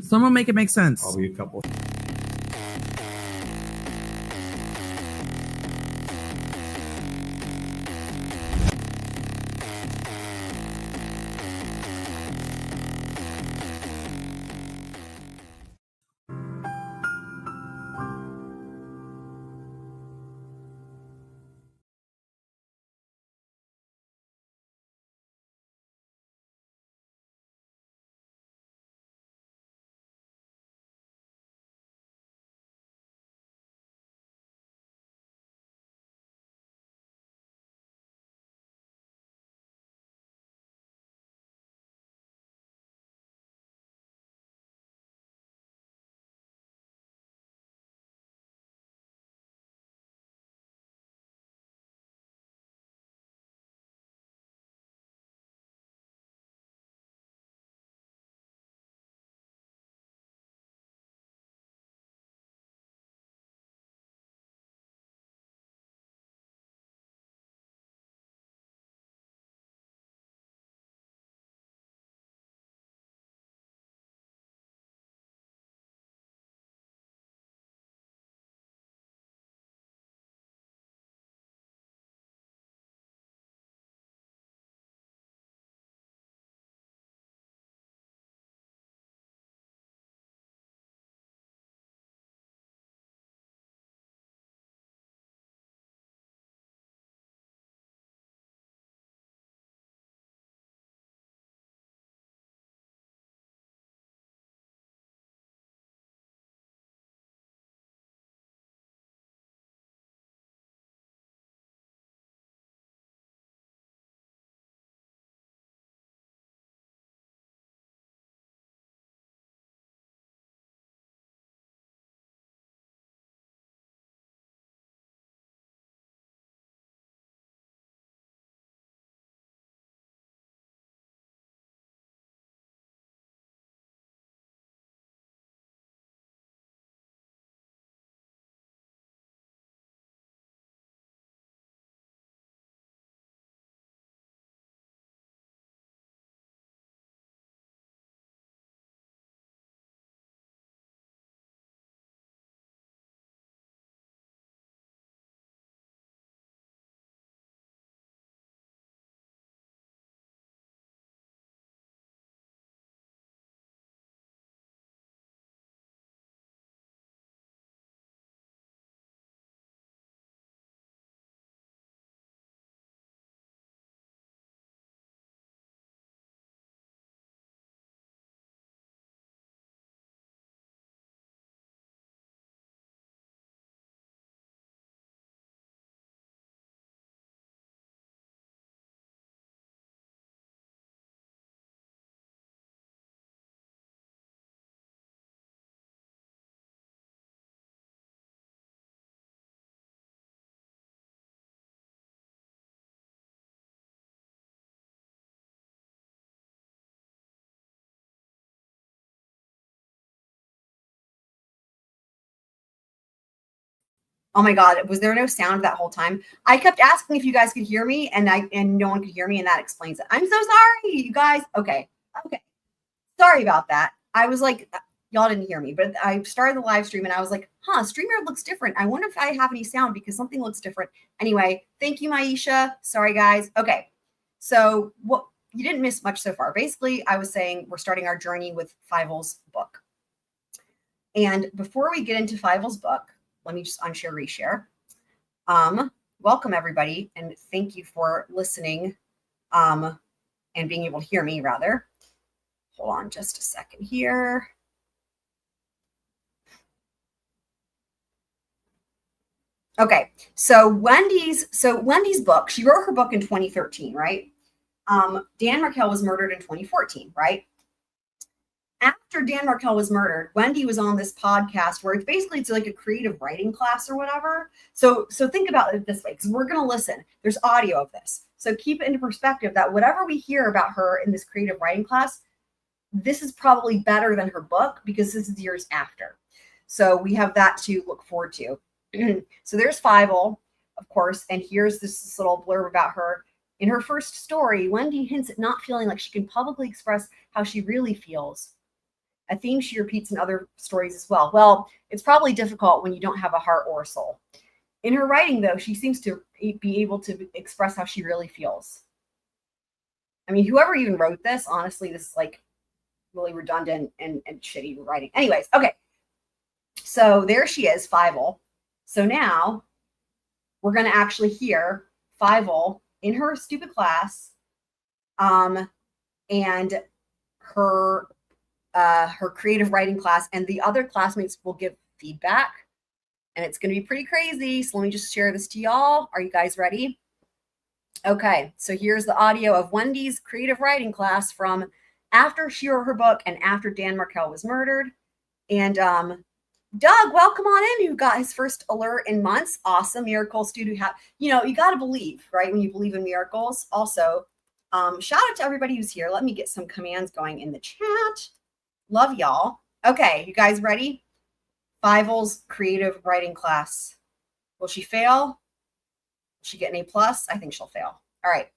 Someone make it make sense. Probably a couple. Oh my God, was there no sound that whole time? I kept asking if you guys could hear me and no one could hear me, and that explains it. I'm so sorry, you guys. Okay. Sorry about that. I was like, y'all didn't hear me, but I started the live stream and I was like, StreamYard looks different. I wonder if I have any sound because something looks different. Anyway, thank you, Maisha. Sorry, guys. Okay. So what you didn't miss much so far. Basically, I was saying we're starting our journey with Fievel's book. And before we get into Fievel's book, let me just unshare, reshare. Welcome everybody, and thank you for listening and being able to hear me rather. Hold on just a second here. Okay, so Wendy's book, she wrote her book in 2013, right? Dan Markel was murdered in 2014, right? After Dan Markel was murdered, Wendi was on this podcast where it's like a creative writing class or whatever. So think about it this way, because we're going to listen. There's audio of this. So keep it into perspective that whatever we hear about her in this creative writing class, this is probably better than her book because this is years after. So we have that to look forward to. So there's Fievel, of course, and here's this little blurb about her. In her first story, Wendi hints at not feeling like she can publicly express how she really feels. A theme she repeats in other stories as well. Well, it's probably difficult when you don't have a heart or a soul. In her writing, though, she seems to be able to express how she really feels. I mean, whoever even wrote this, honestly, this is like really redundant and shitty writing. Anyways, okay. So there she is, Fievel. So now we're going to actually hear Fievel in her stupid class, and her creative writing class, and the other classmates will give feedback, and it's going to be pretty crazy. So let me just share this to y'all. Are you guys ready? Okay, so here's the audio of Wendy's creative writing class from after she wrote her book and after Dan Markel was murdered. And Doug, welcome on in, who got his first alert in months. Awesome. Miracles, dude, who have, you got to believe, right? When you believe in miracles. Also, shout out to everybody who's here. Let me get some commands going in the chat. Love y'all. Okay, you guys ready? Fievel's creative writing class. Will she fail? Will she get an A+? I think she'll fail. All right.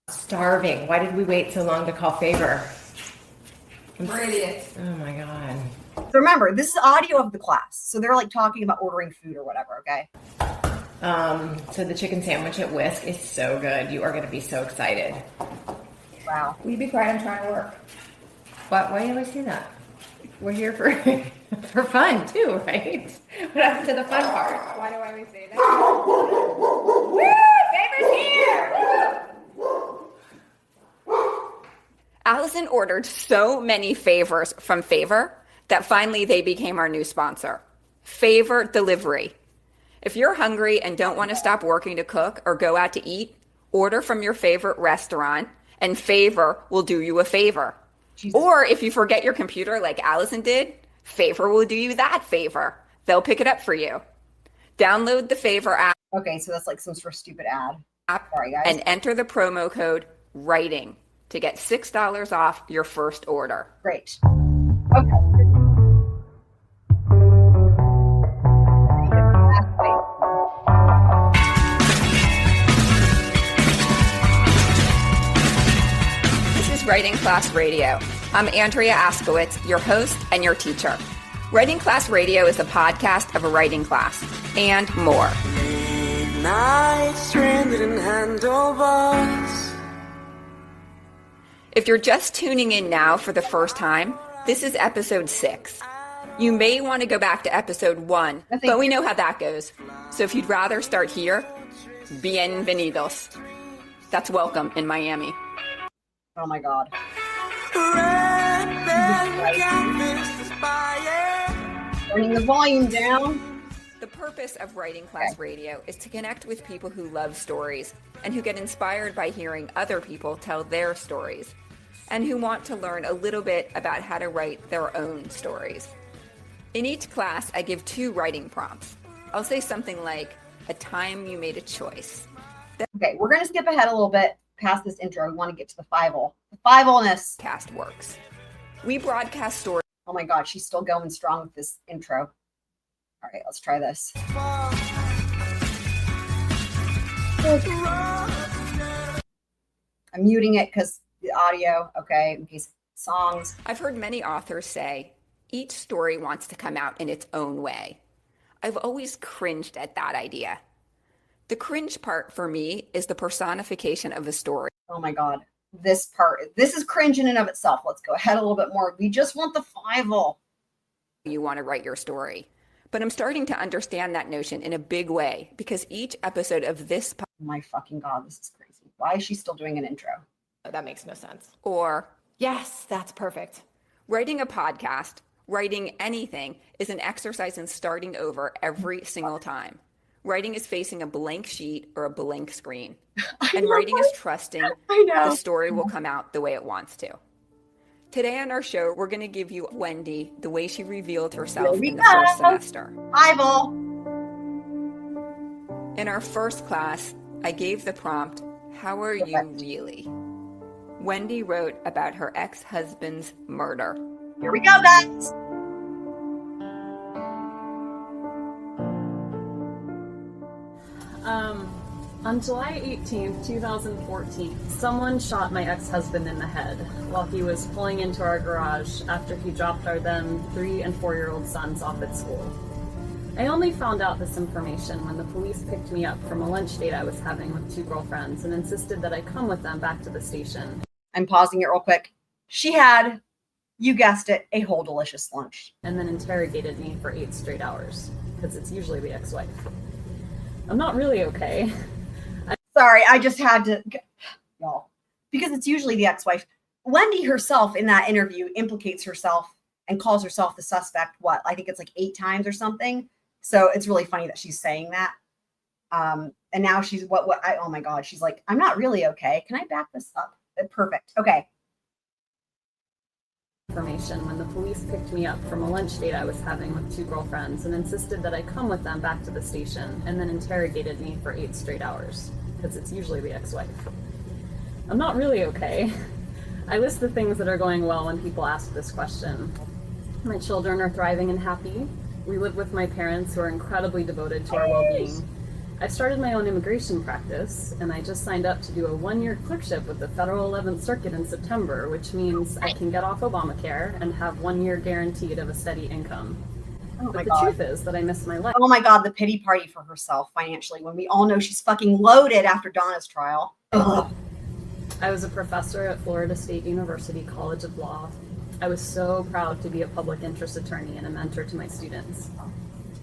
Starving. Why did we wait so long to call Favor? We're idiots. Oh my God. So remember, this is audio of the class. So they're like talking about ordering food or whatever, okay? So the chicken sandwich at Whisk is so good. You are going to be so excited. Wow. Will you be quiet? I'm trying to work. Why do you always say that? We're here for for fun too, right? What happened to the fun part? Why do I always say that? Woo! Favor's here! Allison ordered so many favors from Favor that finally they became our new sponsor. Favor Delivery. If you're hungry and don't want to stop working to cook or go out to eat, order from your favorite restaurant and Favor will do you a favor. Jesus. Or if you forget your computer like Allison did, Favor will do you that favor. They'll pick it up for you. Download the Favor app. Okay, so that's like some sort of stupid ad. Sorry, guys. And enter the promo code WRITING to get $6 off your first order. Great. Okay. This is Writing Class Radio. I'm Andrea Askowitz, your host and your teacher. Writing Class Radio is a podcast of a writing class and more. Midnight stranded in handlebars. If you're just tuning in now for the first time, this is episode 6. You may want to go back to episode 1, but we know how that goes. So if you'd rather start here, bienvenidos. That's welcome in Miami. Oh my God. Turning the volume down. The purpose of Writing Class Radio is to connect with people who love stories and who get inspired by hearing other people tell their stories and who want to learn a little bit about how to write their own stories. In each class, I give 2 writing prompts. I'll say something like, a time you made a choice. Okay, we're going to skip ahead a little bit past this intro. We want to get to the Fievel. The Fievelness. Cast works. We broadcast stories. Oh my God, she's still going strong with this intro. All right, let's try this. I'm muting it because the audio, okay, in case songs. I've heard many authors say, each story wants to come out in its own way. I've always cringed at that idea. The cringe part for me is the personification of a story. Oh my God, this part, this is cringe in and of itself. Let's go ahead a little bit more. We just want the Fievel. You want to write your story. But I'm starting to understand that notion in a big way because each episode of this Oh my fucking God, this is crazy. Why is she still doing an intro? That makes no sense. Or Yes, that's perfect. writing a podcast, writing anything is an exercise in starting over every single time. Writing is facing a blank sheet or a blank screen. And writing is trusting the story will come out the way it wants to. Today on our show, we're going to give you Wendi the way she revealed herself in the first semester. Fievel. In our first class, I gave the prompt, how are you really? Wendi wrote about her ex-husband's murder. Here we go, guys. On July 18th, 2014, someone shot my ex-husband in the head while he was pulling into our garage after he dropped our then 3- and 4-year-old sons off at school. I only found out this information when the police picked me up from a lunch date I was having with 2 girlfriends and insisted that I come with them back to the station. I'm pausing it real quick. She had, you guessed it, a whole delicious lunch. And then interrogated me for 8 straight hours, because it's usually the ex-wife. I'm not really okay. Sorry, I just had to, y'all, because it's usually the ex-wife. Wendi herself in that interview implicates herself and calls herself the suspect, I think it's like 8 times or something. So it's really funny that she's saying that. And now she's oh my God, she's like, I'm not really okay. Can I back this up? Perfect. Okay. Information when the police picked me up from a lunch date I was having with 2 girlfriends and insisted that I come with them back to the station and then interrogated me for 8 straight hours, because it's usually the ex-wife. I'm not really okay. I list the things that are going well when people ask this question. My children are thriving and happy. We live with my parents who are incredibly devoted to our well-being. I started my own immigration practice, and I just signed up to do a 1-year clerkship with the Federal 11th Circuit in September, which means I can get off Obamacare and have 1 year guaranteed of a steady income. But the truth is that I miss my life. Oh my God, the pity party for herself financially when we all know she's fucking loaded after Donna's trial. Ugh. I was a professor at Florida State University College of Law. I was so proud to be a public interest attorney and a mentor to my students.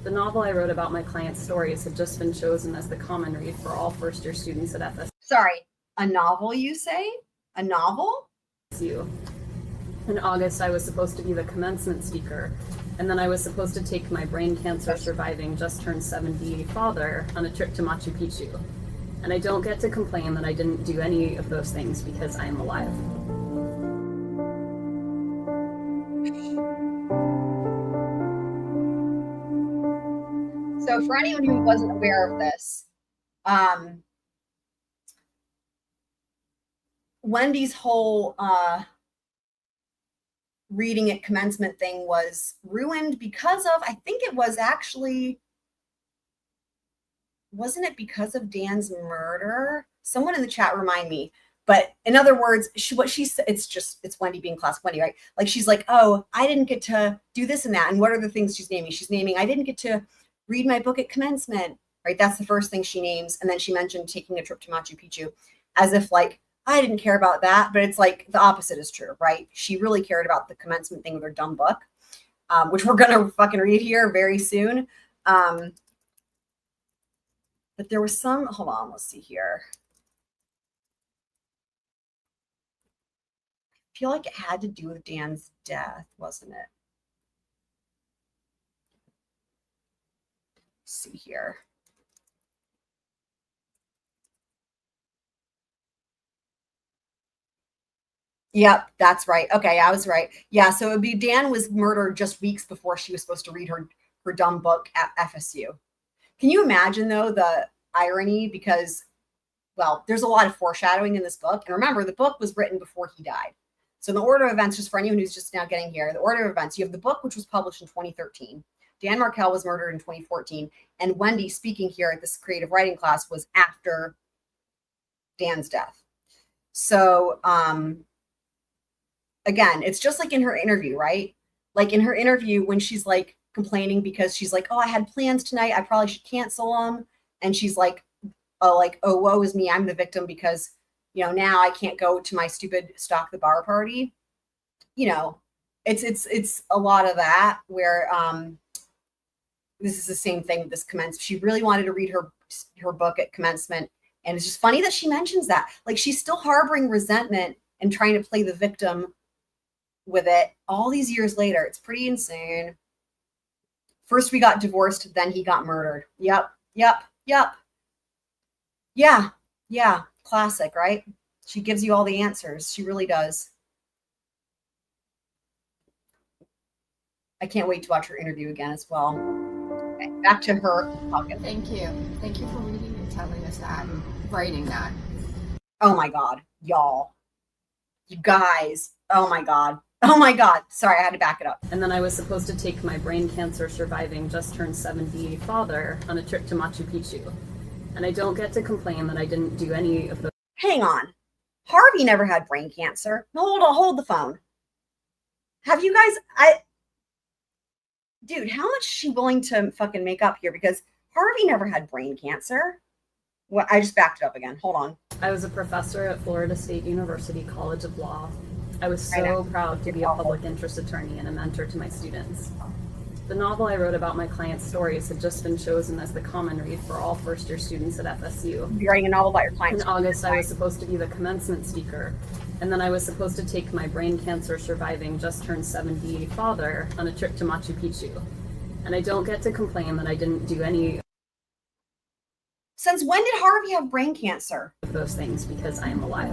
The novel I wrote about my clients' stories had just been chosen as the common read for all first-year students at FSU. Sorry, a novel, you say? A novel? In August, I was supposed to be the commencement speaker, and then I was supposed to take my brain cancer surviving just turned 70 father on a trip to Machu Picchu. And I don't get to complain that I didn't do any of those things because I am alive. So for anyone who wasn't aware of this, Wendy's whole reading at commencement thing was ruined because of, I think it was actually, wasn't it because of Dan's murder? Someone in the chat remind me. But in other words, what she said, it's Wendi being classic Wendi, right? Like she's like, oh, I didn't get to do this and that. And what are the things she's naming? She's naming, I didn't get to read my book at commencement, right? That's the first thing she names. And then she mentioned taking a trip to Machu Picchu as if like, I didn't care about that, but it's like the opposite is true, right? She really cared about the commencement thing with her dumb book, which we're going to fucking read here very soon. But there was some, hold on, let's see here. I feel like it had to do with Dan's death, wasn't it? Let's see here. Yep, that's right. Okay, I was right. Yeah, so it would be Dan was murdered just weeks before she was supposed to read her dumb book at FSU. Can you imagine, though, the irony? Because, well, there's a lot of foreshadowing in this book. And remember, the book was written before he died. So in the order of events, just for anyone who's just now getting here, the order of events, you have the book, which was published in 2013. Dan Markel was murdered in 2014. And Wendi speaking here at this creative writing class was after Dan's death. So, again, it's just like in her interview, right? Like in her interview when she's like complaining because she's like, oh, I had plans tonight. I probably should cancel them. And she's like, oh, woe is me. I'm the victim because, you know, now I can't go to my stupid Stock the Bar party. You know, it's a lot of that where this is the same thing with this commencement. She really wanted to read her book at commencement. And it's just funny that she mentions that. Like she's still harboring resentment and trying to play the victim with it all these years later. It's pretty insane. First we got divorced, then he got murdered. Yep. Yeah. Classic, right? She gives you all the answers. She really does. I can't wait to watch her interview again as well. Okay, back to her talking. Thank you. Thank you for reading and telling us that and writing that. Oh my God, y'all. You guys. Oh my God. Oh my God. Sorry, I had to back it up. And then I was supposed to take my brain cancer surviving just turned 70 father on a trip to Machu Picchu. And I don't get to complain that I didn't do any of those Hang on. Harvey never had brain cancer. Hold the phone. Have you guys, dude, how much is she willing to fucking make up here? Because Harvey never had brain cancer. What? I just backed it up again. Hold on. I was a professor at Florida State University College of Law. I was so proud to be a public interest attorney and a mentor to my students. The novel I wrote about my clients' stories had just been chosen as the common read for all first-year students at FSU. You're writing a novel about your clients. In August, I was supposed to be the commencement speaker, and then I was supposed to take my brain cancer surviving just turned 70 father on a trip to Machu Picchu. And I don't get to complain that I didn't do any Since when did Harvey have brain cancer? of those things because I am alive.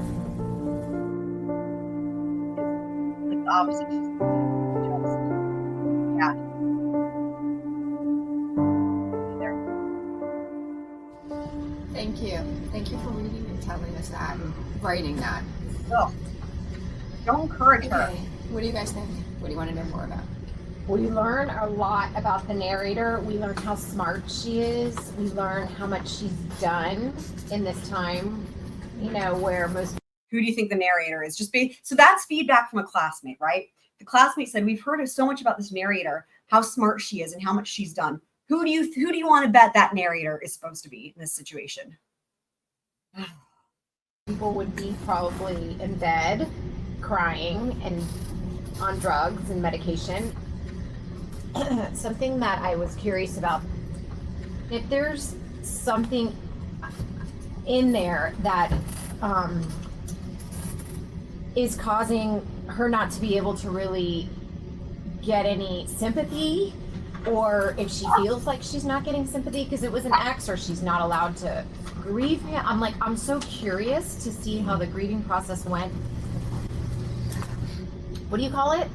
Like the opposite. Yeah. Thank you. Thank you for reading and telling us that and writing that. Oh, don't encourage her. Okay, what do you guys think? What do you want to know more about? We learn a lot about the narrator. We learn how smart she is. We learn how much she's done in this time, you know, where most Who do you think the narrator is? So that's feedback from a classmate, right? The classmate said, we've heard so much about this narrator, how smart she is and how much she's done. Who do you want to bet that narrator is supposed to be in this situation? people would be probably in bed crying and on drugs and medication. Something that I was curious about, if there's something in there that is causing her not to be able to really get any sympathy, or if she feels like she's not getting sympathy because it was an ex, or she's not allowed to grieve him. I'm so curious to see how the grieving process went. What do you call it?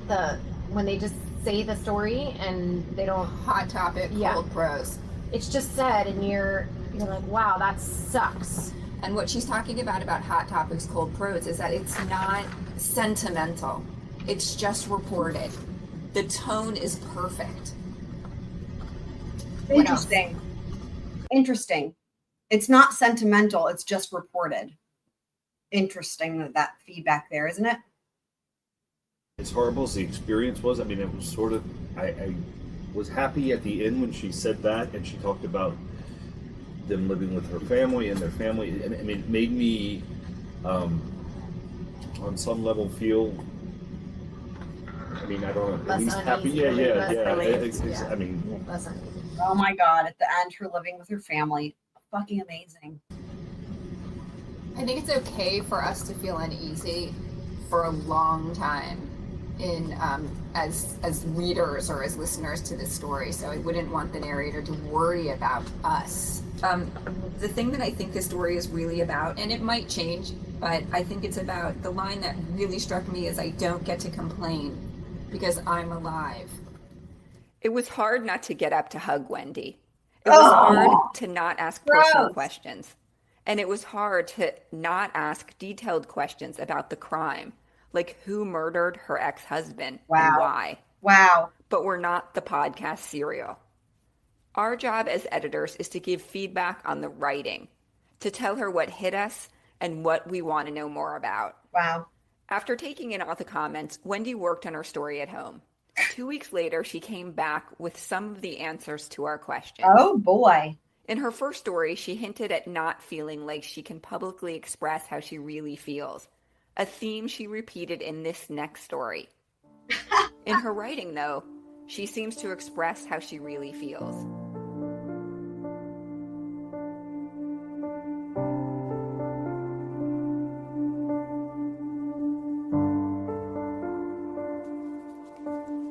When they just say the story and they don't. Hot topic, Yeah. cold prose. It's just said, and you're like, wow, that sucks. And what she's talking about hot topics, cold prose, is that it's not sentimental. It's just reported. The tone is perfect. Interesting. It's not sentimental. It's just reported. Interesting that feedback there, isn't it? As horrible as the experience was, I mean, it was sort of, I was happy at the end when she said that, and she talked about them living with her family and their family, and I mean, it made me, on some level, feel, I mean, I don't know, Less at least happy. uneasy, Yeah. less It's, I mean, That's uneasy. Oh my God. At the end, her living with her family. Fucking amazing. I think it's okay for us to feel uneasy for a long time in as readers or as listeners to this story. So I wouldn't want the narrator to worry about us. The thing that I think this story is really about, and it might change, but I think it's about, the line that really struck me is, I don't get to complain because I'm alive. It was hard not to get up to hug Wendi. It was hard to not ask personal Gross. questions. And it was hard to not ask detailed questions about the crime, like who murdered her ex-husband and why. Wow. But we're not the podcast serial. Our job as editors is to give feedback on the writing, to tell her what hit us and what we want to know more about. Wow. After taking in all the comments, Wendi worked on her story at home. 2 weeks later, she came back with some of the answers to our questions. Oh boy. In her first story, she hinted at not feeling like she can publicly express how she really feels, a theme she repeated in this next story. In her writing, though, she seems to express how she really feels.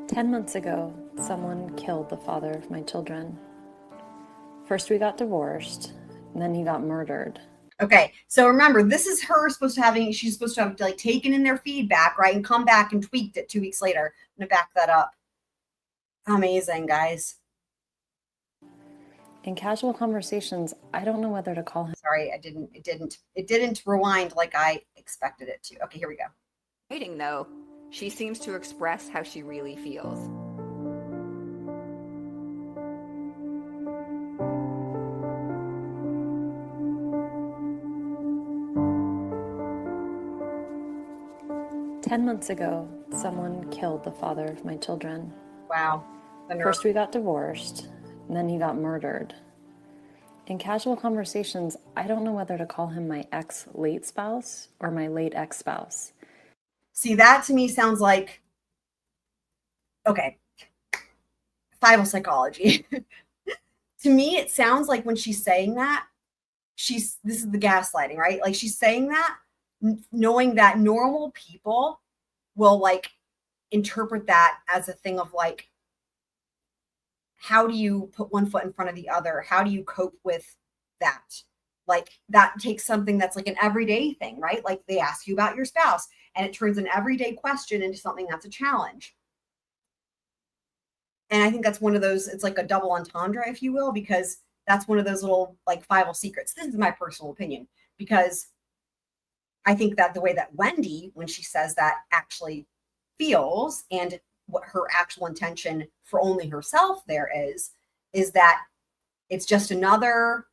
"10 months ago, someone killed the father of my children. First we got divorced, and then he got murdered. Okay, so remember, this is her she's supposed to have like taken in their feedback, right, and come back and tweaked it 2 weeks later. I'm gonna back that up. Amazing, guys. In casual conversations, I don't know whether to call him." Sorry, it didn't rewind like I expected it to. Okay, here we go. Writing, though, she seems to express how she really feels. 10 months ago, someone killed the father of my children. Wow. First, we got divorced, and then he got murdered. In casual conversations, I don't know whether to call him my ex-late spouse or my late ex-spouse. See, that to me sounds like, okay, Bible psychology. To me, it sounds like when she's saying that, this is the gaslighting, right? Like she's saying that knowing that normal people will like interpret that as a thing of like, how do you put one foot in front of the other? How do you cope with that? Like that takes something that's like an everyday thing, right? Like they ask you about your spouse and it turns an everyday question into something that's a challenge. And I think that's one of those, it's like a double entendre, if you will, because that's one of those little like Bible secrets. This is my personal opinion, because I think that the way that Wendi, when she says that, actually feels, and what her actual intention for only herself there is that it's just another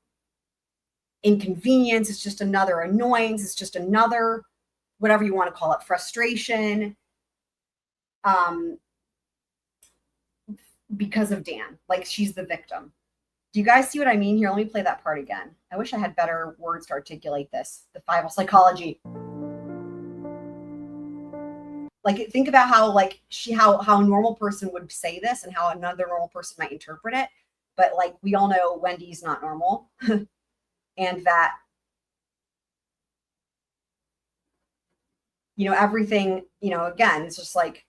inconvenience. It's just another annoyance. It's just another, whatever you want to call it, frustration. Because of Dan, like she's the victim. Do you guys see what I mean here? Let me play that part again. I wish I had better words to articulate this, the Bible psychology. Like think about how like how a normal person would say this and how another normal person might interpret it. But like we all know Wendy's not normal. And that, you know, everything, you know, again, it's just like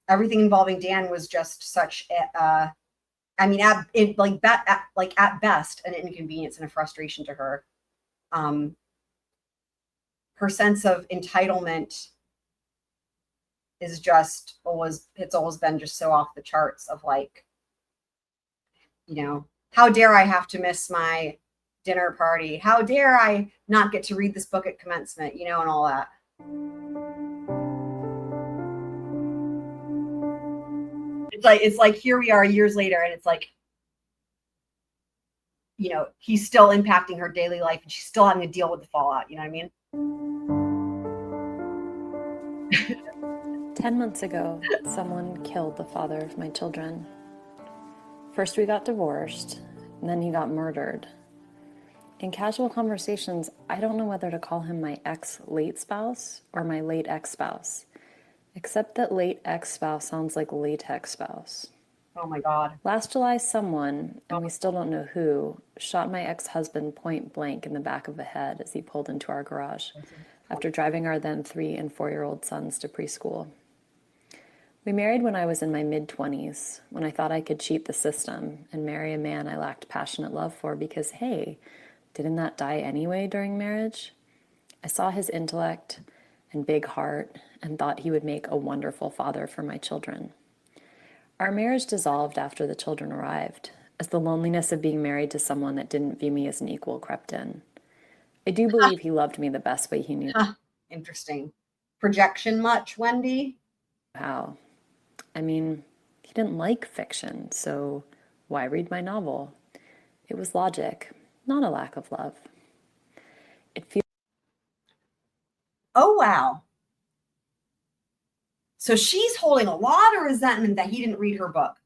everything involving Dan was just such a, I mean, at best, an inconvenience and a frustration to her. Her sense of entitlement is just it's always been just so off the charts of like, you know, how dare I have to miss my dinner party? How dare I not get to read this book at commencement, you know, and all that. It's like here we are years later and it's like, you know, he's still impacting her daily life and she's still having to deal with the fallout. You know what I mean? 10 months ago, someone killed the father of my children. First, we got divorced, and then he got murdered. In casual conversations, I don't know whether to call him my ex-late spouse or my late ex-spouse, except that late ex-spouse sounds like latex spouse. Oh my God. Last July, someone, and we still don't know who, shot my ex-husband point blank in the back of the head as he pulled into our garage after driving our then 3- and 4-year-old sons to preschool. We married when I was in my mid-20s, when I thought I could cheat the system and marry a man I lacked passionate love for because, hey, didn't that die anyway during marriage? I saw his intellect and big heart and thought he would make a wonderful father for my children. Our marriage dissolved after the children arrived, as the loneliness of being married to someone that didn't view me as an equal crept in. I do believe he loved me the best way he knew Interesting. Projection much, Wendi? how. I mean, he didn't like fiction, so why read my novel? It was logic, not a lack of love. It feels. Oh, wow. So she's holding a lot of resentment that he didn't read her book.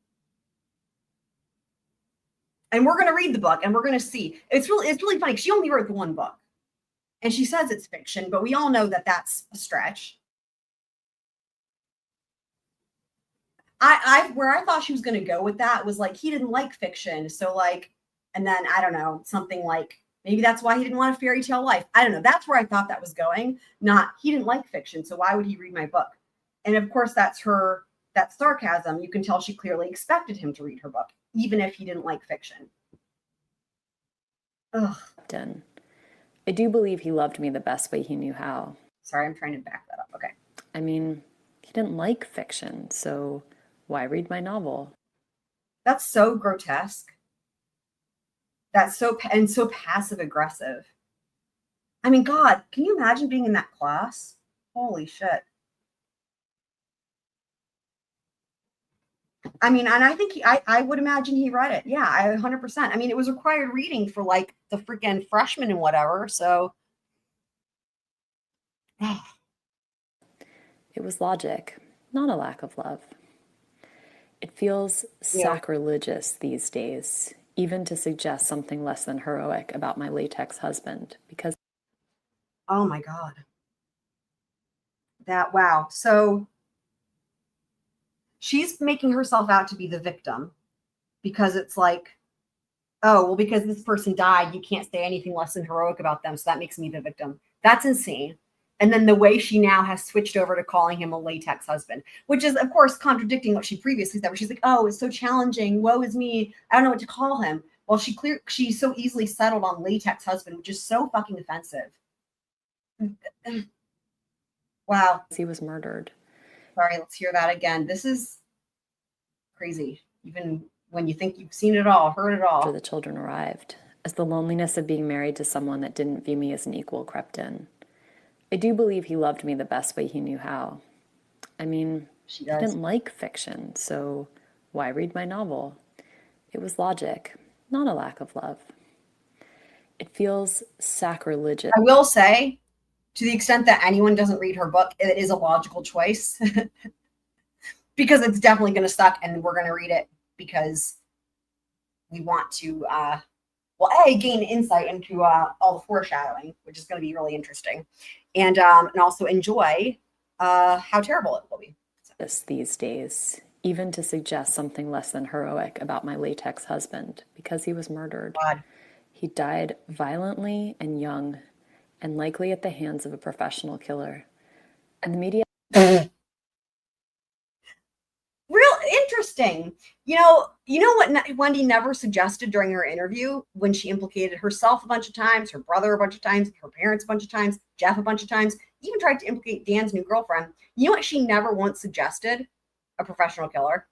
And we're going to read the book and we're going to see. It's really funny. She only wrote the one book. And she says it's fiction, but we all know that that's a stretch. Where I thought she was going to go with that was like, he didn't like fiction. So like, and then I don't know, something like, maybe that's why he didn't want a fairy tale life. I don't know. That's where I thought that was going. Not, he didn't like fiction. So why would he read my book? And of course, that's sarcasm. You can tell she clearly expected him to read her book, even if he didn't like fiction. Ugh. I do believe he loved me the best way he knew how. Sorry, I'm trying to back that up. Okay. I mean, he didn't like fiction, so why read my novel? That's so grotesque. That's so passive aggressive. I mean, God, can you imagine being in that class? Holy shit. I mean, and I think I would imagine he read it. Yeah, 100%. I mean, it was required reading for like the freaking freshmen and whatever. So It was logic, not a lack of love. It feels sacrilegious these days, even to suggest something less than heroic about my latex husband, because Oh my God. Wow. So she's making herself out to be the victim because it's like, oh, well, because this person died, you can't say anything less than heroic about them. So that makes me the victim. That's insane. And then the way she now has switched over to calling him a latex husband, which is, of course, contradicting what she previously said, where she's like, oh, it's so challenging. Woe is me. I don't know what to call him. Well, she so easily settled on latex husband, which is so fucking offensive. Wow. he was murdered. Sorry, let's hear that again. This is crazy. Even when you think you've seen it all, heard it all. After the children arrived, as the loneliness of being married to someone that didn't view me as an equal crept in. I do believe he loved me the best way he knew how. I mean, She I does. didn't like fiction, so why read my novel? It was logic, not a lack of love. It feels sacrilegious. I will say, to the extent that anyone doesn't read her book, it is a logical choice because it's definitely going to suck, and we're going to read it because we want to, gain insight into all the foreshadowing, which is going to be really interesting, and also enjoy how terrible it will be. These days, even to suggest something less than heroic about my latex husband, because he was murdered. God. He died violently and young, and likely at the hands of a professional killer. And the media Real interesting. You know what Wendi never suggested during her interview when she implicated herself a bunch of times, her brother a bunch of times, her parents a bunch of times, Jeff a bunch of times, even tried to implicate Dan's new girlfriend. You know what she never once suggested? A professional killer.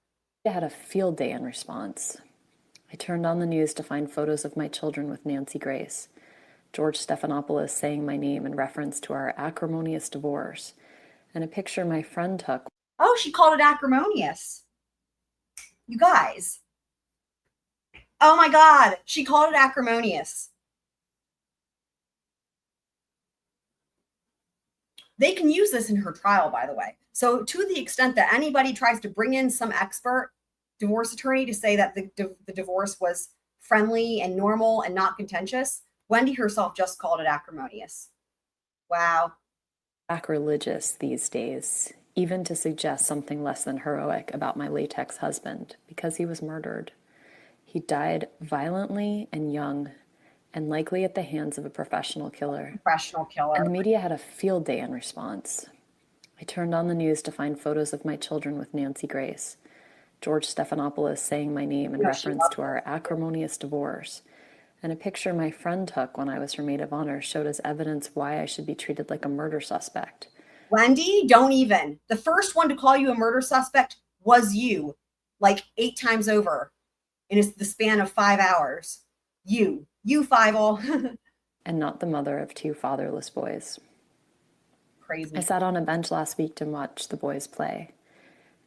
had a field day in response. I turned on the news to find photos of my children with Nancy Grace, George Stephanopoulos saying my name in reference to our acrimonious divorce, and a picture my friend took. Oh, she called it acrimonious. You guys. Oh my God. She called it acrimonious. They can use this in her trial, by the way. So to the extent that anybody tries to bring in some expert divorce attorney to say that the divorce was friendly and normal and not contentious, Wendi herself just called it acrimonious. Wow. Sacrilegious these days, even to suggest something less than heroic about my latex husband, because he was murdered. He died violently and young, and likely at the hands of a professional killer. And the media had a field day in response. I turned on the news to find photos of my children with Nancy Grace, George Stephanopoulos saying my name in reference to our acrimonious divorce, and a picture my friend took when I was her maid of honor showed as evidence why I should be treated like a murder suspect. Wendi, don't even. The first one to call you a murder suspect was you, like 8 times over in the span of 5 hours. You 5 all. And not the mother of 2 fatherless boys. Crazy. I sat on a bench last week to watch the boys play.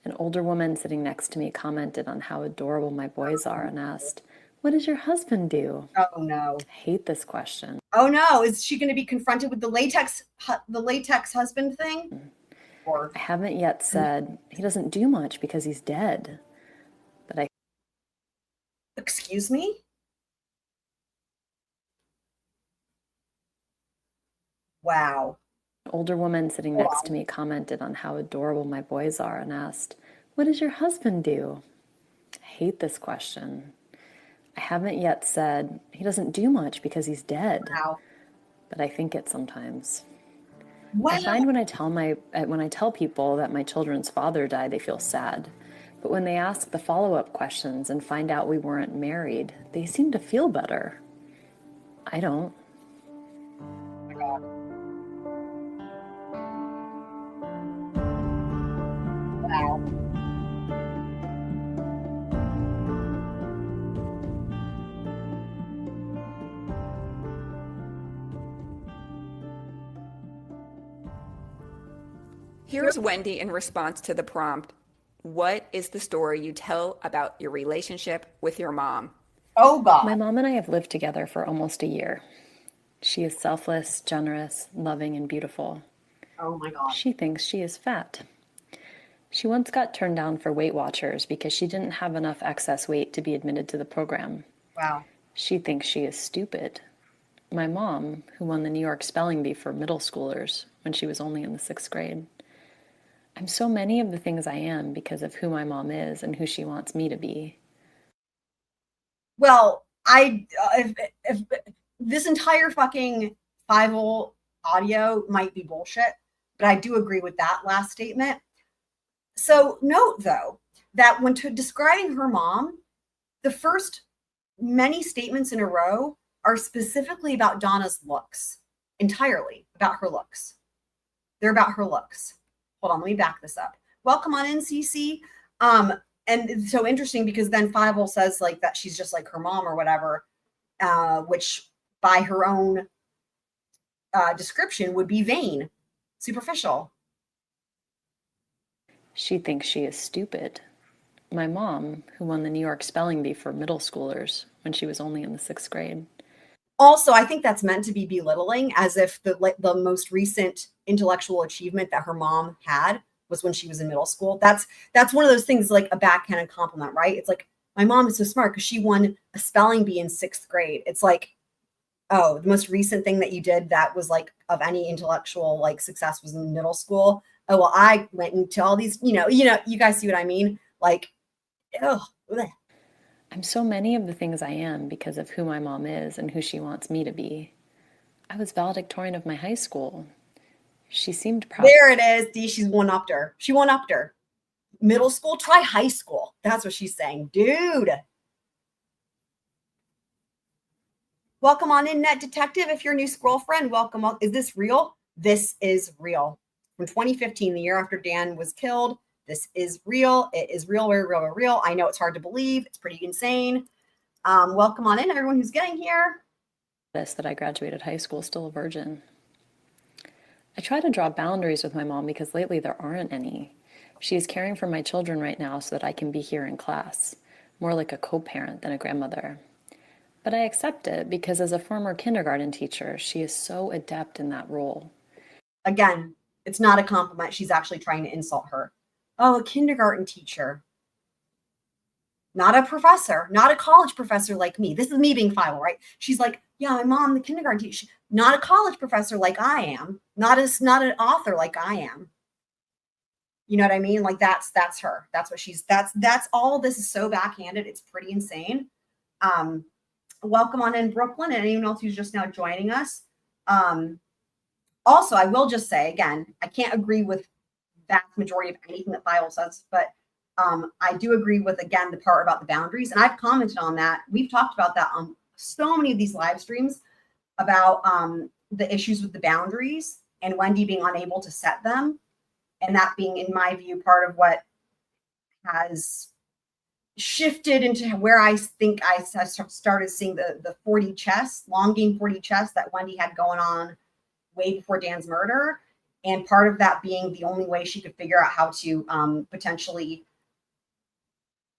An older woman sitting next to me commented on how adorable my boys are and asked, "What does your husband do?" Oh no. I hate this question. Oh no, is she going to be confronted with the latex husband thing? Or I haven't yet said he doesn't do much because he's dead. But I excuse me? Wow. An older woman sitting next to me commented on how adorable my boys are and asked, "What does your husband do?" I hate this question. I haven't yet said he doesn't do much because he's dead. Wow. But I think it sometimes. Wow. I find when I tell people that my children's father died, they feel sad. But when they ask the follow-up questions and find out we weren't married, they seem to feel better. I don't. Oh my God. Wow. Here's Wendi in response to the prompt. What is the story you tell about your relationship with your mom? Oh God. My mom and I have lived together for almost a year. She is selfless, generous, loving, and beautiful. Oh my God. She thinks she is fat. She once got turned down for Weight Watchers because she didn't have enough excess weight to be admitted to the program. Wow. She thinks she is stupid. My mom, who won the New York Spelling Bee for middle schoolers when she was only in the 6th grade. I'm so many of the things I am because of who my mom is and who she wants me to be. Well, if this entire fucking Fivel audio might be bullshit, but I do agree with that last statement. So note though, that when describing her mom, the first many statements in a row are specifically about Donna's looks, entirely about her looks. They're about her looks. Hold on, let me back this up. Welcome on in, CC. And it's so interesting because then Fivel says like that she's just like her mom or whatever, which by her own description would be vain, superficial. She thinks she is stupid. My mom, who won the New York Spelling Bee for middle schoolers when she was only in the 6th grade. Also, I think that's meant to be belittling, as if the most recent intellectual achievement that her mom had was when she was in middle school. That's one of those things, like a backhanded compliment, right? It's like, my mom is so smart because she won a spelling bee in 6th grade. It's like, oh, the most recent thing that you did that was like of any intellectual like success was in middle school. Oh, well, I went into all these, you guys see what I mean? Like, oh, I'm so many of the things I am because of who my mom is and who she wants me to be. I was valedictorian of my high school. She seemed proud. There it is. D, she's one-upped her. She one-upped her. Middle school, try high school. That's what she's saying. Dude. Welcome on in, Net Detective. If you're a new scroll friend, welcome on. Is this real? This is real. From 2015, the year after Dan was killed. This is real. It is real, very real, very real. I know it's hard to believe. It's pretty insane. Welcome on in, everyone who's getting here. That I graduated high school still a virgin. I try to draw boundaries with my mom because lately there aren't any. She is caring for my children right now so that I can be here in class, more like a co-parent than a grandmother. But I accept it because as a former kindergarten teacher, she is so adept in that role. Again, it's not a compliment. She's actually trying to insult her. Oh, a kindergarten teacher. Not a professor, not a college professor like me. This is me being Fivel, right? She's like, yeah, my mom, the kindergarten teacher, not a college professor like I am, not an author like I am. You know what I mean? Like that's her. That's what she's, that's all. This is so backhanded. It's pretty insane. Welcome on in, Brooklyn, and anyone else who's just now joining us. Also, I will just say again, I can't agree with vast majority of anything that Fivel says, but I do agree with, again, the part about the boundaries. And I've commented on that. We've talked about that on so many of these live streams about the issues with the boundaries and Wendi being unable to set them. And that being, in my view, part of what has shifted into where I think I started seeing the 40 chess, long game 40 chess that Wendi had going on way before Dan's murder. And part of that being the only way she could figure out how to potentially,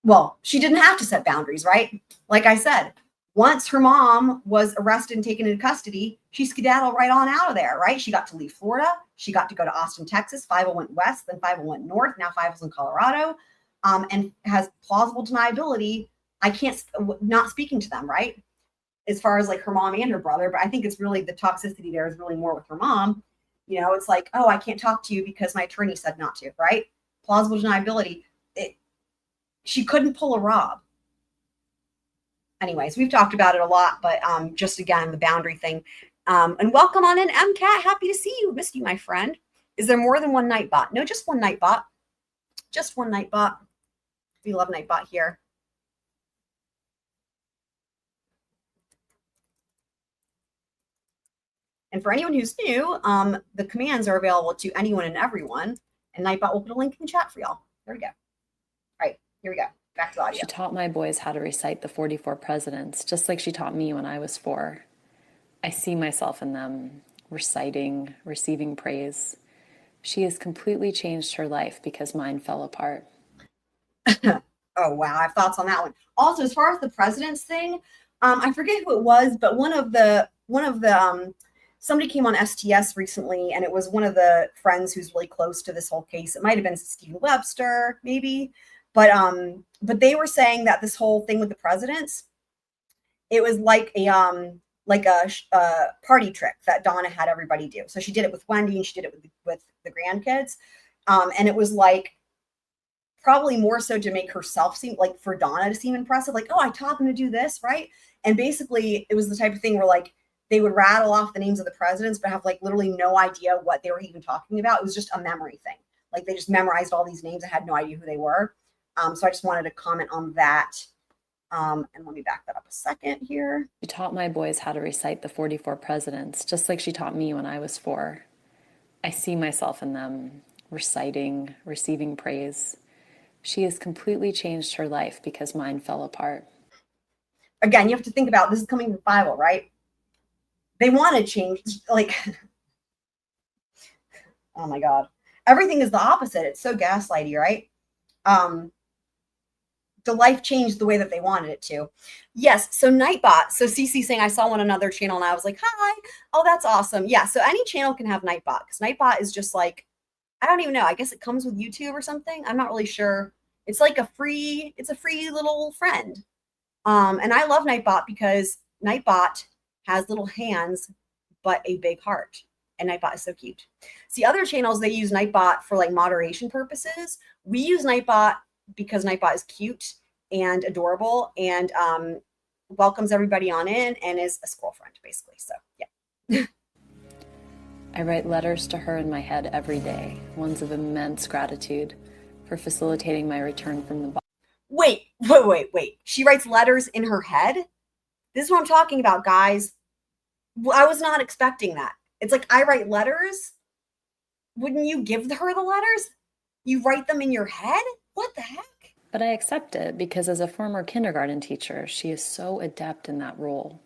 well, she didn't have to set boundaries, right? Like I said, once her mom was arrested and taken into custody, she skedaddled right on out of there, right? She got to leave Florida. She got to go to Austin, Texas. Fivel went west, then Fivel went north. Now Fivel's in Colorado, and has plausible deniability. I can't, not speaking to them, right? As far as like her mom and her brother, but I think it's really the toxicity there is really more with her mom. You know, it's like, oh, I can't talk to you because my attorney said not to, right? Plausible deniability. She couldn't pull a Rob. Anyways, we've talked about it a lot, but just again, the boundary thing. And welcome on in, MCAT. Happy to see you. Missed you, my friend. Is there more than one Nightbot? No, just one Nightbot. Just one Nightbot. We love Nightbot here. And for anyone who's new, the commands are available to anyone and everyone. And Nightbot will put a link in the chat for y'all. There we go. All right, here we go. Back to the audio. She taught my boys how to recite the 44 presidents, just like she taught me when I was 4. I see myself in them, reciting, receiving praise. She has completely changed her life because mine fell apart. Oh, wow. I have thoughts on that one. Also, as far as the president's thing, I forget who it was, but one of the somebody came on STS recently, and it was one of the friends who's really close to this whole case. It might have been Stephen Webster, maybe, but they were saying that this whole thing with the presidents, it was like a party trick that Donna had everybody do. So she did it with Wendi, and she did it with the grandkids, and it was like probably more so to make herself seem like, for Donna to seem impressive, like, oh, I taught them to do this, right? And basically it was the type of thing where like they would rattle off the names of the presidents, but have like literally no idea what they were even talking about. It was just a memory thing. Like they just memorized all these names and had no idea who they were. So I just wanted to comment on that. And let me back that up a second here. She taught my boys how to recite the 44 presidents, just like she taught me when I was 4. I see myself in them, reciting, receiving praise. She has completely changed her life because mine fell apart. Again, you have to think about, this is coming from Bible, right? They want to change, like, oh my God. Everything is the opposite. It's so gaslighty, right? The life changed the way that they wanted it to. Yes. So Nightbot. So Cece saying, I saw on another channel and I was like, hi. Oh, that's awesome. Yeah. So any channel can have Nightbot, because Nightbot is just like, I don't even know. I guess it comes with YouTube or something. I'm not really sure. It's like it's a free little friend. And I love Nightbot because Nightbot has little hands, but a big heart. And Nightbot is so cute. See, other channels, they use Nightbot for like moderation purposes. We use Nightbot because Nightbot is cute and adorable and welcomes everybody on in and is a squirrel friend, basically. So, yeah. I write letters to her in my head every day, ones of immense gratitude for facilitating my return from the bottom. Wait. She writes letters in her head? This is what I'm talking about, guys. I was not expecting that. It's like, I write letters. Wouldn't you give her the letters? You write them in your head? What the heck? But I accept it because as a former kindergarten teacher, she is so adept in that role.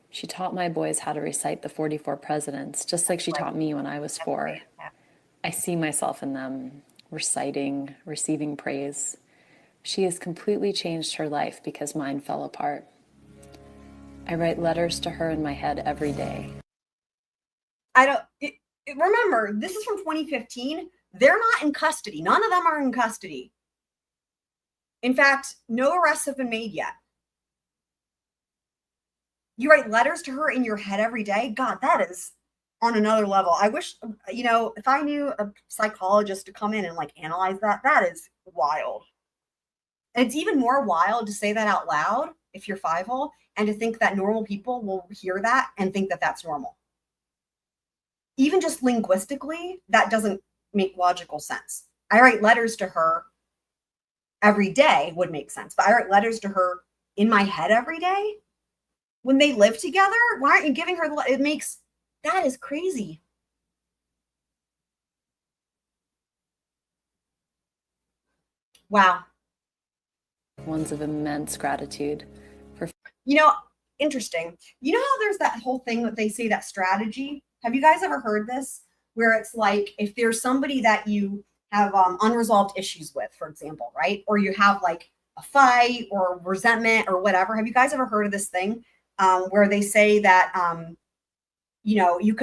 She taught my boys how to recite the 44 presidents, just like she taught me when I was 4. I see myself in them, reciting, receiving praise. She has completely changed her life because mine fell apart. I write letters to her in my head every day. Remember, this is from 2015. They're not in custody. None of them are in custody. In fact, no arrests have been made yet. You write letters to her in your head every day? God, that is on another level. I wish, if I knew a psychologist to come in and like analyze that, that is wild. And it's even more wild to say that out loud if you're 5-hole, and to think that normal people will hear that and think that that's normal. Even just linguistically, that doesn't make logical sense. I write letters to her every day would make sense, but I write letters to her in my head every day? When they live together? Why aren't you giving her that is crazy. Wow. Ones of immense gratitude for. Interesting. You know how there's that whole thing that they say, that strategy? Have you guys ever heard this? Where it's like, if there's somebody that you have unresolved issues with, for example, right? Or you have like a fight or resentment or whatever. Have you guys ever heard of this thing where they say that, you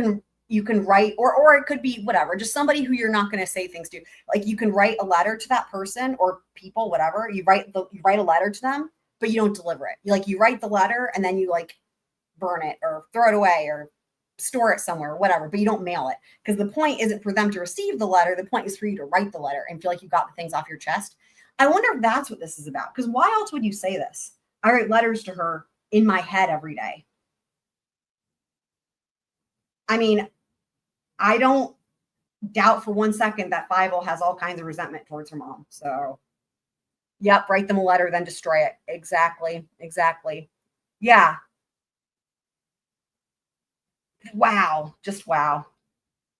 can write, or it could be whatever, just somebody who you're not going to say things to. Like you can write a letter to that person or people, whatever. You write a letter to them, but you don't deliver it. You write the letter and then you like burn it or throw it away or store it somewhere, whatever, but you don't mail it, because the point isn't for them to receive the letter. The point is for you to write the letter and feel like you got the things off your chest. I wonder if that's what this is about, because why else would you say this? I write letters to her in my head every day. I mean, I don't doubt for one second that 5-0 has all kinds of resentment towards her mom. So, yep, write them a letter, then destroy it. Exactly. Yeah. Wow. Just wow.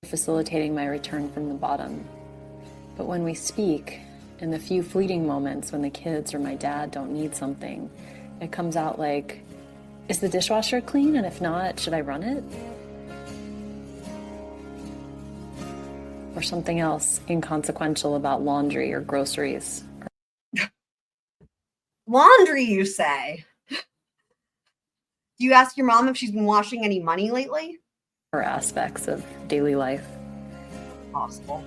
Facilitating my return from the bottom. But when we speak, in the few fleeting moments when the kids or my dad don't need something, it comes out like, is the dishwasher clean? And if not, should I run it? Or something else inconsequential about laundry or groceries. Laundry, you say? Do you ask your mom if she's been washing any money lately? or aspects of daily life. Possible.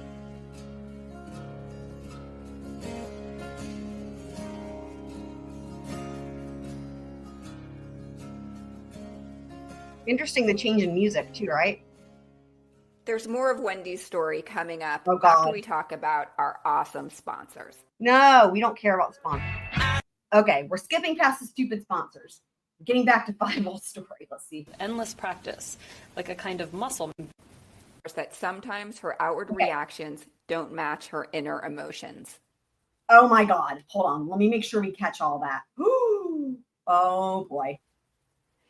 Interesting, the change in music too, right? There's more of Wendy's story coming up Oh, God. after we talk about our awesome sponsors. No, we don't care about the sponsors. Okay, we're skipping past the stupid sponsors. Getting back to Five-Volt's story. Let's see. Endless practice, like a kind of muscle. That sometimes her outward reactions don't match her inner emotions. Oh my God. Hold on. Let me make sure we catch all that. Ooh. Oh boy.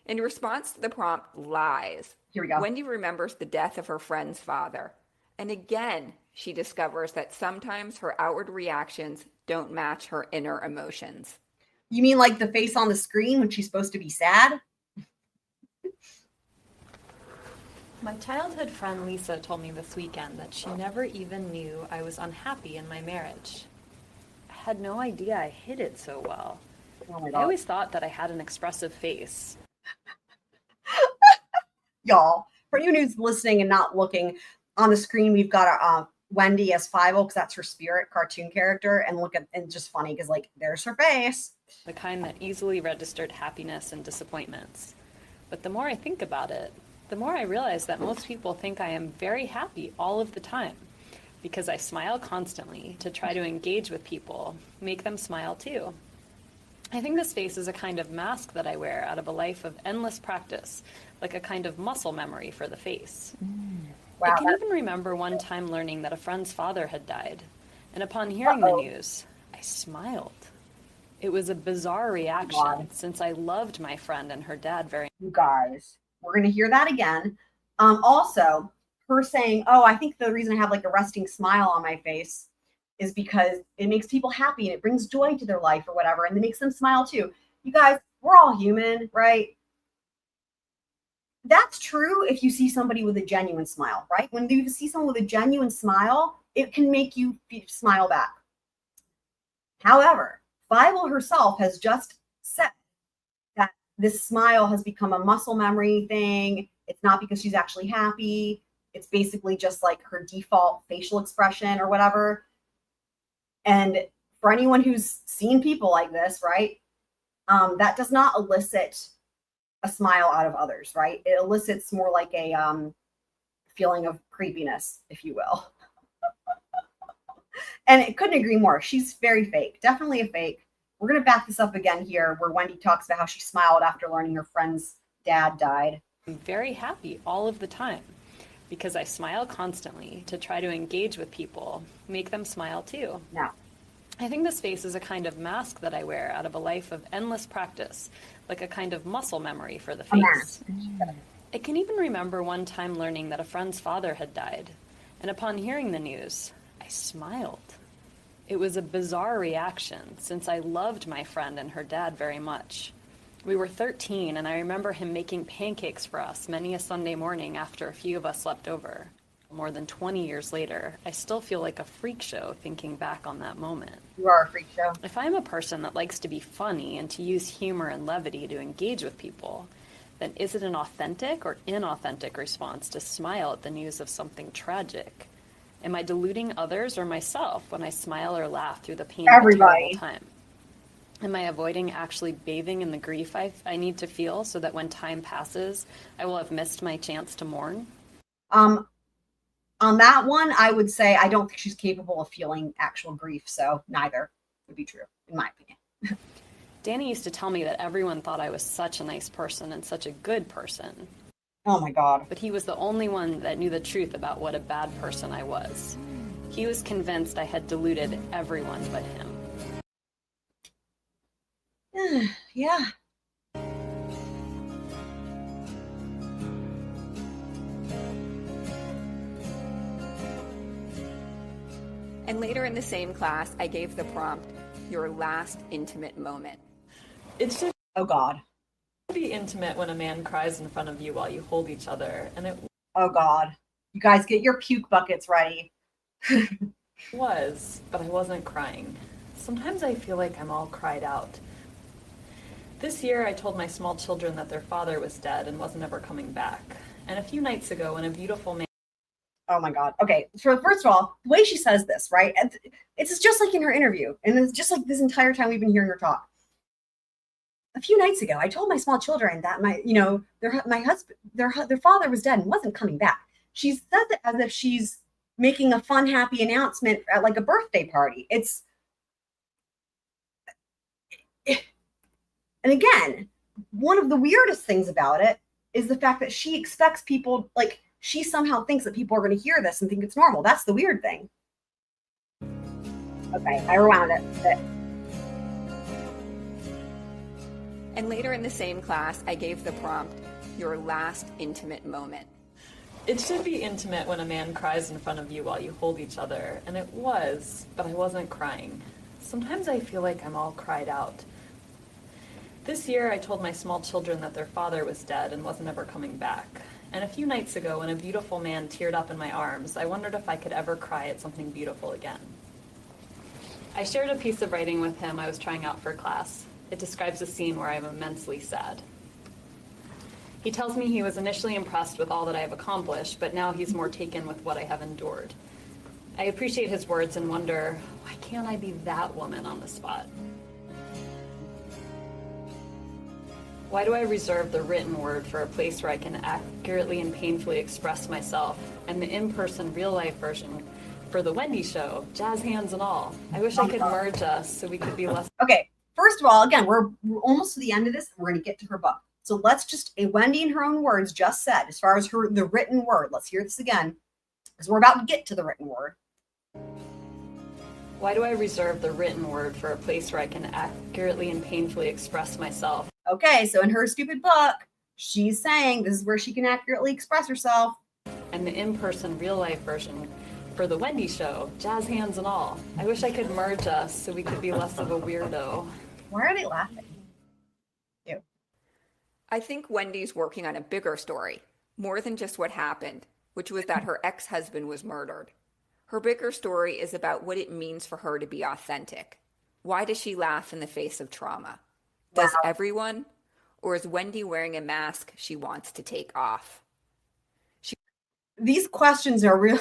In response to the prompt, lies, Here we go. Wendy remembers the death of her friend's father. And again, she discovers that sometimes her outward reactions don't match her inner emotions. You mean like the face on the screen when she's supposed to be sad? My childhood friend Lisa told me this weekend that she never even knew I was unhappy in my marriage. I had no idea I hid it so well. Oh my I God. always thought that I had an expressive face. Y'all, for anyone who's listening and not looking on the screen, we've got Wendy as Five-O because that's her spirit cartoon character. And look at, and just funny because like there's her face. The kind that easily registered happiness and disappointments. But the more I think about it, the more I realize that most people think I am very happy all of the time because I smile constantly to try to engage with people, make them smile too. I think this face is a kind of mask that I wear out of a life of endless practice, like a kind of muscle memory for the face. Wow, I can even remember one time learning that a friend's father had died, and upon hearing the news, I smiled. It was a bizarre reaction since I loved my friend and her dad very much. You guys, we're going to hear that again. Also, her saying, oh, I think the reason I have like a resting smile on my face is because it makes people happy and it brings joy to their life or whatever. And it makes them smile too. You guys, we're all human, right? That's true if you see somebody with a genuine smile, right? When you see someone with a genuine smile, it can make you smile back. However, Bible herself has just said that this smile has become a muscle memory thing. It's not because she's actually happy. It's basically just like her default facial expression or whatever. And for anyone who's seen people like this, right, that does not elicit a smile out of others, right? It elicits more like a feeling of creepiness, if you will. And it couldn't agree more. She's very fake, definitely a fake. We're going to back this up again here where Wendy talks about how she smiled after learning her friend's dad died. I'm very happy all of the time because I smile constantly to try to engage with people, make them smile too. Now, I think this face is a kind of mask that I wear out of a life of endless practice, like a kind of muscle memory for the face. I can even remember one time learning that a friend's father had died, and upon hearing the news, I smiled. It was a bizarre reaction since I loved my friend and her dad very much. We were 13, and I remember him making pancakes for us many a Sunday morning after a few of us slept over. More than 20 years later, I still feel like a freak show thinking back on that moment. You are a freak show. If I'm a person that likes to be funny and to use humor and levity to engage with people, then is it an authentic or inauthentic response to smile at the news of something tragic? Am I deluding others or myself when I smile or laugh through the pain of a terrible time? Am I avoiding actually bathing in the grief I need to feel so that when time passes, I will have missed my chance to mourn? On that one, I would say I don't think she's capable of feeling actual grief, so neither would be true, in my opinion. Danny used to tell me that everyone thought I was such a nice person and such a good person. Oh my God. But he was the only one that knew the truth about what a bad person I was. He was convinced I had deluded everyone but him. Yeah. And later in the same class, I gave the prompt, your last intimate moment. It's just Oh God. be intimate when a man cries in front of you while you hold each other, and it Oh God. You guys get your puke buckets ready. was, but I wasn't crying. Sometimes I feel like I'm all cried out. This year I told my small children that their father was dead and wasn't ever coming back. And a few nights ago, when a beautiful man. Oh my God. Okay. So first of all, the way she says this, right? It's just like in her interview. And it's just like this entire time we've been hearing her talk. A few nights ago, I told my small children that their father was dead and wasn't coming back. She said that as if she's making a fun, happy announcement at like a birthday party. And again, one of the weirdest things about it is the fact that she expects people, like she somehow thinks that people are going to hear this and think it's normal. That's the weird thing. Okay, I rewound it. And later in the same class, I gave the prompt, your last intimate moment. It should be intimate when a man cries in front of you while you hold each other, and it was, but I wasn't crying. Sometimes I feel like I'm all cried out. This year, I told my small children that their father was dead and wasn't ever coming back. And a few nights ago, when a beautiful man teared up in my arms, I wondered if I could ever cry at something beautiful again. I shared a piece of writing with him I was trying out for class. It describes a scene where I'm immensely sad. He tells me he was initially impressed with all that I have accomplished, but now he's more taken with what I have endured. I appreciate his words and wonder, why can't I be that woman on the spot? Why do I reserve the written word for a place where I can accurately and painfully express myself, and the in-person, real-life version for the Wendi show, jazz hands and all? I wish I could merge us so we could be less... Okay, first of all, again, we're almost to the end of this. We're going to get to her book. So let's just, Wendi in her own words just said, as far as the written word, let's hear this again, because we're about to get to the written word. Why do I reserve the written word for a place where I can accurately and painfully express myself? Okay, so in her stupid book, she's saying this is where she can accurately express herself. And the in-person, real-life version for the Wendi show, jazz hands and all. I wish I could merge us so we could be less of a weirdo. Why are they laughing? Ew. I think Wendy's working on a bigger story, more than just what happened, which was that her ex-husband was murdered. Her bigger story is about what it means for her to be authentic. Why does she laugh in the face of trauma? Does everyone? Or is Wendi wearing a mask she wants to take off? These questions are really,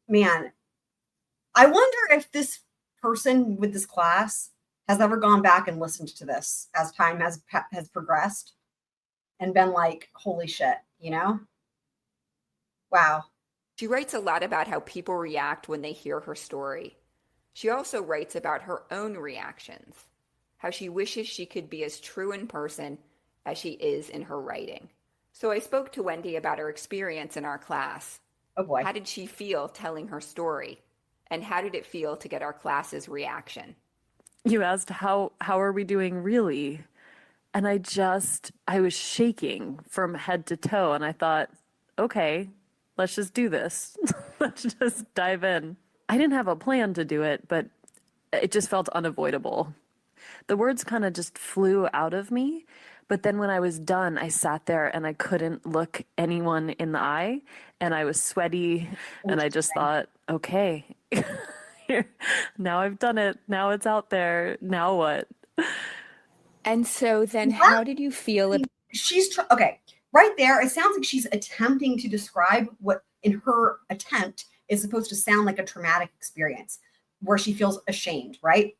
man, I wonder if this person with this class has ever gone back and listened to this as time has progressed and been like, holy shit, Wow. She writes a lot about how people react when they hear her story. She also writes about her own reactions, how she wishes she could be as true in person as she is in her writing. So I spoke to Wendi about her experience in our class. Oh boy. How did she feel telling her story? And how did it feel to get our class's reaction? You asked, how are we doing really? And I was shaking from head to toe. And I thought, okay, let's just do this. Let's just dive in. I didn't have a plan to do it, but it just felt unavoidable. The words kind of just flew out of me. But then when I was done, I sat there and I couldn't look anyone in the eye. And I was sweaty. And I just thought, okay, now I've done it. Now it's out there. Now what? And so then how did you feel? Okay. Right there, it sounds like she's attempting to describe what in her attempt is supposed to sound like a traumatic experience where she feels ashamed, right?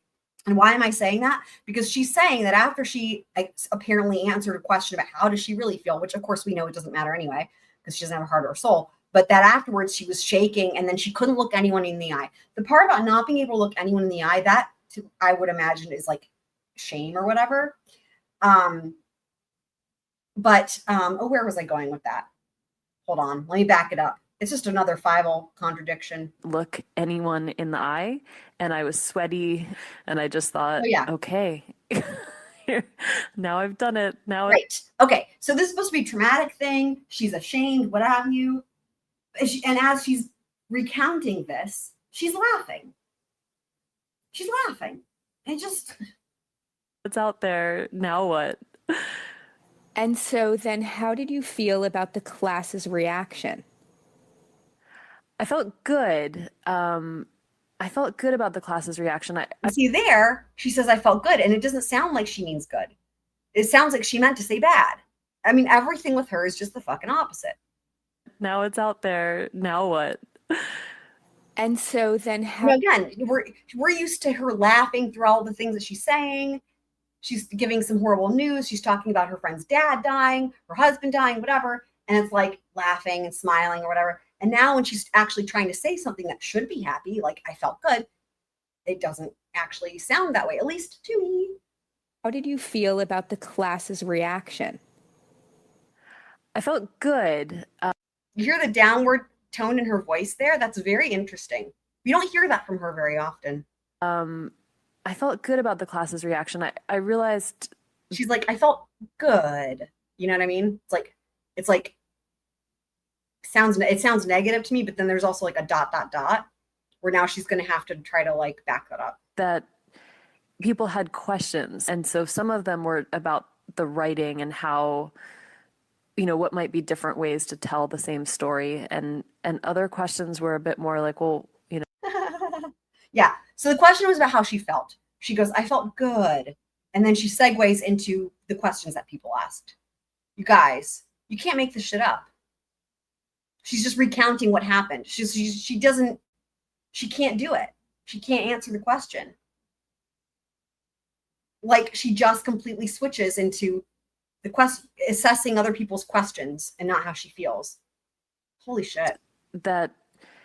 And why am I saying that? Because she's saying that after she apparently answered a question about how does she really feel, which of course we know it doesn't matter anyway, because she doesn't have a heart or a soul, but that afterwards she was shaking and then she couldn't look anyone in the eye. The part about not being able to look anyone in the eye, that I would imagine is like shame or whatever. Where was I going with that? Hold on, let me back it up. It's just another Fievel contradiction. Look anyone in the eye, and I was sweaty, and I just thought, okay, now I've done it. Now, right? Okay, so this is supposed to be a traumatic thing. She's ashamed, what have you, and as she's recounting this, she's laughing. She's laughing, and just it's out there. Now what? And so then how did you feel about the class's reaction? I felt good. I felt good about the class's reaction. See there, she says, I felt good. And it doesn't sound like she means good. It sounds like she meant to say bad. I mean, everything with her is just the fucking opposite. Now it's out there. Now what? And so then You know, again, we're used to her laughing through all the things that she's saying. She's giving some horrible news. She's talking about her friend's dad dying, her husband dying, whatever. And it's like laughing and smiling or whatever. And now when she's actually trying to say something that should be happy, like I felt good, it doesn't actually sound that way, at least to me. how did you feel about the class's reaction? I felt good. You hear the downward tone in her voice there? That's very interesting. You don't hear that from her very often. I felt good about the class's reaction. I realized She's like, I felt good. You know what I mean? It's like it sounds negative to me, but then there's also like a ... where now she's going to have to try to like back that up. that people had questions. And so some of them were about the writing and how, what might be different ways to tell the same story. And other questions were a bit more like, well, Yeah. So the question was about how she felt. She goes, I felt good. And then she segues into the questions that people asked. You guys, you can't make this shit up. She's just recounting what happened. She can't do it. She can't answer the question. Like she just completely switches into assessing other people's questions and not how she feels. Holy shit. that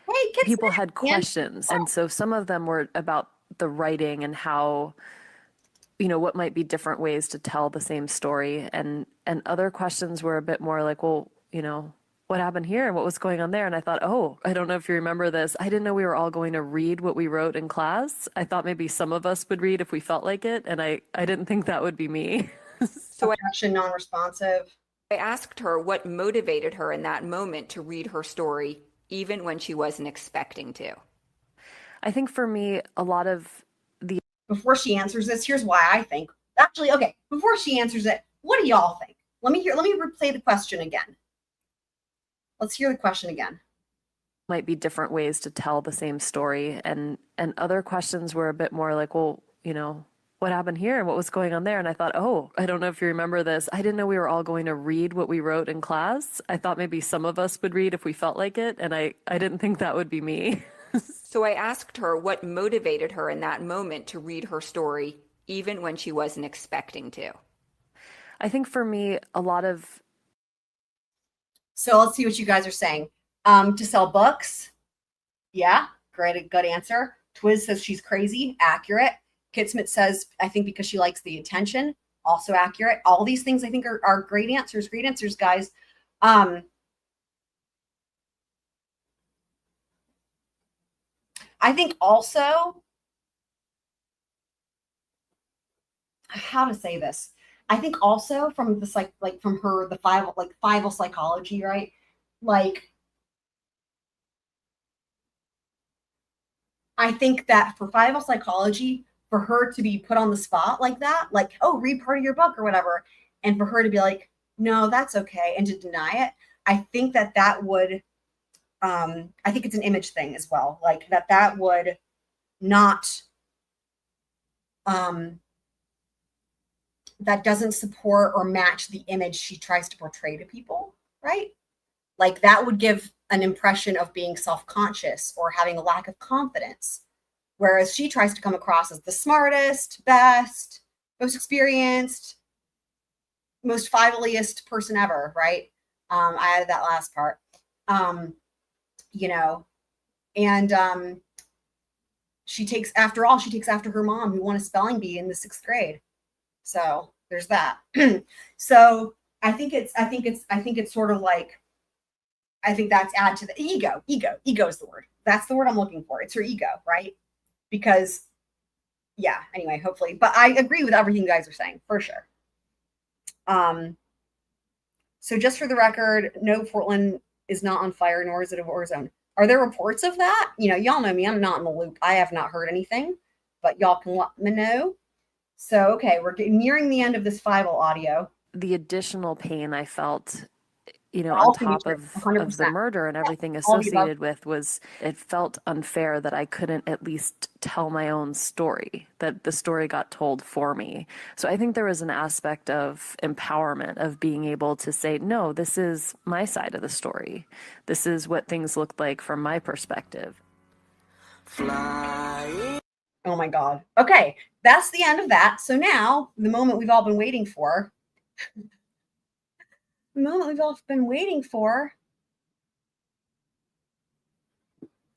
Hey, kids, people had questions. And so some of them were about the writing and how, what might be different ways to tell the same story. And other questions were a bit more like, well, what happened here and what was going on there? And I thought, oh, I don't know if you remember this. I didn't know we were all going to read what we wrote in class. I thought maybe some of us would read if we felt like it. And I didn't think that would be me. So Objection, non-responsive. I asked her what motivated her in that moment to read her story, even when she wasn't expecting to. I think for me, a lot of Before she answers this, here's why I think. Actually, okay, before she answers it, what do y'all think? Let me replay the question again. Let's hear the question again. might be different ways to tell the same story. And other questions were a bit more like, well, what happened here and what was going on there? And I thought, oh, I don't know if you remember this. I didn't know we were all going to read what we wrote in class. I thought maybe some of us would read if we felt like it. And I didn't think that would be me. So I asked her what motivated her in that moment to read her story, even when she wasn't expecting to. I think for me, a lot of So let's see what you guys are saying. To sell books. Yeah, great, good answer. Twiz says she's crazy. Accurate. Kitsmit says, I think because she likes the attention. Also accurate. All these things I think are great answers. Great answers, guys. I think also, how to say this? I think also from the from her, the five psychology, right? Like, I think that for five psychology, for her to be put on the spot like that, like, oh, read part of your book or whatever, and for her to be like, no, that's okay, and to deny it, I think that would, I think it's an image thing as well, like that would not, that doesn't support or match the image she tries to portray to people, right? Like that would give an impression of being self-conscious or having a lack of confidence. Whereas she tries to come across as the smartest, best, most experienced, most fiveliest person ever, right? I added that last part. And she takes after her mom who won a spelling bee in the 6th grade. So there's that. So I think it's sort of like, I think that's add to the ego is the word. That's the word I'm looking for. It's her ego, right? Because yeah, anyway, hopefully, but I agree with everything you guys are saying for sure. So just for the record, no, Portland is not on fire, nor is it a war zone. Are there reports of that? Y'all know me, I'm not in the loop. I have not heard anything, but y'all can let me know. So, okay, we're nearing the end of this Fivel audio. the additional pain I felt on Also, top true. of 100%. the murder and everything All the above. associated with, was it felt unfair that I couldn't at least tell my own story, that the story got told for me. So I think there was an aspect of empowerment, of being able to say, no, this is my side of the story. This is what things looked like from my perspective. Flying. Oh my God. Okay, that's the end of that. So now, the moment we've all been waiting for. The moment we've all been waiting for.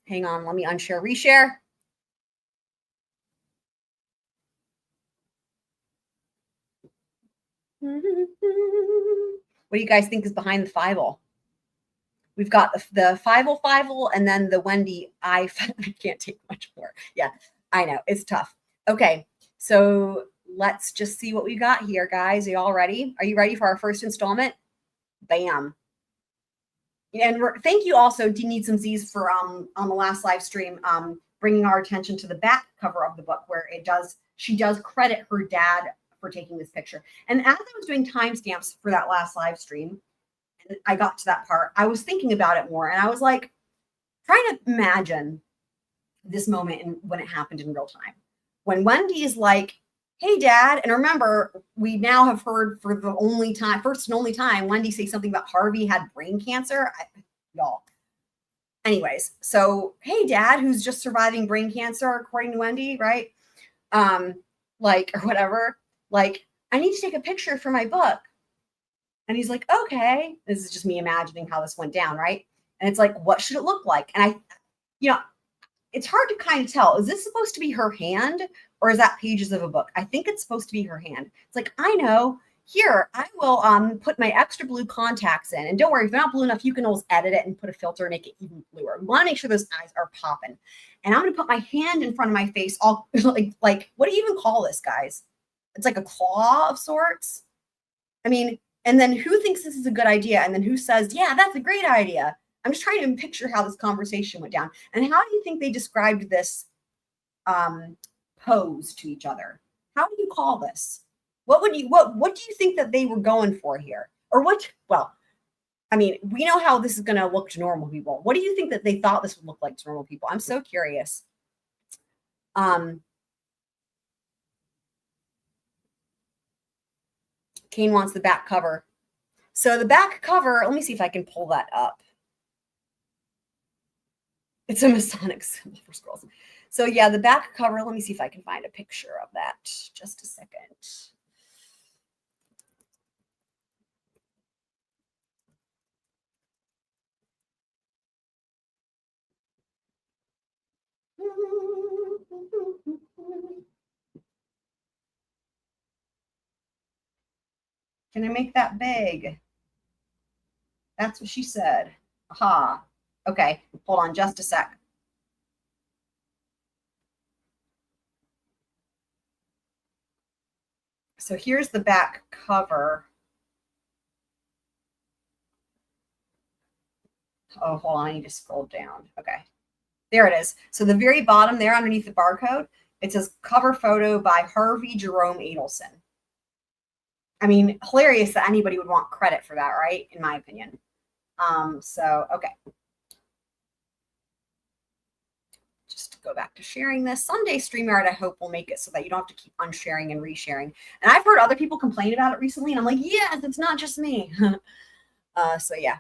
Hang on, let me unshare, reshare. What do you guys think is behind the Fivel? We've got the Fivel, and then the Wendi. I can't take much more. Yeah, I know. It's tough. Okay, so let's just see what we got here, guys. Are you all ready? Are you ready for our first installment? Bam. And thank you also, Do Need Some Z's, for on the last live stream, bringing our attention to the back cover of the book, where she does credit her dad for taking this picture. And as I was doing timestamps for that last live stream, and I got to that part, I was thinking about it more, and I was like, trying to imagine this moment when it happened in real time. When Wendi is like, hey, Dad, and remember, we now have heard for the first and only time, Wendi say something about Harvey had brain cancer. Y'all. Anyways, so, hey, Dad, who's just surviving brain cancer, according to Wendi, right? Or whatever. Like, I need to take a picture for my book. And he's like, okay. This is just me imagining how this went down, right? And it's like, what should it look like? And it's hard to kind of tell. Is this supposed to be her hand, or is that pages of a book? I think it's supposed to be her hand. It's like, I know. Here, I will put my extra blue contacts in. And don't worry, if they're not blue enough, you can always edit it and put a filter and make it even bluer. We want to make sure those eyes are popping. And I'm going to put my hand in front of my face, all like what do you even call this, guys? It's like a claw of sorts. I mean, and then who thinks this is a good idea? And then who says, yeah, that's a great idea? I'm just trying to picture how this conversation went down. And how do you think they described this pose to each other? How do you call this? What do you think that they were going for here? Or what? Well, I mean, we know how this is going to look to normal people. What do you think that they thought this would look like to normal people? I'm so curious. Kane wants the back cover. So the back cover, let me see if I can pull that up. It's a Masonic symbol for scrolls. So yeah, the back cover, let me see if I can find a picture of that. Just a second. Can I make that big? That's what she said. Aha. Okay, hold on just a sec. So here's the back cover. Oh, hold on, I need to scroll down. Okay, there it is. So the very bottom there underneath the barcode, it says cover photo by Harvey Jerome Adelson. I mean, hilarious that anybody would want credit for that, right? In my opinion. So, okay. Just to go back to sharing this. Someday StreamYard, I hope, will make it so that you don't have to keep unsharing and resharing. And I've heard other people complain about it recently, and I'm like, yes, it's not just me. So, yeah.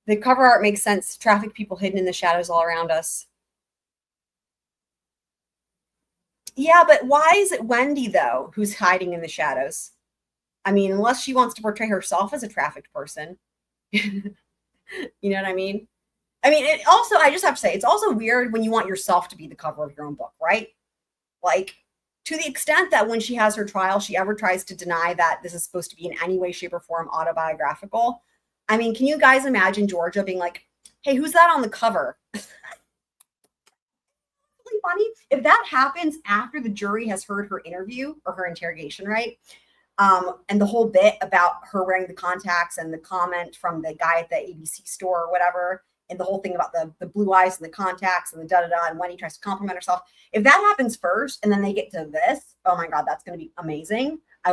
The cover art makes sense. Traffic people hidden in the shadows all around us. Yeah, but why is it Wendi, though, who's hiding in the shadows? I mean, unless she wants to portray herself as a trafficked person. You know what I mean? I mean, it also, I just have to say, it's also weird when you want yourself to be the cover of your own book, right? Like, to the extent that when she has her trial, she ever tries to deny that this is supposed to be in any way, shape, or form autobiographical. I mean, can you guys imagine Georgia being like, hey, who's that on the cover? Funny if that happens after the jury has heard her interview or her interrogation, right? And the whole bit about her wearing the contacts and the comment from the guy at the ABC store or whatever, and the whole thing about the blue eyes and the contacts and the da-da-da, and when he tries to compliment herself. If that happens first and then they get to this, oh my God, that's going to be amazing. I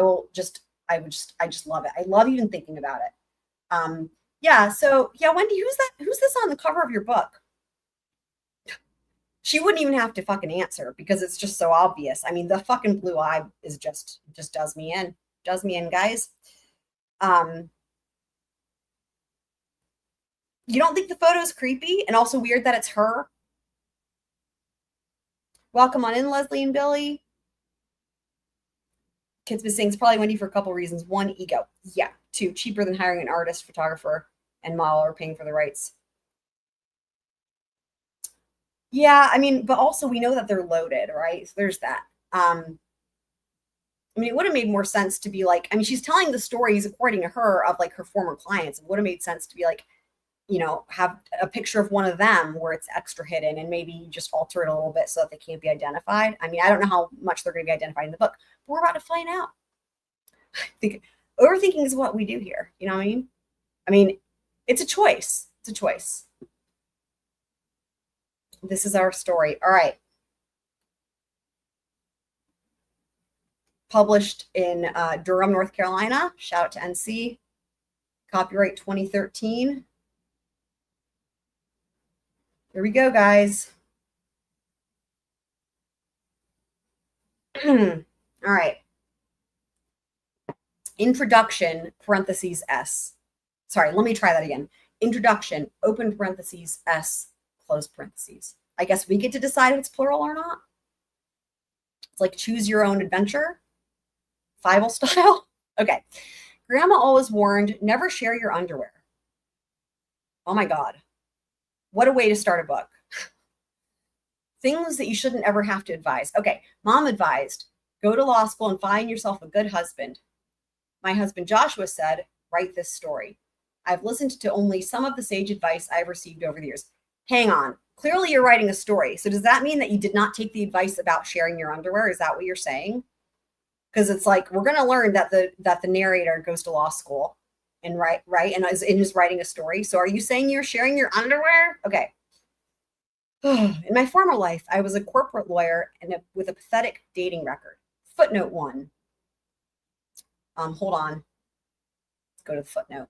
I just love it. I love even thinking about it. Yeah. So yeah, Wendi, who's this on the cover of your book? She wouldn't even have to fucking answer because it's just so obvious. I mean, the fucking blue eye is just does me in, guys. You don't think the photo is creepy and also weird that it's her? Welcome on in, Leslie and Billy. Kids been saying it's probably Wendi for a couple reasons. 1, ego. Yeah. 2, cheaper than hiring an artist, photographer, and model or paying for the rights. Yeah, I mean, but also we know that they're loaded, right? So there's that. I mean, it would have made more sense to be like, I mean, she's telling the stories according to her of like her former clients. It would have made sense to be like, you know, have a picture of one of them where it's extra hidden and maybe just alter it a little bit so that they can't be identified. I mean, I don't know how much they're going to be identified in the book, but we're about to find out. I think overthinking is what we do here. You know what I mean? I mean, it's a choice. It's a choice. This is our story. All right. Published in Durham, North Carolina. Shout out to NC. Copyright 2013. Here we go, guys. All right. Introduction, parentheses, S. Sorry, let me try that again. Introduction, open parentheses, S, close parentheses. I guess we get to decide if it's plural or not. It's like choose your own adventure. Bible style. Okay. Grandma always warned, never share your underwear. Oh my God. What a way to start a book. Things that you shouldn't ever have to advise. Okay. Mom advised, go to law school and find yourself a good husband. My husband Joshua said, write this story. I've listened to only some of the sage advice I've received over the years. Hang on. Clearly you're writing a story. So does that mean that you did not take the advice about sharing your underwear? Is that what you're saying? Because it's like, we're going to learn that the narrator goes to law school and and is writing a story. So are you saying you're sharing your underwear? Okay. In my former life, I was a corporate lawyer with a pathetic dating record. Footnote 1. Hold on. Let's go to the footnote.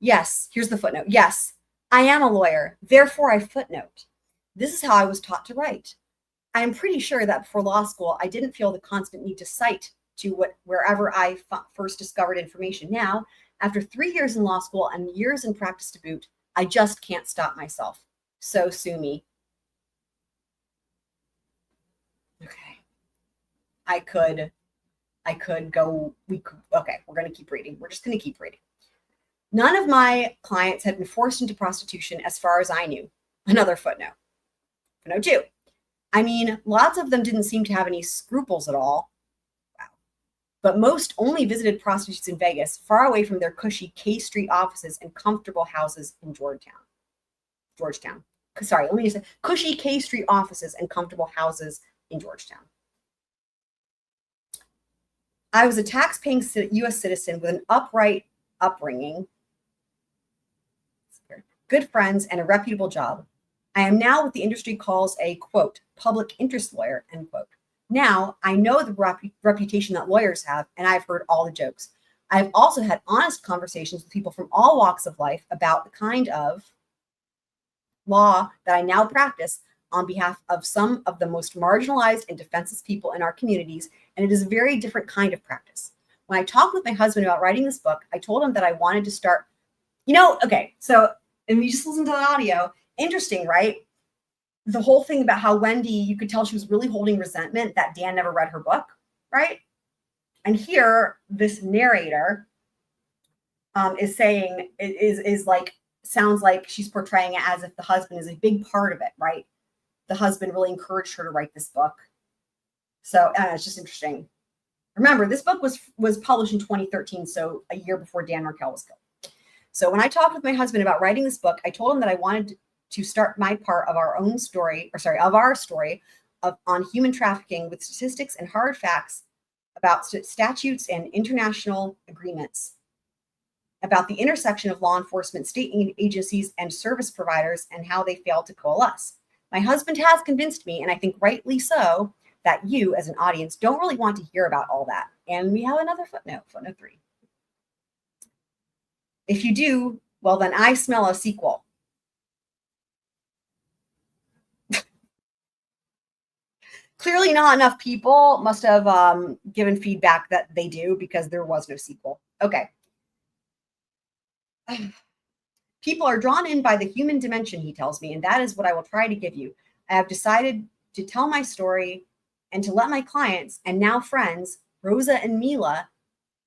Yes, here's the footnote. Yes, I am a lawyer. Therefore, I footnote. This is how I was taught to write. I am pretty sure that before law school, I didn't feel the constant need to cite to wherever I first discovered information. Now, after 3 years in law school and years in practice to boot, I just can't stop myself. So sue me. Okay. I could go, okay, we're going to keep reading. We're just going to keep reading. None of my clients had been forced into prostitution as far as I knew. Another footnote. Footnote 2. I mean, lots of them didn't seem to have any scruples at all. Wow. But most only visited prostitutes in Vegas, far away from their cushy K Street offices and comfortable houses in Georgetown. Sorry, let me just say cushy K Street offices and comfortable houses in Georgetown. I was a tax-paying U.S. citizen with an upright upbringing, good friends, and a reputable job. I am now what the industry calls a, quote, public interest lawyer, end quote. Now, I know the reputation that lawyers have, and I've heard all the jokes. I've also had honest conversations with people from all walks of life about the kind of law that I now practice on behalf of some of the most marginalized and defenseless people in our communities, and it is a very different kind of practice. When I talked with my husband about writing this book, I told him that I wanted to start, okay, so, and we just listened to the audio. Interesting, right? The whole thing about how Wendi, you could tell she was really holding resentment that Dan never read her book, right? And here, this narrator is saying, is like, sounds like she's portraying it as if the husband is a big part of it, right? The husband really encouraged her to write this book. So it's just interesting. Remember, this book was published in 2013, so a year before Dan Markel was killed. So when I talked with my husband about writing this book, I told him that I wanted to start my part of our story on human trafficking with statistics and hard facts about statutes and international agreements, about the intersection of law enforcement, state agencies, and service providers and how they fail to coalesce. My husband has convinced me, and I think rightly so, that you as an audience don't really want to hear about all that. And we have another footnote, footnote 3. If you do, well, then I smell a sequel. Clearly not enough people must have given feedback that they do, because there was no sequel. Okay. People are drawn in by the human dimension, he tells me, and that is what I will try to give you. I have decided to tell my story and to let my clients, and now friends, Rosa and Mila,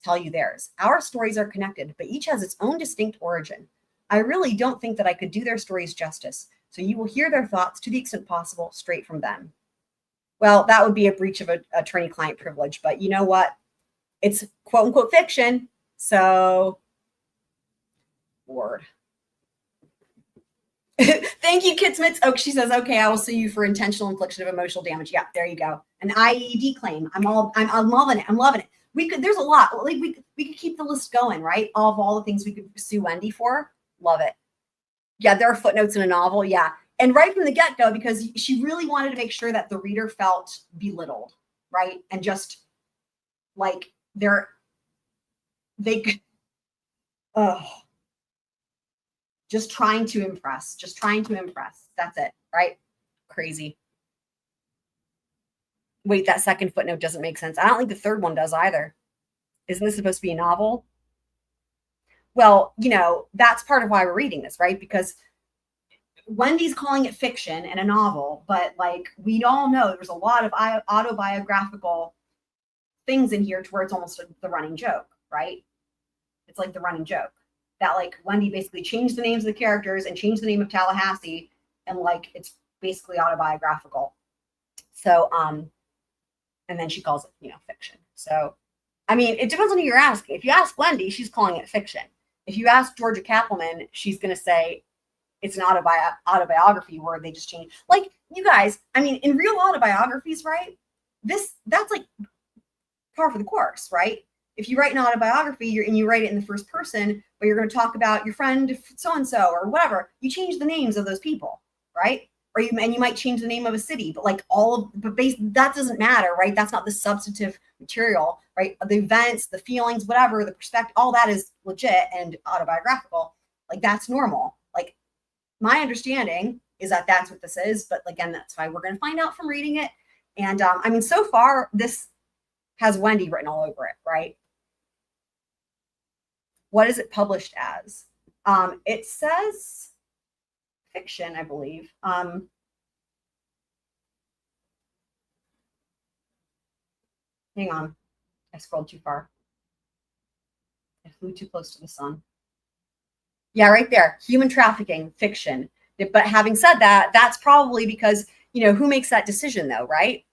tell you theirs. Our stories are connected, but each has its own distinct origin. I really don't think that I could do their stories justice, so you will hear their thoughts, to the extent possible, straight from them. Well, that would be a breach of attorney-client privilege, but you know what? It's quote-unquote fiction, so Lord. Thank you, Kitsmits. Oh, she says, okay, I will sue you for intentional infliction of emotional damage. Yeah, there you go. An IED claim. I'm loving it. I'm loving it. There's a lot. Like we could keep the list going, right? Of all the things we could sue Wendi for. Love it. Yeah, there are footnotes in a novel. Yeah. And right from the get-go, because she really wanted to make sure that the reader felt belittled, right? And just like just trying to impress. That's it, right? Crazy. Wait, that second footnote doesn't make sense. I don't think the third one does either. Isn't this supposed to be a novel? Well, that's part of why we're reading this, right? Because Wendi's calling it fiction and a novel, but like we all know there's a lot of autobiographical things in here to where it's almost the running joke, right? It's like the running joke that like Wendi basically changed the names of the characters and changed the name of Tallahassee, and like it's basically autobiographical. So and then she calls it fiction. So I mean, it depends on who you're asking. If you ask Wendi, she's calling it fiction. If you ask Georgia Kappelman, she's going to say it's an autobiography where they just change. Like, you guys, I mean, in real autobiographies, right? That's like par for the course, right? If you write an autobiography and you write it in the first person, but you're going to talk about your friend so-and-so or whatever, you change the names of those people, right? Or you might change the name of a city, but like that doesn't matter, right? That's not the substantive material, right? The events, the feelings, whatever, the perspective, all that is legit and autobiographical. Like that's normal. Like my understanding is that that's what this is, but again, that's why we're going to find out from reading it. And I mean, so far this has Wendi written all over it, right? What is it published as? It says fiction, I believe. Hang on. I scrolled too far. I flew too close to the sun. Yeah, right there. Human trafficking, fiction. But having said that, that's probably because, who makes that decision though, right?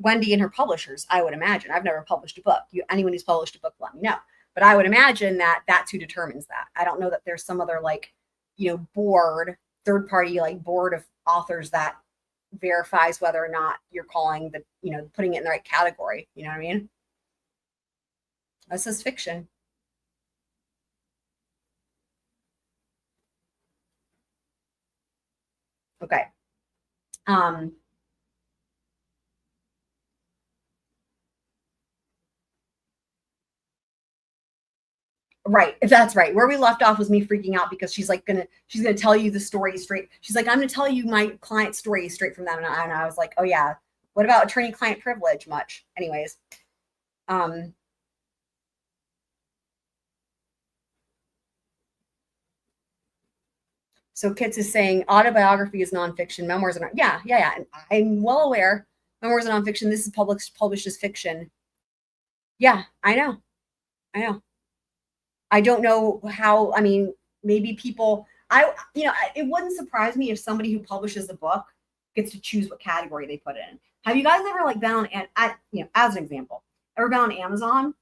Wendi and her publishers, I would imagine. I've never published a book. Anyone who's published a book, let me know. But I would imagine that that's who determines that. I don't know that there's some other board, third party board of authors that verifies whether or not you're calling putting it in the right category. You know what I mean? This is fiction. Okay. Right. If that's right. Where we left off was me freaking out because she's gonna tell you the story straight. She's like, I'm gonna tell you my client's story straight from them. And I was like, oh yeah. What about attorney-client privilege? Much. Anyways. So Kits is saying autobiography is nonfiction, memoirs are not. Yeah. And I'm well aware. Memoirs are nonfiction. This is published as fiction. Yeah, I know. I don't know how, I mean, maybe people, it wouldn't surprise me if somebody who publishes a book gets to choose what category they put it in. Have you guys ever been on, as an example, ever been on Amazon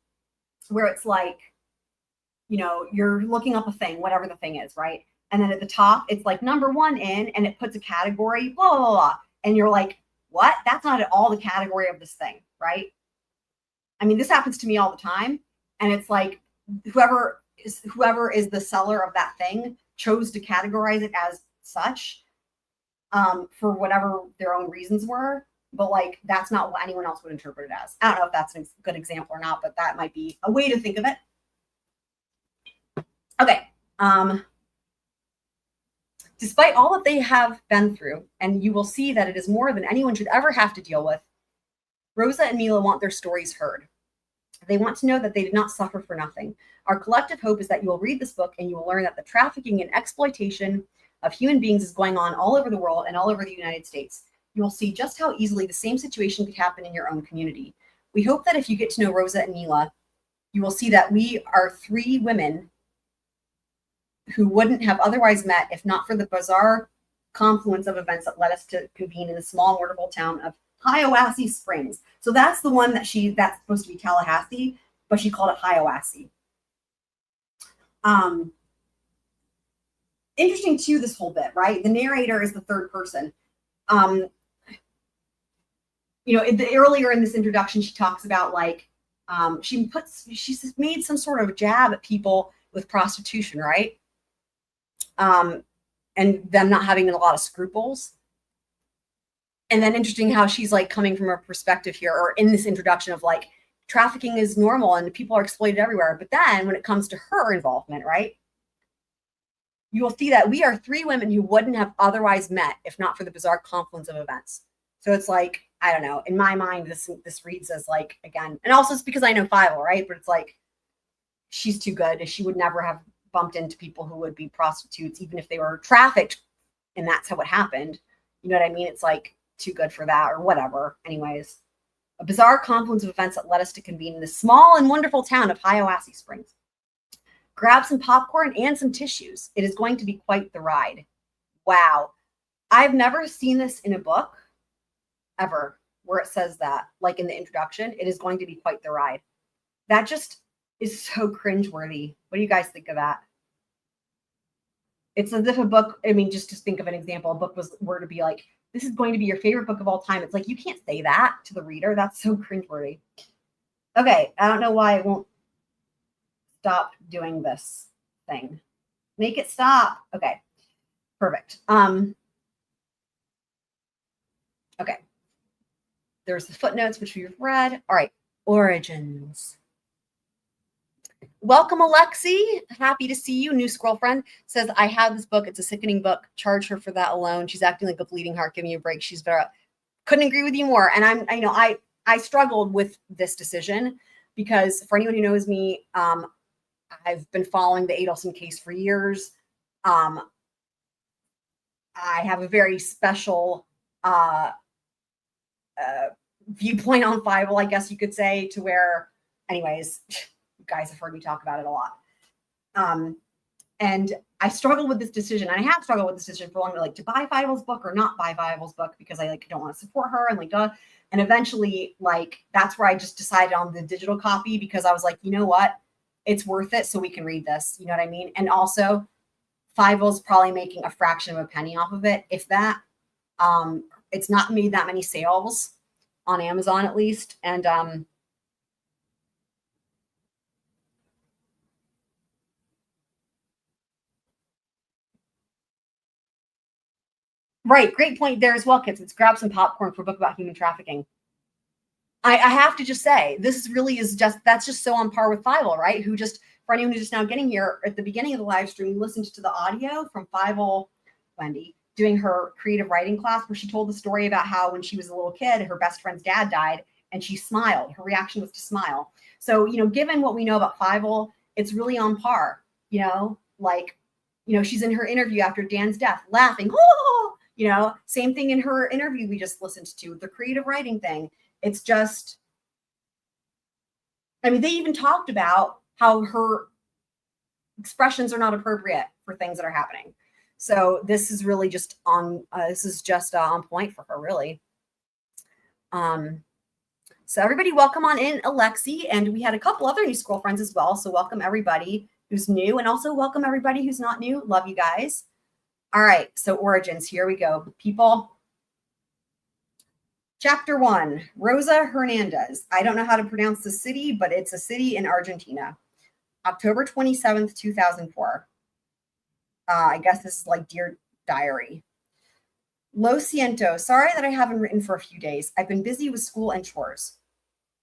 where it's like, you're looking up a thing, whatever the thing is, right? And then at the top, it's like number 1 in, and it puts a category, blah, blah, blah. And you're like, what? That's not at all the category of this thing, right? I mean, this happens to me all the time. And it's like, whoever is the seller of that thing chose to categorize it as such for whatever their own reasons were. but like that's not what anyone else would interpret it as. I don't know if that's a good example or not, but that might be a way to think of it. Okay. Despite all that they have been through, and you will see that it is more than anyone should ever have to deal with, Rosa and Mila want their stories heard. They want to know that they did not suffer for nothing. Our collective hope is that you will read this book and you will learn that the trafficking and exploitation of human beings is going on all over the world and all over the United States. You will see just how easily the same situation could happen in your own community. We hope that if you get to know Rosa and Mila, you will see that we are 3 women who wouldn't have otherwise met if not for the bizarre confluence of events that led us to convene in the small, wonderful town of Hiawassee Springs. So that's the one that's supposed to be Tallahassee, but she called it Hiawassee. Interesting too, this whole bit, right? The narrator is the third person. Earlier in this introduction, she talks about like, she's made some sort of jab at people with prostitution, right? And them not having a lot of scruples. And then interesting how she's like coming from a perspective here, or in this introduction of like, trafficking is normal and people are exploited everywhere. But then when it comes to her involvement, right? You will see that we are 3 women who wouldn't have otherwise met if not for the bizarre confluence of events. So it's like, I don't know, in my mind, this reads as like, again, and also it's because I know Fievel, right? But it's like, she's too good. She would never have bumped into people who would be prostitutes, even if they were trafficked and that's how it happened. You know what I mean? It's like too good for that or whatever. Anyways, a bizarre confluence of events that led us to convene in the small and wonderful town of Hiawassee Springs. Grab some popcorn and some tissues. It is going to be quite the ride. Wow. I've never seen this in a book ever where it says that, like in the introduction, it is going to be quite the ride. That just is so cringeworthy. What do you guys think of that? It's as if a book, I mean, just to think of an example, a book were to be like, this is going to be your favorite book of all time. It's like, you can't say that to the reader. That's so cringeworthy. Okay, I don't know why it won't stop doing this thing. Make it stop. Okay, perfect. Okay. There's the footnotes, which we've read. All right, origins. Welcome, Alexi. Happy to see you. New Squirrel Friend says, I have this book. It's a sickening book. Charge her for that alone. She's acting like a bleeding heart. Give me a break. She's better. Couldn't agree with you more. And I struggled with this decision because for anyone who knows me, I've been following the Adelson case for years. I have a very special viewpoint on Fievel, I guess you could say, to where, anyways, you guys have heard me talk about it a lot. And I struggled with this decision. And I have struggled with this decision for long, like to buy Fievel's book or not buy Fievel's book because I like don't want to support her and like duh. And eventually, like that's where I just decided on the digital copy because I was like, you know what, it's worth it, so we can read this. You know what I mean? And also, Fievel's probably making a fraction of a penny off of it, if that. It's not made that many sales on Amazon, at least, and right, great point there as well, kids. Let's grab some popcorn for a book about human trafficking. I have to just say, this really is that's just so on par with Fievel, right? Who just, for anyone who's just now getting here, at the beginning of the live stream, we listened to the audio from Fievel, Wendi, doing her creative writing class where she told the story about how when she was a little kid, her best friend's dad died and she smiled. Her reaction was to smile. So, given what we know about Fievel, it's really on par, she's in her interview after Dan's death, laughing, oh, same thing in her interview we just listened to, the creative writing thing. It's just, they even talked about how her expressions are not appropriate for things that are happening. So this is really just on point for her, really. So everybody welcome on in, Alexi. And we had a couple other new Squirrel Friends as well. So welcome everybody who's new and also welcome everybody who's not new. Love you guys. All right, so origins, here we go, people. Chapter 1, Rosa Hernandez. I don't know how to pronounce the city, but it's a city in Argentina. October 27th, 2004. I guess this is like Dear Diary. Lo siento. Sorry that I haven't written for a few days. I've been busy with school and chores.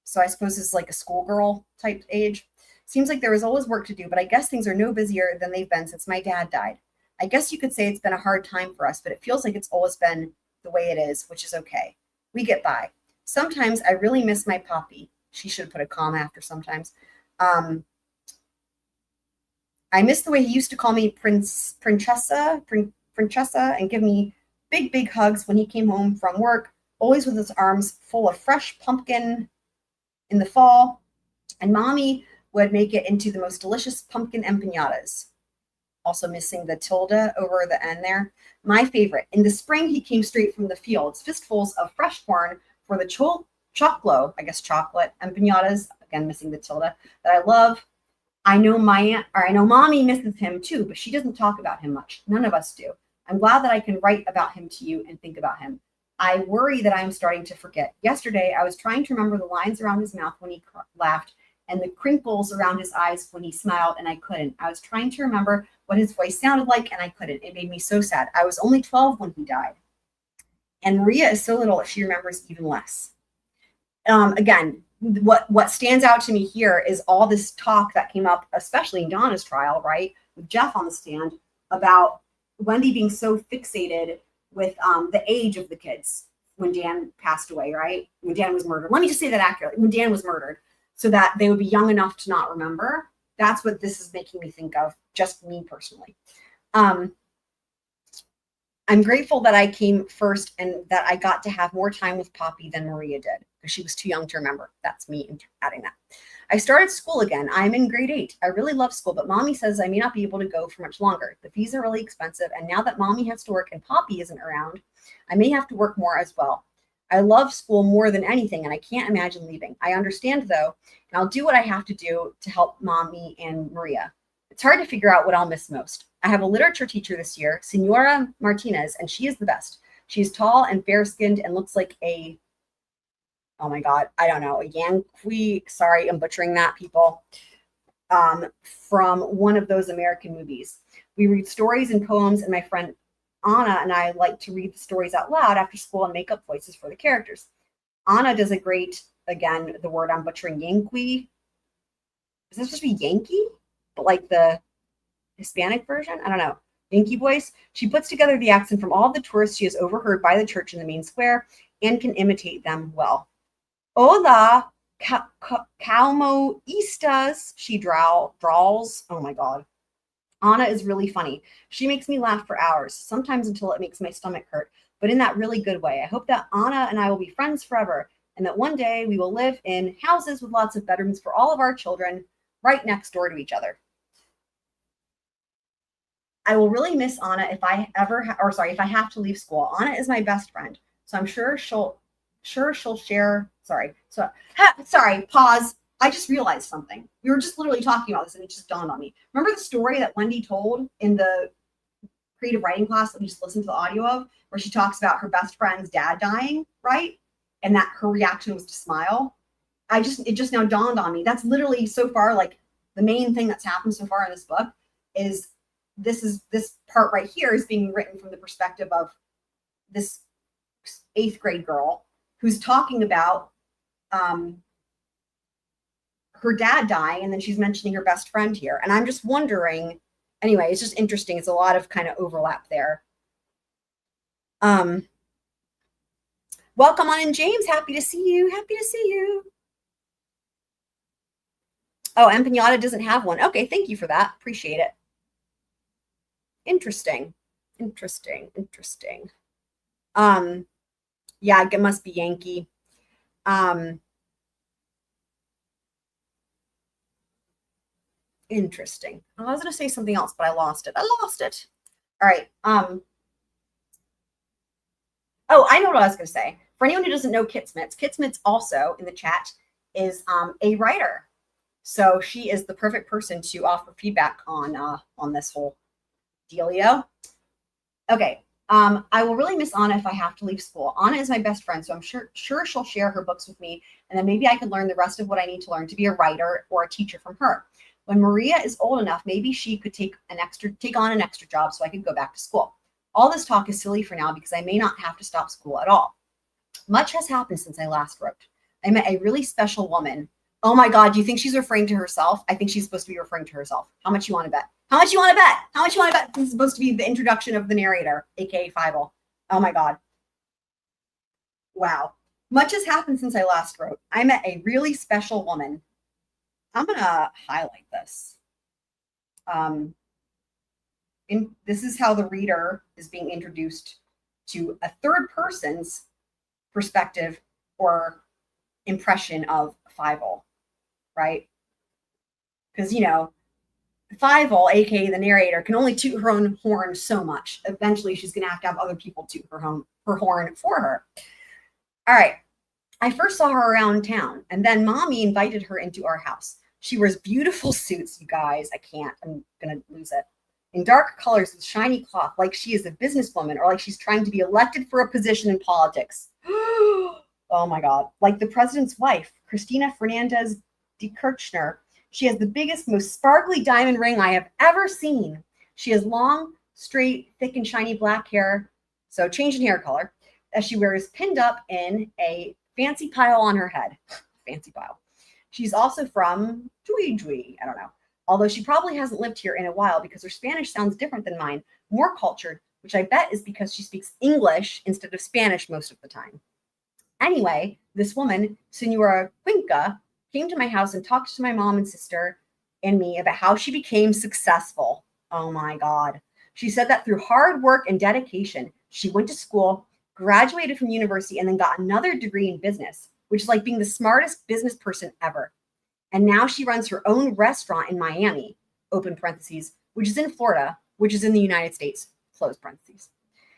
So I suppose it's like a schoolgirl type age. Seems like there was always work to do, but I guess things are no busier than they've been since my dad died. I guess you could say it's been a hard time for us, but it feels like it's always been the way it is, which is okay. We get by. Sometimes I really miss my poppy. She should have put a comma after sometimes. I miss the way he used to call me Princessa, and give me big, big hugs when he came home from work, always with his arms full of fresh pumpkin in the fall. And mommy would make it into the most delicious pumpkin empanadas. Also missing the tilde over the end there. My favorite. In the spring, he came straight from the fields, fistfuls of fresh corn for the chocolate empanadas. Again, missing the tilde that I love. I know mommy misses him too, but she doesn't talk about him much. None of us do. I'm glad that I can write about him to you and think about him. I worry that I am starting to forget. Yesterday, I was trying to remember the lines around his mouth when he laughed and the crinkles around his eyes when he smiled, and I couldn't. I was trying to remember what his voice sounded like, and I couldn't. It made me so sad. I was only 12 when he died. And Maria is so little that she remembers even less. Again, what stands out to me here is all this talk that came up, especially in Donna's trial, right, with Jeff on the stand, about Wendi being so fixated with the age of the kids when Dan passed away, right? When Dan was murdered. Let me just say that accurately. When Dan was murdered, so that they would be young enough to not remember. That's what this is making me think of, just me personally. I'm grateful that I came first and that I got to have more time with Poppy than Maria did, because she was too young to remember. That's me adding that. I started school again. I'm in grade 8. I really love school, but mommy says I may not be able to go for much longer. The fees are really expensive, and now that mommy has to work and Poppy isn't around, I may have to work more as well. I love school more than anything, and I can't imagine leaving. I understand, though, and I'll do what I have to do to help mommy and Maria. It's hard to figure out what I'll miss most. I have a literature teacher this year, Senora Martinez, and she is the best. She's tall and fair-skinned and looks like a, oh my God, I don't know, a Yankee, sorry, I'm butchering that, people, from one of those American movies. We read stories and poems, and my friend Anna and I like to read the stories out loud after school and make up voices for the characters. Anna does a great, again, the word I'm butchering, Yankee. Is this supposed to be Yankee? But like the Hispanic version? I don't know. Yankee voice. She puts together the accent from all of the tourists she has overheard by the church in the main square and can imitate them well. Hola, como estas? She drawls. Oh my God. Anna is really funny. She makes me laugh for hours, sometimes until it makes my stomach hurt, but in that really good way. I hope that Anna and I will be friends forever, and that one day we will live in houses with lots of bedrooms for all of our children right next door to each other. I will really miss Anna if I if I have to leave school. Anna is my best friend, so I'm sure she'll share. Sorry, pause. I just realized something. We were just literally talking about this and it just dawned on me. Remember the story that Wendi told in the creative writing class that we just listened to the audio of, where she talks about her best friend's dad dying, right? And that her reaction was to smile. It just now dawned on me. That's literally so far like the main thing that's happened so far in this book is this part right here is being written from the perspective of this 8th grade girl who's talking about her dad dying, and then she's mentioning her best friend here. And I'm just wondering, anyway, it's just interesting. It's a lot of kind of overlap there. Welcome on in, James. Happy to see you. Happy to see you. Oh, Empanada doesn't have one. Okay, thank you for that. Appreciate it. Interesting. Yeah, it must be Yankee. Interesting. I was going to say something else, but I lost it. All right. Oh, I know what I was going to say. For anyone who doesn't know Kit Smits also in the chat is a writer. So she is the perfect person to offer feedback on this whole dealio. Okay. I will really miss Anna if I have to leave school. Anna is my best friend, so I'm sure she'll share her books with me, and then maybe I can learn the rest of what I need to learn to be a writer or a teacher from her. When Maria is old enough, maybe she could take on an extra job so I could go back to school. All this talk is silly for now because I may not have to stop school at all. Much has happened since I last wrote. I met a really special woman. Oh my God, do you think she's referring to herself? I think she's supposed to be referring to herself. How much you want to bet? How much you want to bet? How much you want to bet? This is supposed to be the introduction of the narrator, aka Fievel. Oh my God. Wow. Much has happened since I last wrote. I met a really special woman. I'm going to highlight this. This is how the reader is being introduced to a third person's perspective or impression of Fievel, right? Because, you know, Fievel, aka the narrator, can only toot her own horn so much. Eventually, she's going to have other people toot her horn for her. All right. I first saw her around town, and then Mommy invited her into our house. She wears beautiful suits, you guys. I can't. I'm going to lose it. In dark colors with shiny cloth, like she is a businesswoman or like she's trying to be elected for a position in politics. Oh my God. Like the president's wife, Christina Fernandez de Kirchner. She has the biggest, most sparkly diamond ring I have ever seen. She has long, straight, thick, and shiny black hair. So change in hair color, as she wears pinned up in a fancy pile on her head. Fancy pile. She's also from Jui. I don't know. Although she probably hasn't lived here in a while because her Spanish sounds different than mine, more cultured, which I bet is because she speaks English instead of Spanish most of the time. Anyway, this woman, Senora Cuenca, came to my house and talked to my mom and sister and me about how she became successful. Oh my God. She said that through hard work and dedication, she went to school, graduated from university, and then got another degree in business, which is like being the smartest business person ever. And now she runs her own restaurant in Miami, open parentheses, which is in Florida, which is in the United States, close parentheses.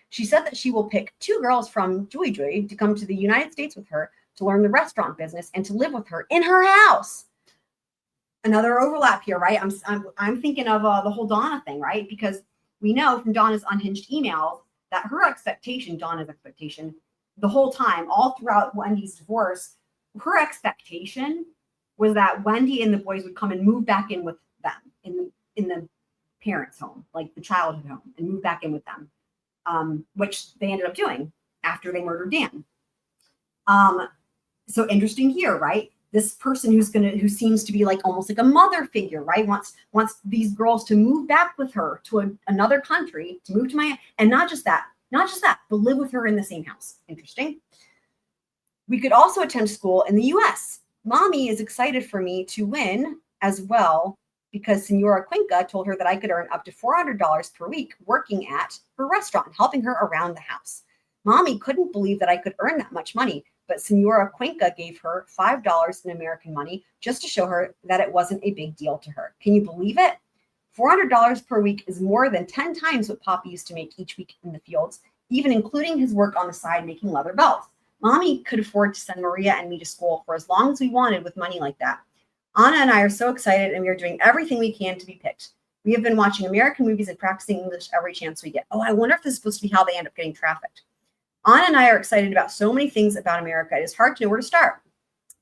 She said that she will pick 2 girls from Jui to come to the United States with her to learn the restaurant business and to live with her in her house. Another overlap here, right? I'm thinking of the whole Donna thing, right? Because we know from Donna's unhinged emails that her expectation, Donna's expectation, the whole time, all throughout Wendy's divorce, her expectation was that Wendi and the boys would come and move back in with them in the parents' home, like the childhood home, and move back in with them, which they ended up doing after they murdered Dan. So interesting here, right? This person who seems to be like almost like a mother figure, right? Wants these girls to move back with her to another country, to move to Miami, and not just that, but live with her in the same house. Interesting. We could also attend school in the U.S. Mommy is excited for me to win as well because Senora Cuenca told her that I could earn up to $400 per week working at her restaurant, helping her around the house. Mommy couldn't believe that I could earn that much money, but Senora Cuenca gave her $5 in American money just to show her that it wasn't a big deal to her. Can you believe it? $400 per week is more than 10 times what Poppy used to make each week in the fields, even including his work on the side making leather belts. Mommy could afford to send Maria and me to school for as long as we wanted with money like that. Anna and I are so excited, and we are doing everything we can to be picked. We have been watching American movies and practicing English every chance we get. Oh, I wonder if this is supposed to be how they end up getting trafficked. Anna and I are excited about so many things about America. It is hard to know where to start.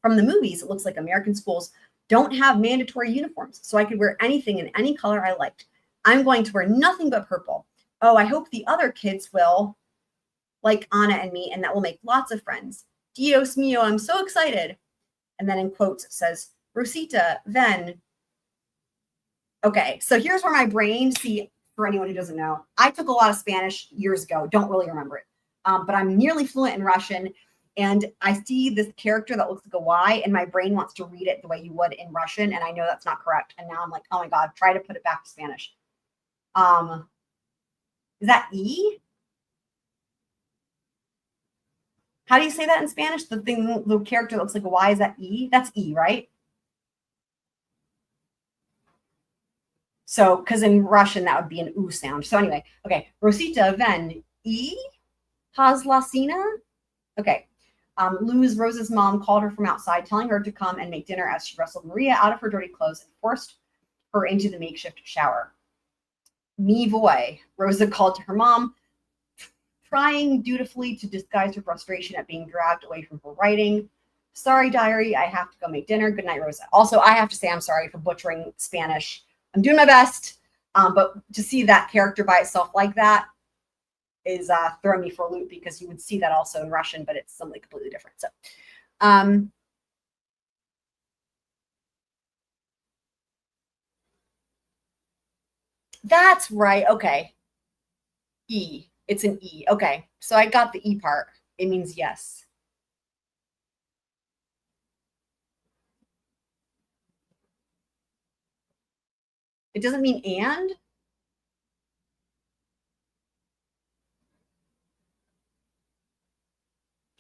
From the movies, it looks like American schools don't have mandatory uniforms, so I could wear anything in any color I liked. I'm going to wear nothing but purple. Oh, I hope the other kids will like Anna and me, and that will make lots of friends. Dios mío, I'm so excited. And then in quotes, it says, Rosita, then. Okay, so here's where my brain, see, for anyone who doesn't know, I took a lot of Spanish years ago, don't really remember it. But I'm nearly fluent in Russian, and I see this character that looks like a Y, and my brain wants to read it the way you would in Russian, and I know that's not correct. And now I'm like, oh my God, try to put it back to Spanish. Is that E? How do you say that in Spanish? The character that looks like a Y, is that E? That's E, right? So, because in Russian, that would be an U sound. So anyway, okay. Rosita, ven, E? Has la cena? Okay. Rosa's mom called her from outside, telling her to come and make dinner as she wrestled Maria out of her dirty clothes and forced her into the makeshift shower. Me voy, Rosa called to her mom, trying dutifully to disguise her frustration at being dragged away from her writing. Sorry, diary, I have to go make dinner. Good night, Rosa. Also, I have to say I'm sorry for butchering Spanish. I'm doing my best, but to see that character by itself like that, is throwing me for a loop because you would see that also in Russian, but it's something completely different. So, that's right. Okay. E. It's an E. Okay. So I got the E part. It means yes. It doesn't mean and.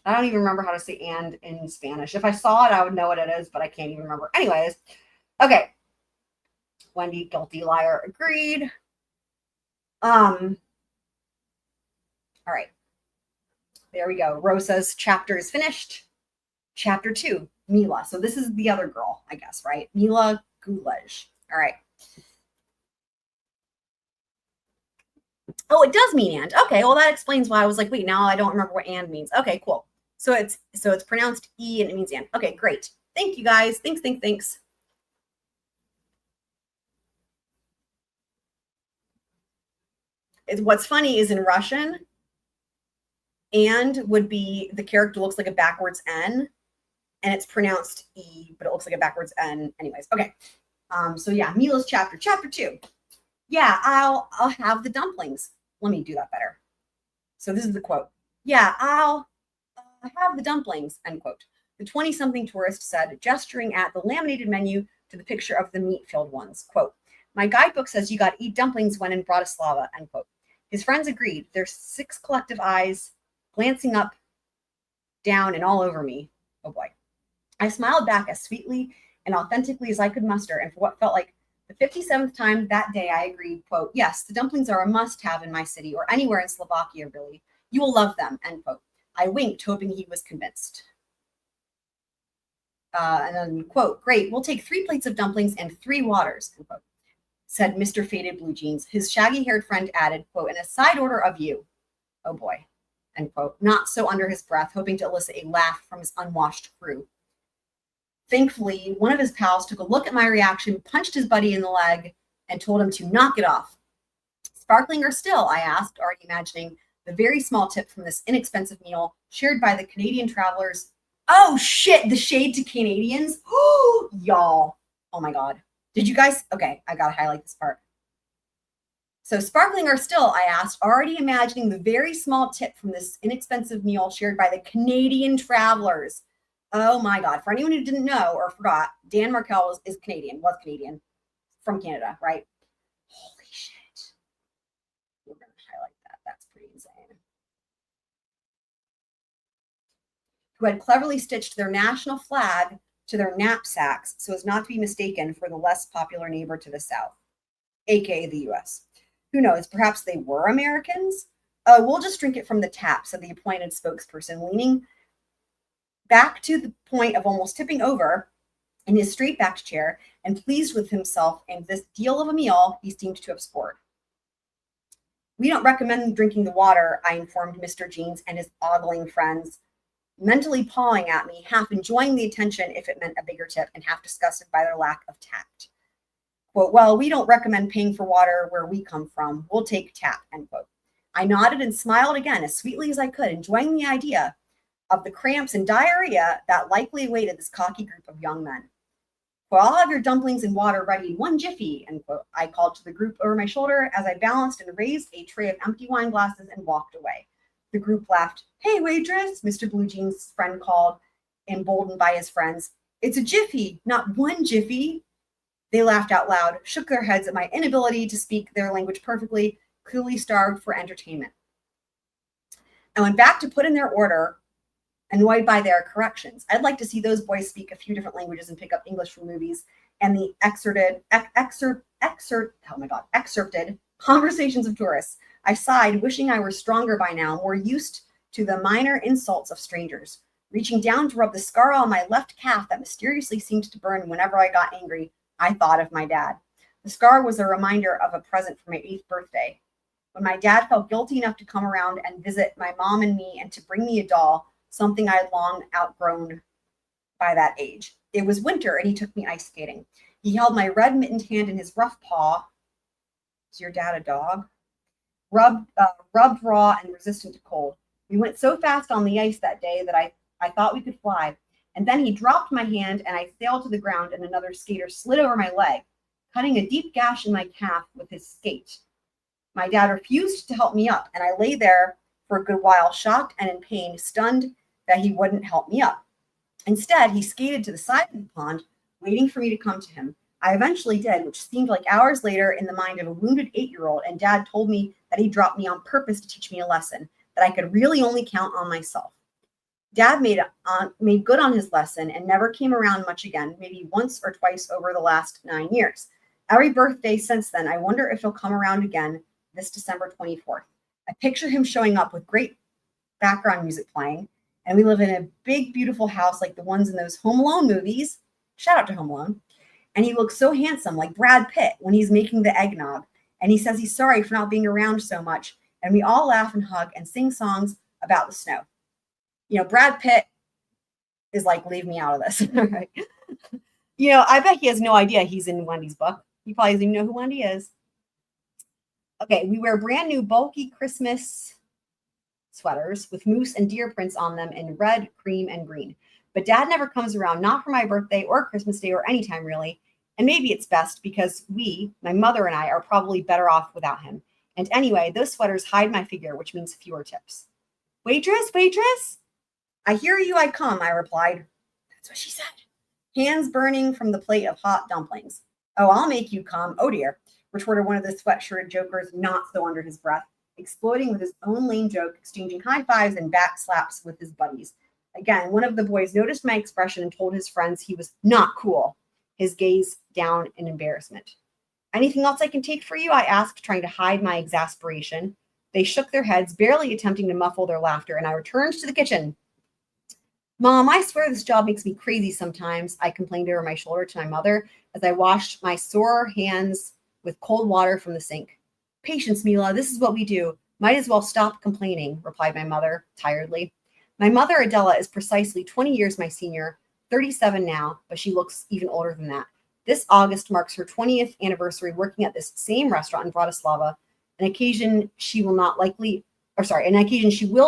I don't even remember how to say and in Spanish. If I saw it, I would know what it is, but I can't even remember. Anyways, okay. Wendi, guilty, liar, agreed. All right. There we go. Rosa's chapter is finished. Chapter 2, Mila. So this is the other girl, I guess, right? Mila Gulej. All right. Oh, it does mean and. Okay, well that explains why I was like, wait, now I don't remember what and means. Okay, cool. So it's pronounced E and it means and. Okay, great. Thank you guys. Thanks. What's funny is in Russian, and would be the character looks like a backwards N, and it's pronounced E, but it looks like a backwards N. Anyways, okay. So yeah, Mila's chapter 2. Yeah, I'll have the dumplings. Let me do that better. So this is the quote. Yeah, I'll have the dumplings, end quote. The 20-something tourist said, gesturing at the laminated menu to the picture of the meat-filled ones. Quote, my guidebook says you got to eat dumplings when in Bratislava, end quote. His friends agreed. Their 6 collective eyes glancing up, down, and all over me. Oh boy. I smiled back as sweetly and authentically as I could muster, and for what felt like the 57th time that day, I agreed, quote, yes, the dumplings are a must-have in my city or anywhere in Slovakia, really. You will love them, end quote. I winked, hoping he was convinced. And then, quote, great, we'll take 3 plates of dumplings and 3 waters, end quote, said Mr. Faded Blue Jeans. His shaggy-haired friend added, quote, in a side order of you. Oh boy, end quote, not so under his breath, hoping to elicit a laugh from his unwashed crew. Thankfully, one of his pals took a look at my reaction, punched his buddy in the leg, and told him to knock it off. Sparkling or still, I asked, already imagining the very small tip from this inexpensive meal shared by the Canadian travelers. Oh shit, the shade to Canadians. Oh, y'all. Oh my God. Did you guys? Okay, I gotta highlight this part. So sparkling or still, I asked, already imagining the very small tip from this inexpensive meal shared by the Canadian travelers. Oh my God. For anyone who didn't know or forgot, Dan Markel was Canadian from Canada, right? Holy shit. We're going to highlight that. That's pretty insane. Who had cleverly stitched their national flag to their knapsacks so as not to be mistaken for the less popular neighbor to the south, aka the US. Who knows? Perhaps they were Americans? We'll just drink it from the tap, said the appointed spokesperson, leaning back to the point of almost tipping over in his straight-backed chair and pleased with himself and this deal of a meal he seemed to have scored. We don't recommend drinking the water, I informed Mr. Jeans and his ogling friends, mentally pawing at me, half enjoying the attention if it meant a bigger tip and half disgusted by their lack of tact. Quote, well, we don't recommend paying for water where we come from. We'll take tap, end quote. I nodded and smiled again as sweetly as I could, enjoying the idea of the cramps and diarrhea that likely awaited this cocky group of young men. Well, I'll have your dumplings and water ready in one jiffy, end quote, I called to the group over my shoulder as I balanced and raised a tray of empty wine glasses and walked away. The group laughed. Hey, waitress, Mr. Blue Jeans' friend called, emboldened by his friends. It's a jiffy, not one jiffy. They laughed out loud, shook their heads at my inability to speak their language perfectly, clearly starved for entertainment. I went back to put in their order, annoyed by their corrections. I'd like to see those boys speak a few different languages and pick up English from movies and the excerpted conversations of tourists. I sighed, wishing I were stronger by now, more used to the minor insults of strangers. Reaching down to rub the scar on my left calf that mysteriously seemed to burn whenever I got angry, I thought of my dad. The scar was a reminder of a present for my 8th birthday. When my dad felt guilty enough to come around and visit my mom and me and to bring me a doll, something I had long outgrown by that age. It was winter and he took me ice skating. He held my red mittened hand in his rough paw. Is your dad a dog? rubbed raw and resistant to cold. We went so fast on the ice that day that I thought we could fly. And then he dropped my hand and I sailed to the ground and another skater slid over my leg, cutting a deep gash in my calf with his skate. My dad refused to help me up, and I lay there for a good while, shocked and in pain, stunned that he wouldn't help me up. Instead, he skated to the side of the pond, waiting for me to come to him. I eventually did, which seemed like hours later in the mind of a wounded 8-year-old, and Dad told me that he dropped me on purpose to teach me a lesson, that I could really only count on myself. Dad made good on his lesson and never came around much again, maybe once or twice over the last 9 years. Every birthday since then, I wonder if he'll come around again this December 24th. I picture him showing up with great background music playing, and we live in a big, beautiful house like the ones in those Home Alone movies. Shout out to Home Alone. And he looks so handsome, like Brad Pitt when he's making the eggnog. And he says he's sorry for not being around so much. And we all laugh and hug and sing songs about the snow. You know, Brad Pitt is like, leave me out of this. Right? You know, I bet he has no idea he's in Wendy's book. He probably doesn't even know who Wendy is. Okay, we wear brand new bulky Christmas sweaters with moose and deer prints on them in red, cream, and green. But Dad never comes around, not for my birthday or Christmas Day or anytime really. And maybe it's best because my mother and I, are probably better off without him. And anyway, those sweaters hide my figure, which means fewer tips. Waitress, waitress? I hear you, I come, I replied. That's what she said. Hands burning from the plate of hot dumplings. Oh, I'll make you come. Oh dear, retorted one of the sweatshirted jokers, not so under his breath, exploding with his own lame joke, exchanging high fives and back slaps with his buddies. Again, one of the boys noticed my expression and told his friends he was not cool, his gaze down in embarrassment. Anything else I can take for you? I asked, trying to hide my exasperation. They shook their heads, barely attempting to muffle their laughter, and I returned to the kitchen. Mom, I swear this job makes me crazy sometimes, I complained over my shoulder to my mother as I washed my sore hands with cold water from the sink. Patience, Mila, this is what we do. Might as well stop complaining, replied my mother tiredly. My mother, Adela, is precisely 20 years my senior, 37 now, but she looks even older than that. This August marks her 20th anniversary working at this same restaurant in Bratislava, an occasion she will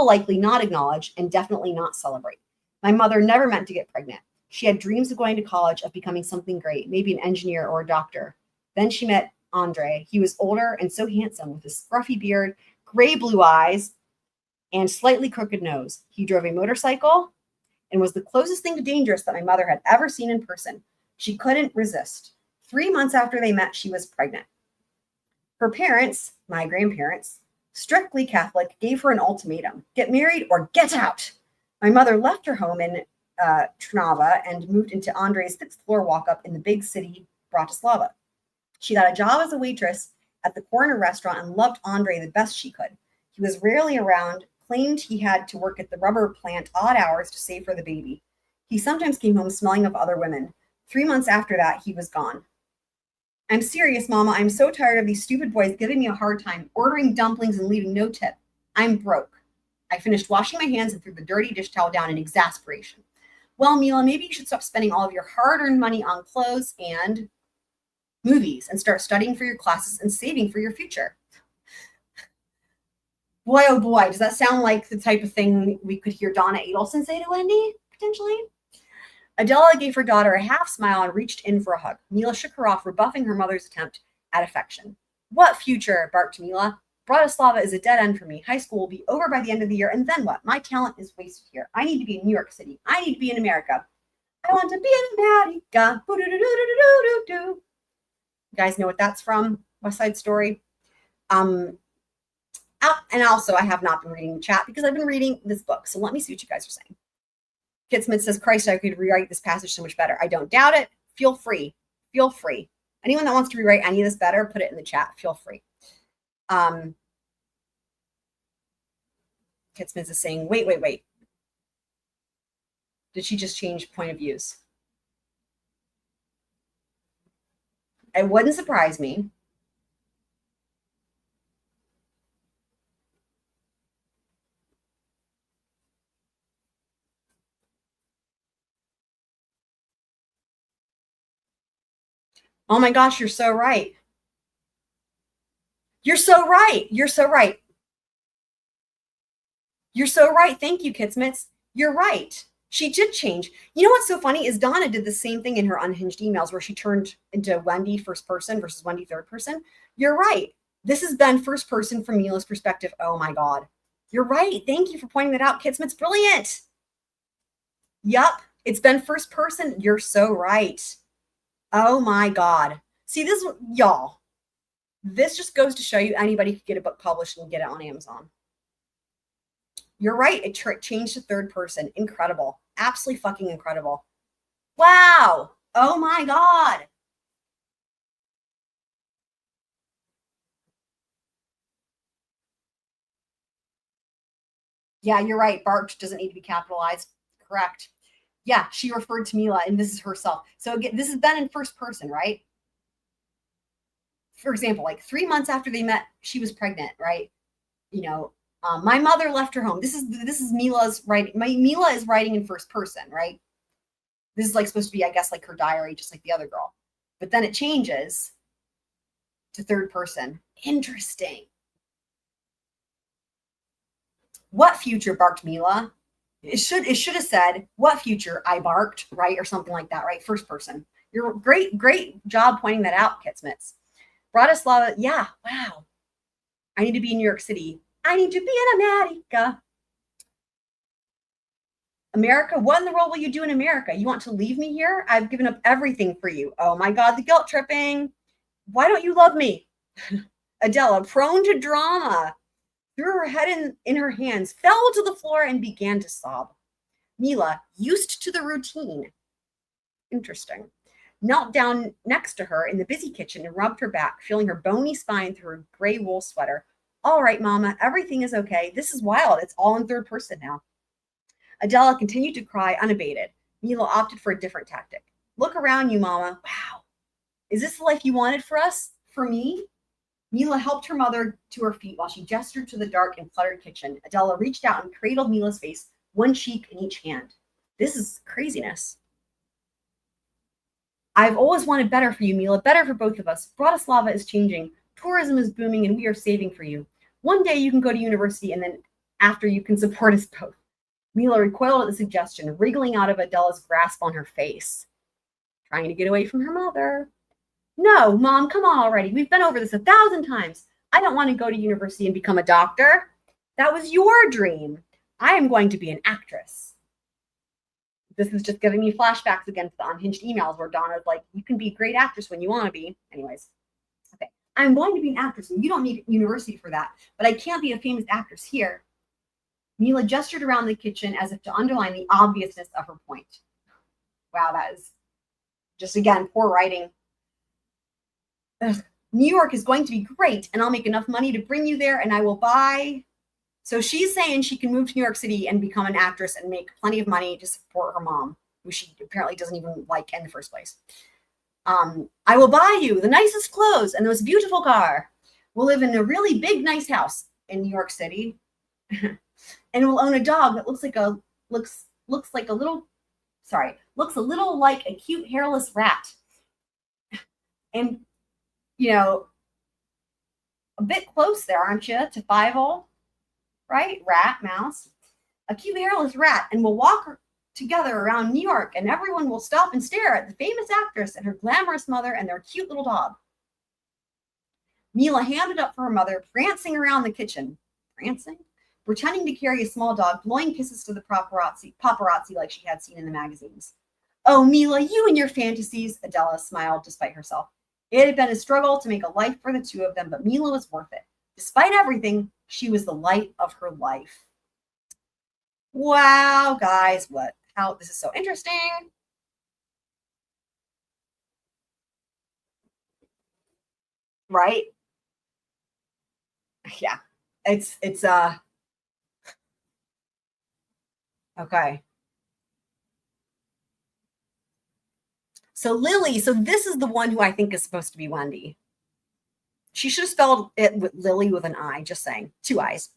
likely not acknowledge and definitely not celebrate. My mother never meant to get pregnant. She had dreams of going to college, of becoming something great, maybe an engineer or a doctor. Then she met Andre. He was older and so handsome with his scruffy beard, gray blue eyes, and slightly crooked nose. He drove a motorcycle and was the closest thing to dangerous that my mother had ever seen in person. She couldn't resist. 3 months after they met, she was pregnant. Her parents, my grandparents, strictly Catholic, gave her an ultimatum: get married or get out. My mother left her home in Trnava and moved into Andre's 6th floor walk-up in the big city, Bratislava. She got a job as a waitress at the corner restaurant and loved Andre the best she could. He was rarely around, claimed he had to work at the rubber plant odd hours to save for the baby. He sometimes came home smelling of other women. 3 months after that, he was gone. I'm serious, Mama. I'm so tired of these stupid boys giving me a hard time, ordering dumplings and leaving no tip. I'm broke. I finished washing my hands and threw the dirty dish towel down in exasperation. Well, Mila, maybe you should stop spending all of your hard-earned money on clothes and movies and start studying for your classes and saving for your future. Boy, oh boy, does that sound like the type of thing we could hear Donna Adelson say to Wendi, potentially? Adela gave her daughter a half smile and reached in for a hug. Mila shook her off, rebuffing her mother's attempt at affection. What future? Barked Mila. Bratislava is a dead end for me. High school will be over by the end of the year, and then what? My talent is wasted here. I need to be in New York City. I need to be in America. I want to be in America. You guys know what that's from? West Side Story. And also, I have not been reading the chat because I've been reading this book. So let me see what you guys are saying. Kit Smith says, Christ, I could rewrite this passage so much better. I don't doubt it. Feel free. Feel free. Anyone that wants to rewrite any of this better, put it in the chat. Feel free. Kit Smith is saying, wait. Did she just change point of views? It wouldn't surprise me. Oh my gosh, you're so right. You're so right. You're so right. You're so right. Thank you, Kitsmits. You're right. She did change. You know what's so funny is Donna did the same thing in her unhinged emails where she turned into Wendi first person versus Wendi third person. You're right. This has been first person from Mila's perspective. Oh my God. You're right. Thank you for pointing that out, Kitsmits. Brilliant. Yup. It's been first person. You're so right. Oh my God. See, this, y'all, this just goes to show you anybody could get a book published and get it on Amazon. You're right. It changed to third person. Incredible. Absolutely fucking incredible. Wow. Oh my God. Yeah, you're right. Barked doesn't need to be capitalized. Correct. Yeah, she referred to Mila, and this is herself. So again, this has been in first person, right? For example, like 3 months after they met, she was pregnant, right? You know, my mother left her home. This is Mila's writing. Mila is writing in first person, right? This is like supposed to be, I guess, like her diary, just like the other girl. But then it changes to third person. Interesting. What future barked Mila? It should have said, what future I barked, right? Or something like that, right? First person. You're great job pointing that out, Kitsmits. Bratislava, yeah, wow. I need to be in New York City. I need to be in America. America, what in the world will you do in America? You want to leave me here? I've given up everything for you. Oh my God, the guilt tripping. Why don't you love me? Adela, prone to drama, threw her head in her hands, fell to the floor, and began to sob. Mila, used to the routine. Interesting. Knelt down next to her in the busy kitchen and rubbed her back, feeling her bony spine through her gray wool sweater. All right, Mama, everything is okay. This is wild. It's all in third person now. Adela continued to cry unabated. Mila opted for a different tactic. Look around you, Mama. Wow. Is this the life you wanted for us? For me? Mila helped her mother to her feet while she gestured to the dark and cluttered kitchen. Adela reached out and cradled Mila's face, one cheek in each hand. This is craziness. I've always wanted better for you, Mila, better for both of us. Bratislava is changing. Tourism is booming, and we are saving for you. One day you can go to university, and then after you can support us both. Mila recoiled at the suggestion, wriggling out of Adela's grasp on her face, trying to get away from her mother. No, Mom, come on already. We've been over this 1,000 times. I don't want to go to university and become a doctor. That was your dream. I am going to be an actress. This is just giving me flashbacks again to the unhinged emails where Donna's like, you can be a great actress when you want to be. Anyways, okay. I'm going to be an actress, and you don't need university for that, but I can't be a famous actress here. Mila gestured around the kitchen as if to underline the obviousness of her point. Wow, that is just, again, poor writing. Ugh. New York is going to be great, and I'll make enough money to bring you there, and I will buy. So she's saying she can move to New York City and become an actress and make plenty of money to support her mom, who she apparently doesn't even like in the first place. I will buy you the nicest clothes and the most beautiful car. We'll live in a really big, nice house in New York City. And we'll own a dog that looks a little like a cute hairless rat. And, you know, a bit close there, aren't you, to Fievel? Right? Rat, mouse. A cute hairless rat. And we'll walk together around New York, and everyone will stop and stare at the famous actress and her glamorous mother and their cute little dog. Mila handed up for her mother, prancing around the kitchen. Prancing? Pretending to carry a small dog, blowing kisses to the paparazzi like she had seen in the magazines. Oh, Mila, you and your fantasies, Adela smiled despite herself. It had been a struggle to make a life for the two of them, but Mila was worth it. Despite everything, she was the light of her life. Wow, guys, how this is so interesting. Right? Yeah. It's okay. So Lily, so this is the one who I think is supposed to be Wendi. She should have spelled it with Lily with an I, just saying. 2 I's.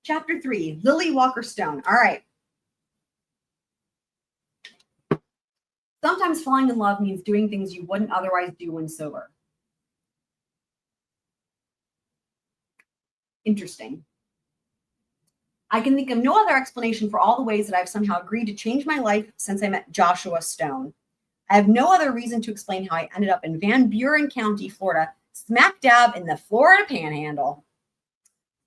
Chapter 3, Lily Walker Stone. All right. Sometimes falling in love means doing things you wouldn't otherwise do when sober. Interesting. I can think of no other explanation for all the ways that I've somehow agreed to change my life since I met Joshua Stone. I have no other reason to explain how I ended up in Van Buren County, Florida, smack dab in the Florida Panhandle.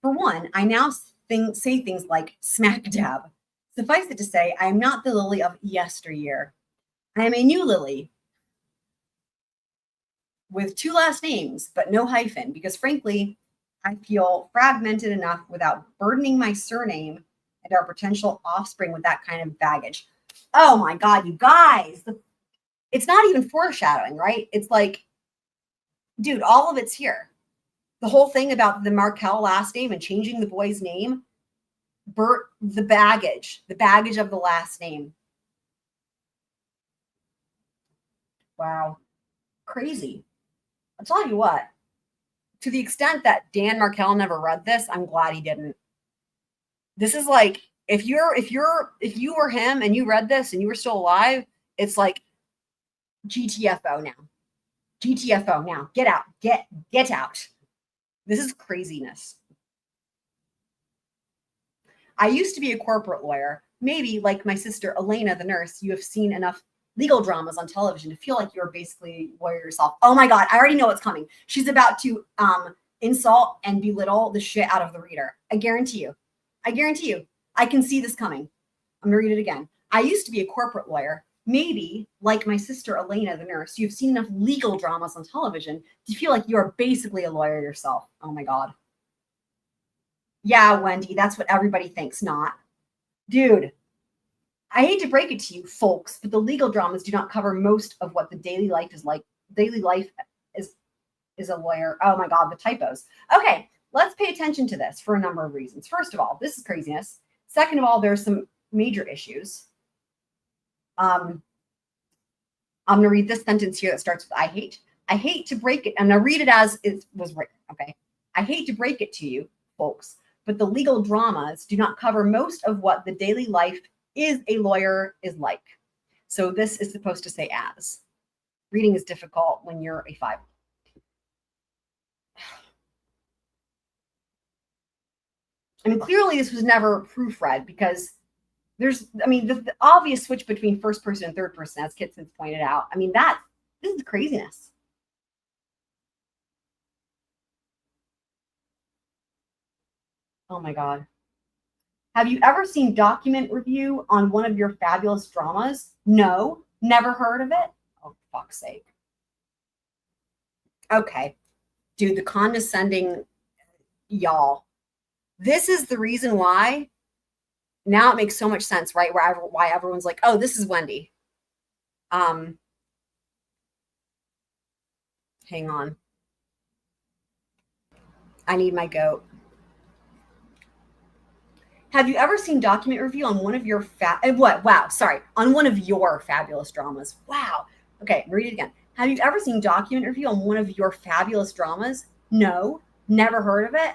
For one, I now say things like smack dab. Suffice it to say, I am not the Lily of yesteryear. I am a new Lily with 2 last names, but no hyphen, because frankly, I feel fragmented enough without burdening my surname and our potential offspring with that kind of baggage. Oh my God, you guys. It's not even foreshadowing, right? It's like, dude, all of it's here. The whole thing about the Markel last name and changing the boy's name, the baggage of the last name. Wow. Crazy. I'll tell you what, to the extent that Dan Markel never read this, I'm glad he didn't. This is like, if you were him and you read this and you were still alive, it's like GTFO now. GTFO now. Get out. Get out. This is craziness. I used to be a corporate lawyer. Maybe, like my sister Elena, the nurse, you have seen enough legal dramas on television to feel like you're basically a lawyer yourself. Oh my God, I already know what's coming. She's about to insult and belittle the shit out of the reader. I guarantee you. I guarantee you. I can see this coming. I'm gonna read it again. I used to be a corporate lawyer. Maybe, like my sister Elena, the nurse, you've seen enough legal dramas on television to feel like you're basically a lawyer yourself. Oh my God. Yeah, Wendi, that's what everybody thinks, not. Dude, I hate to break it to you, folks, but the legal dramas do not cover most of what the daily life is like. Daily life is a lawyer. Oh my God, the typos. Okay, let's pay attention to this for a number of reasons. First of all, this is craziness. Second of all, there's some major issues. I'm going to read this sentence here that starts with I hate. I hate to break it. I'm going to read it as it was written. Okay. I hate to break it to you, folks, but the legal dramas do not cover most of what the daily life is a lawyer is like. So this is supposed to say as. Reading is difficult when you're a 5. I mean, clearly this was never proofread because there's, I mean, the obvious switch between first person and third person, as Kitsen's pointed out. I mean, this is craziness. Oh my God. Have you ever seen document review on one of your fabulous dramas? No, never heard of it. Oh, fuck's sake. Okay, dude, the condescending y'all. This is the reason why. Now it makes so much sense, right? Why everyone's like, oh, this is Wendi. Hang on. I need my goat. Have you ever seen document review on one of your on one of your fabulous dramas? Wow. Okay, read it again. Have you ever seen document review on one of your fabulous dramas? No, never heard of it.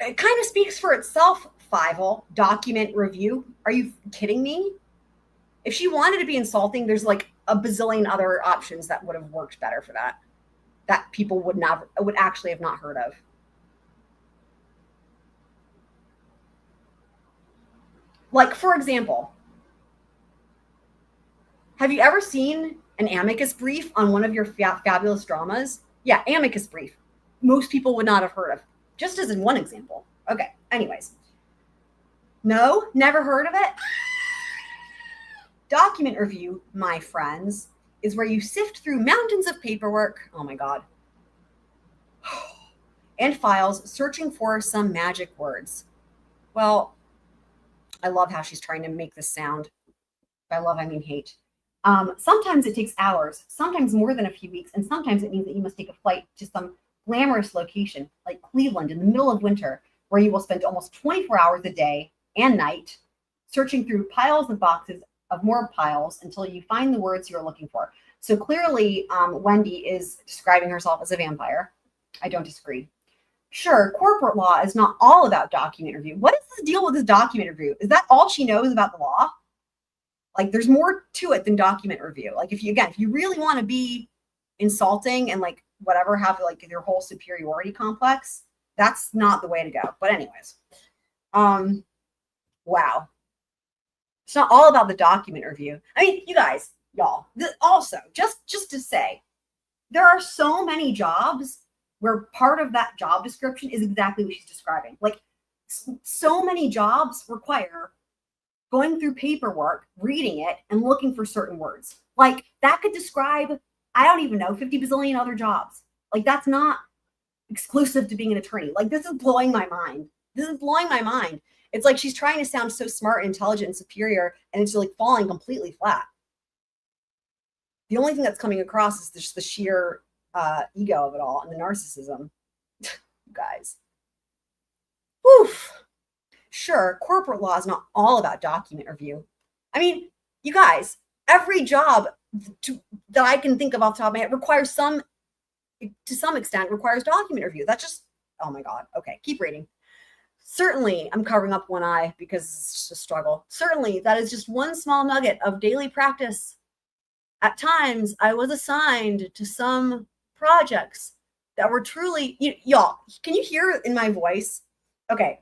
It kind of speaks for itself, Fievel. Document review. Are you kidding me? If she wanted to be insulting, there's like a bazillion other options that would have worked better for that people would actually have not heard of. Like, for example, have you ever seen an amicus brief on one of your fabulous dramas? Yeah, amicus brief. Most people would not have heard of. Just as in one example. Okay, anyways. No, never heard of it? Document review, my friends, is where you sift through mountains of paperwork, oh my God, and files searching for some magic words. Well, I love how she's trying to make this sound. By love, I mean hate. Sometimes it takes hours, sometimes more than a few weeks, and sometimes it means that you must take a flight to some glamorous location like Cleveland in the middle of winter, where you will spend almost 24 hours a day and night searching through piles of boxes of more piles until you find the words you're looking for. So clearly, Wendi is describing herself as a vampire. I don't disagree. Sure, corporate law is not all about document review. What is this deal with this document review? Is that all she knows about the law? Like, there's more to it than document review. Like, if you really want to be insulting and like whatever, have like their whole superiority complex. That's not the way to go. But anyways, wow. It's not all about the document review. I mean, you guys, y'all, also just to say, there are so many jobs where part of that job description is exactly what she's describing. Like so many jobs require going through paperwork, reading it, and looking for certain words. Like that could describe, I don't even know, 50 bazillion other jobs. Like that's not exclusive to being an attorney. Like this is blowing my mind. This is blowing my mind. It's like she's trying to sound so smart, intelligent, and superior, and it's like falling completely flat. The only thing that's coming across is just the sheer ego of it all and the narcissism. You guys. Whew. Sure, corporate law is not all about document review. I mean, you guys, every job that I can think of off the top of my head requires to some extent, requires document review. That's just, oh my God. Okay, keep reading. Certainly, I'm covering up one eye because it's just a struggle. Certainly, that is just one small nugget of daily practice. At times, I was assigned to some projects that were truly, y'all, can you hear in my voice? Okay.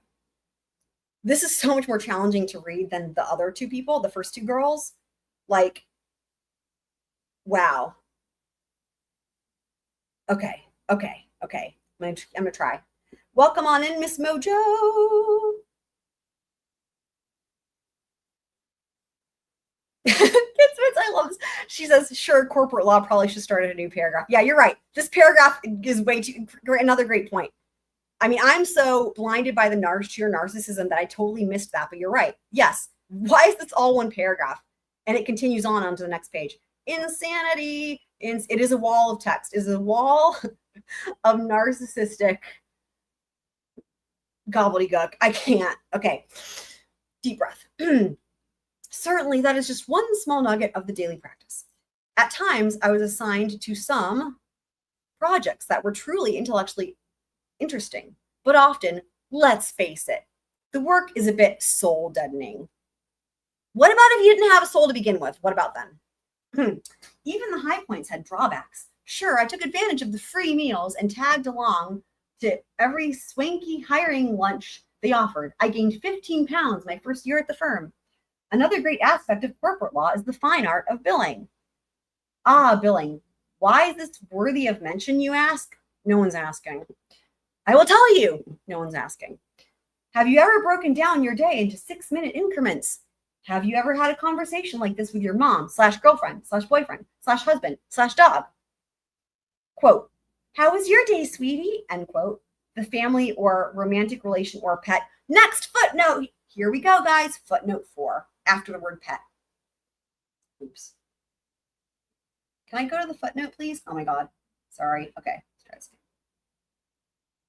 This is so much more challenging to read than the other two people, the first two girls. Like, wow. Okay. I'm gonna try. Welcome on in, Miss Mojo. I love this. She says, sure, corporate law probably should start a new paragraph. Yeah, you're right. This paragraph is way too great. Another great point. I mean, I'm so blinded by the sheer narcissism that I totally missed that, but you're right. Yes. Why is this all one paragraph? And it continues on to the next page. Insanity. It is a wall of text. It is a wall of narcissistic gobbledygook. I can't. Okay. Deep breath. Certainly, that is just one small nugget of the daily practice. At times, I was assigned to some projects that were truly intellectually interesting, but often, let's face it, the work is a bit soul deadening. What about if you didn't have a soul to begin with? What about then? Even the high points had drawbacks. Sure, I took advantage of the free meals and tagged along to every swanky hiring lunch they offered. I gained 15 pounds my first year at the firm. Another great aspect of corporate law is the fine art of billing. Ah, billing. Why is this worthy of mention, you ask? No one's asking. I will tell you. No one's asking. Have you ever broken down your day into 6-minute increments? Have you ever had a conversation like this with your mom / girlfriend / boyfriend / husband / dog? Quote, how was your day, sweetie? End quote. The family or romantic relation or pet. Next footnote. Here we go, guys. Footnote 4 after the word pet. Oops. Can I go to the footnote, please? Oh my God. Sorry. Okay. Let's try this.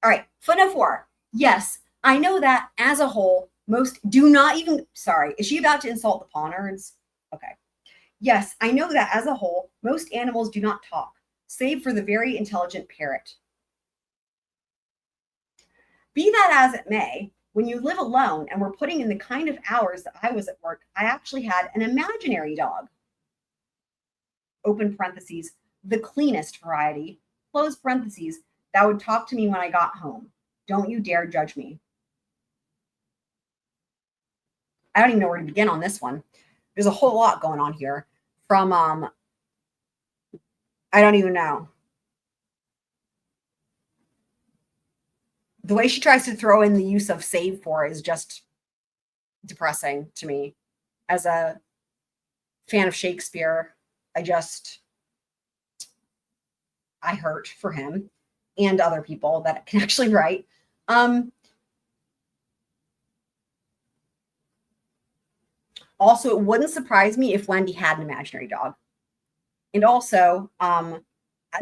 All right. Footnote 4. Yes, I know that as a whole, most do not even, sorry, is she about to insult the paw nerds? Okay. Yes, I know that as a whole, most animals do not talk, save for the very intelligent parrot. Be that as it may, when you live alone and were putting in the kind of hours that I was at work, I actually had an imaginary dog. Open parentheses, the cleanest variety, close parentheses, that would talk to me when I got home. Don't you dare judge me. I don't even know where to begin on this one. There's a whole lot going on here from, I don't even know. The way she tries to throw in the use of save for is just depressing to me. As a fan of Shakespeare, I hurt for him and other people that can actually write. Also, it wouldn't surprise me if Wendi had an imaginary dog. And also, the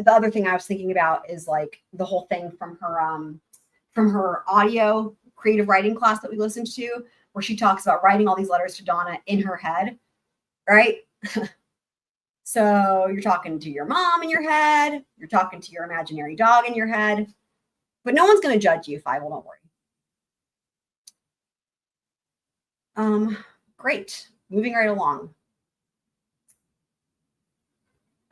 other thing I was thinking about is like the whole thing from her audio creative writing class that we listened to, where she talks about writing all these letters to Donna in her head, right? So you're talking to your mom in your head, you're talking to your imaginary dog in your head, but no one's going to judge you, Five. Don't worry. Great. Moving right along.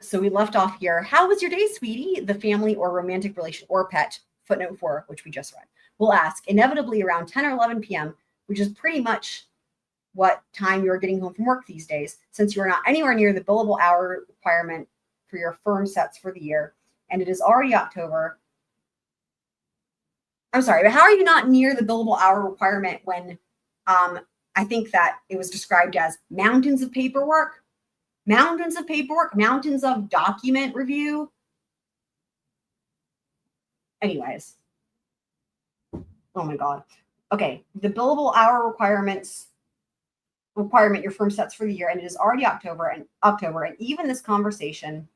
So we left off here. How was your day, sweetie? The family or romantic relation or pet, footnote 4, which we just read, will ask, inevitably around 10 or 11 p.m., which is pretty much what time you're getting home from work these days, since you are not anywhere near the billable hour requirement for your firm sets for the year, and it is already October. I'm sorry, but how are you not near the billable hour requirement when I think that it was described as mountains of paperwork, mountains of document review. Anyways. Oh my God. Okay. The billable hour requirement your firm sets for the year, and it is already October, and even this conversation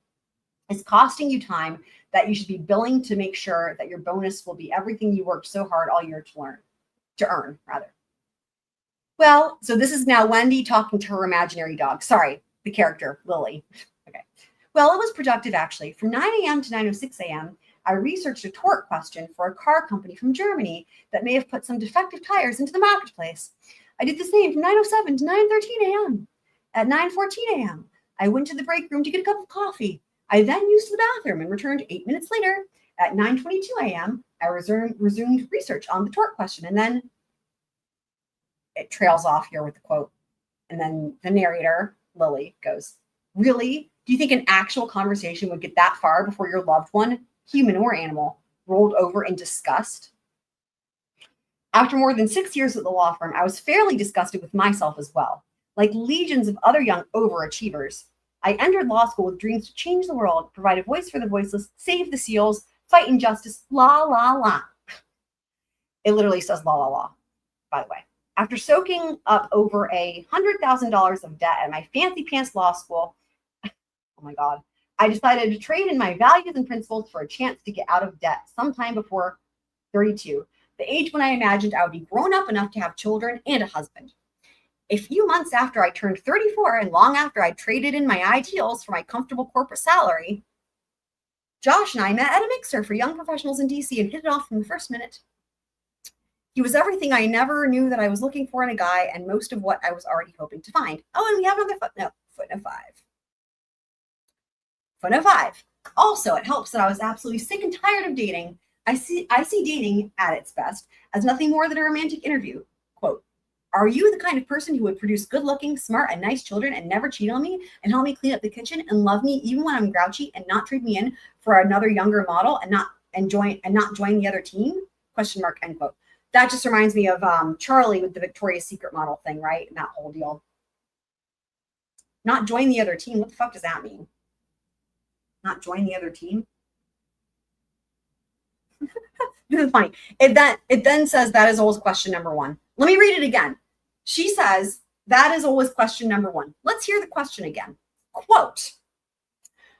is costing you time that you should be billing to make sure that your bonus will be everything you worked so hard all year to earn. Well, so this is now Wendi talking to her imaginary dog. Sorry, the character, Lily. Okay. Well, it was productive, actually. From 9 a.m. to 9:06 a.m., I researched a tort question for a car company from Germany that may have put some defective tires into the marketplace. I did the same from 9:07 to 9:13 a.m. At 9:14 a.m., I went to the break room to get a cup of coffee. I then used the bathroom and returned 8 minutes later. At 9:22 a.m., I resumed research on the tort question, and then it trails off here with the quote. And then the narrator, Lily, goes, really? Do you think an actual conversation would get that far before your loved one, human or animal, rolled over in disgust? After more than 6 years at the law firm, I was fairly disgusted with myself as well. Like legions of other young overachievers, I entered law school with dreams to change the world, provide a voice for the voiceless, save the seals, fight injustice, la, la, la. It literally says la, la, la, by the way. After soaking up over $100,000 of debt at my fancy pants law school, oh my God, I decided to trade in my values and principles for a chance to get out of debt sometime before 32, the age when I imagined I would be grown up enough to have children and a husband. A few months after I turned 34 and long after I traded in my ideals for my comfortable corporate salary, Josh and I met at a mixer for young professionals in DC and hit it off from the first minute. He was everything I never knew that I was looking for in a guy, and most of what I was already hoping to find. Oh, and we have another footnote. Footnote 5. Footnote 5. Also, it helps that I was absolutely sick and tired of dating. I see dating at its best as nothing more than a romantic interview. Quote, are you the kind of person who would produce good-looking, smart, and nice children and never cheat on me and help me clean up the kitchen and love me even when I'm grouchy and not trade me in for another younger model and not join the other team? Question mark, end quote. That just reminds me of Charlie with the Victoria's Secret model thing, right? And that whole deal. Not join the other team. What the fuck does that mean? Not join the other team? This is funny. It then says that is always question number 1. Let me read it again. She says that is always question number 1. Let's hear the question again. Quote,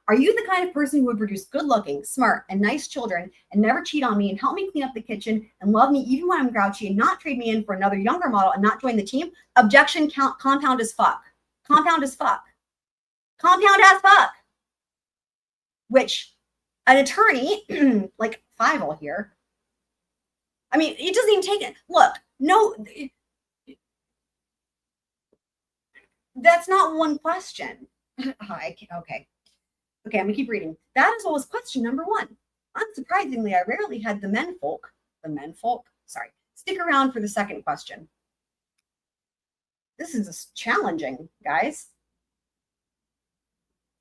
are you the kind of person who would produce good-looking, smart, and nice children and never cheat on me and help me clean up the kitchen and love me even when I'm grouchy and not trade me in for another younger model and not join the team? Objection, compound as fuck. Compound as fuck. Compound as fuck. Which an attorney, like Fievel here, I mean, it doesn't even take it. Look, no, that's not one question. Okay. Okay, I'm gonna keep reading. That is always question number 1. Unsurprisingly, I rarely had the menfolk, stick around for the second question. This is challenging, guys.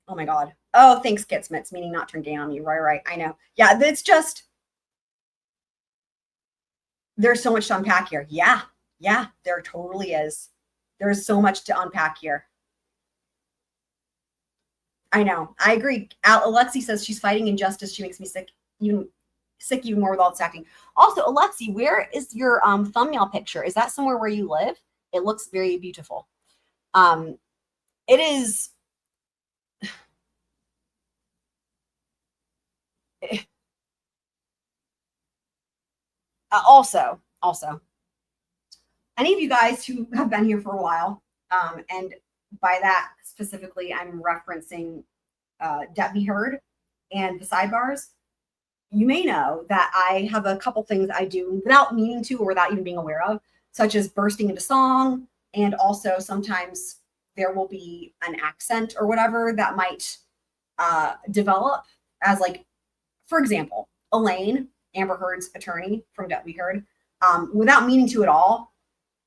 Oh my God. Oh, thanks, Kitsmits, meaning not turn gay on me. Right. I know. Yeah, it's just, there's so much to unpack here. Yeah, there totally is. There's so much to unpack here. I know. I agree. Alexi says she's fighting injustice. She makes me sick even more with all this acting. Also, Alexi, where is your thumbnail picture? Is that somewhere where you live? It looks very beautiful. It is. Also, any of you guys who have been here for a while, and by that specifically, I'm referencing Debbie Heard and the sidebars. You may know that I have a couple things I do without meaning to or without even being aware of, such as bursting into song. And also sometimes there will be an accent or whatever that might develop as like, for example, Elaine, Amber Heard's attorney from Debt We Heard, without meaning to at all,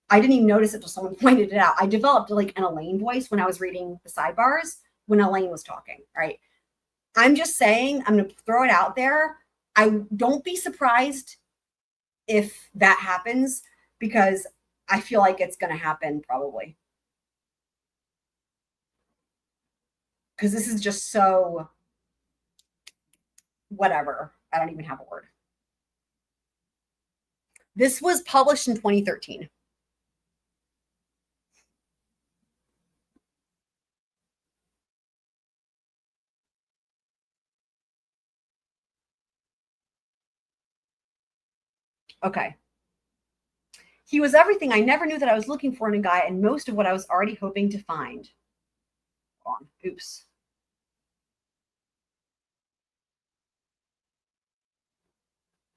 I didn't even notice it until someone pointed it out. I developed like an Elaine voice when I was reading the sidebars when Elaine was talking, right? I'm just saying, I'm going to throw it out there. I don't be surprised if that happens, because I feel like it's going to happen probably. Because this is just so whatever. I don't even have a word. This was published in 2013. Okay. He was everything I never knew that I was looking for in a guy, and most of what I was already hoping to find. Hold on. Oops.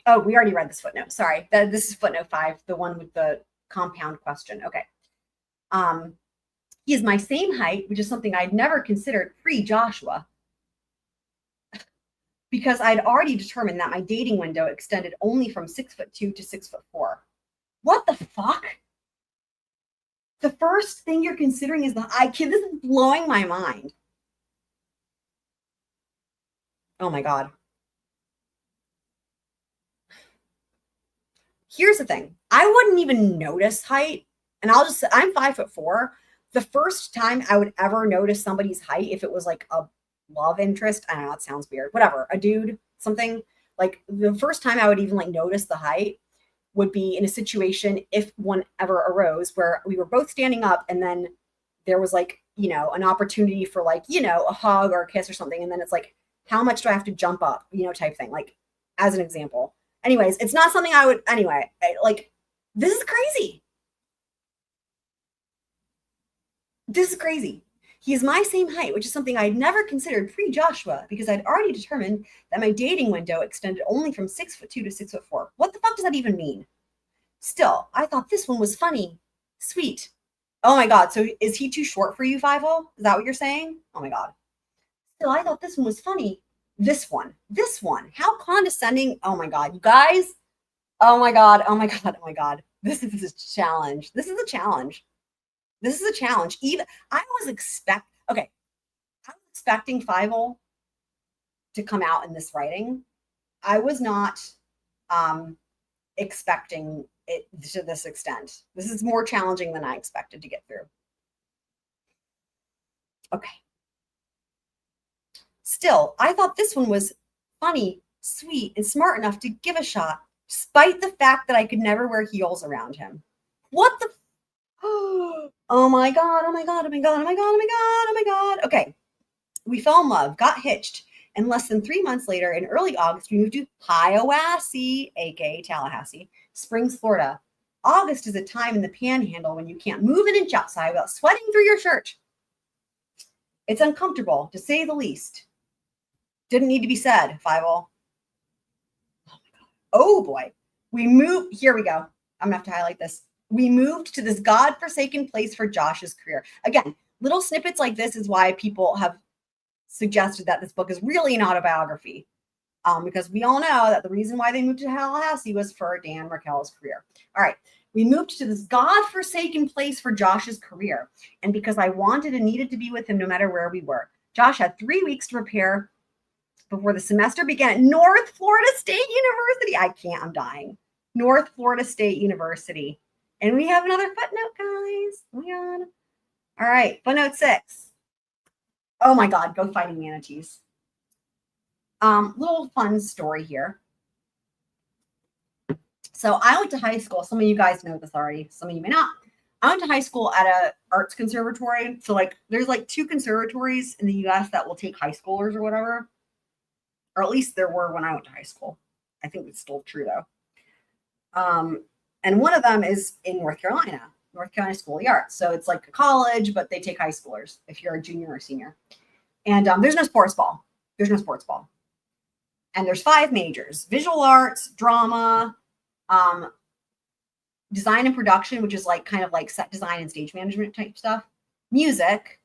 Oh, we already read this footnote. Sorry. This is footnote 5, the one with the compound question. Okay. He is my same height, which is something I'd never considered pre-Joshua, because I'd already determined that my dating window extended only from 6'2" to 6'4". What the fuck? The first thing you're considering is this is blowing my mind. Oh my God. Here's the thing. I wouldn't even notice height. And I'm 5'4". The first time I would ever notice somebody's height, if it was like a love interest, I don't know, it sounds weird, whatever, a dude, something, like the first time I would even like notice the height would be in a situation, if one ever arose, where we were both standing up and then there was like, you know, an opportunity for like, you know, a hug or a kiss or something. And then it's like, how much do I have to jump up, you know, type thing, like as an example. Anyways, it's not something I would, anyway, like, this is crazy. This is crazy. He is my same height, which is something I'd never considered pre-Joshua, because I'd already determined that my dating window extended only from 6'2" to 6'4". What the fuck does that even mean? Still, I thought this one was funny. Sweet. Oh my God. So is he too short for you, 50? Is that what you're saying? Oh my God. Still, I thought this one was funny. This one. How condescending. Oh my God. You guys. Oh my God. Oh my God. Oh my God. This is a challenge. This is a challenge. Even I was expecting 50 to come out in this writing. I was not expecting it to this extent. This is more challenging than I expected to get through. Okay. Still, I thought this one was funny, sweet, and smart enough to give a shot, despite the fact that I could never wear heels around him. What the? Oh my God, oh my God, oh my God, oh my God, oh my God, oh my God. Okay. We fell in love, got hitched, and less than 3 months later, in early August, we moved to Hiawassee, aka Tallahassee, Springs, Florida. August is a time in the panhandle when you can't move an inch outside without sweating through your shirt. It's uncomfortable, to say the least. Didn't need to be said, 50. Oh my God. Oh boy. We moved. Here we go. I'm going to have to highlight this. We moved to this godforsaken place for Josh's career. Again, little snippets like this is why people have suggested that this book is really an autobiography, because we all know that the reason why they moved to Tallahassee was for Dan Raquel's career. All right. We moved to this godforsaken place for Josh's career, and because I wanted and needed to be with him no matter where we were. Josh had 3 weeks to prepare before the semester began at North Florida State University. I'm dying. North Florida State University. And we have another footnote, guys. Oh my God. All right. Footnote 6. Oh my God. Go Fighting Manatees. Little fun story here. So I went to high school. Some of you guys know this already. Some of you may not. I went to high school at a arts conservatory. So like there's like 2 conservatories in the US that will take high schoolers or whatever. Or at least there were when I went to high school. I think it's still true though. And one of them is in North Carolina School of the Arts. So it's like a college, but they take high schoolers if you're a junior or senior. And there's no sports ball. And there's 5 majors: visual arts, drama, design and production, which is like kind of like set design and stage management type stuff, music,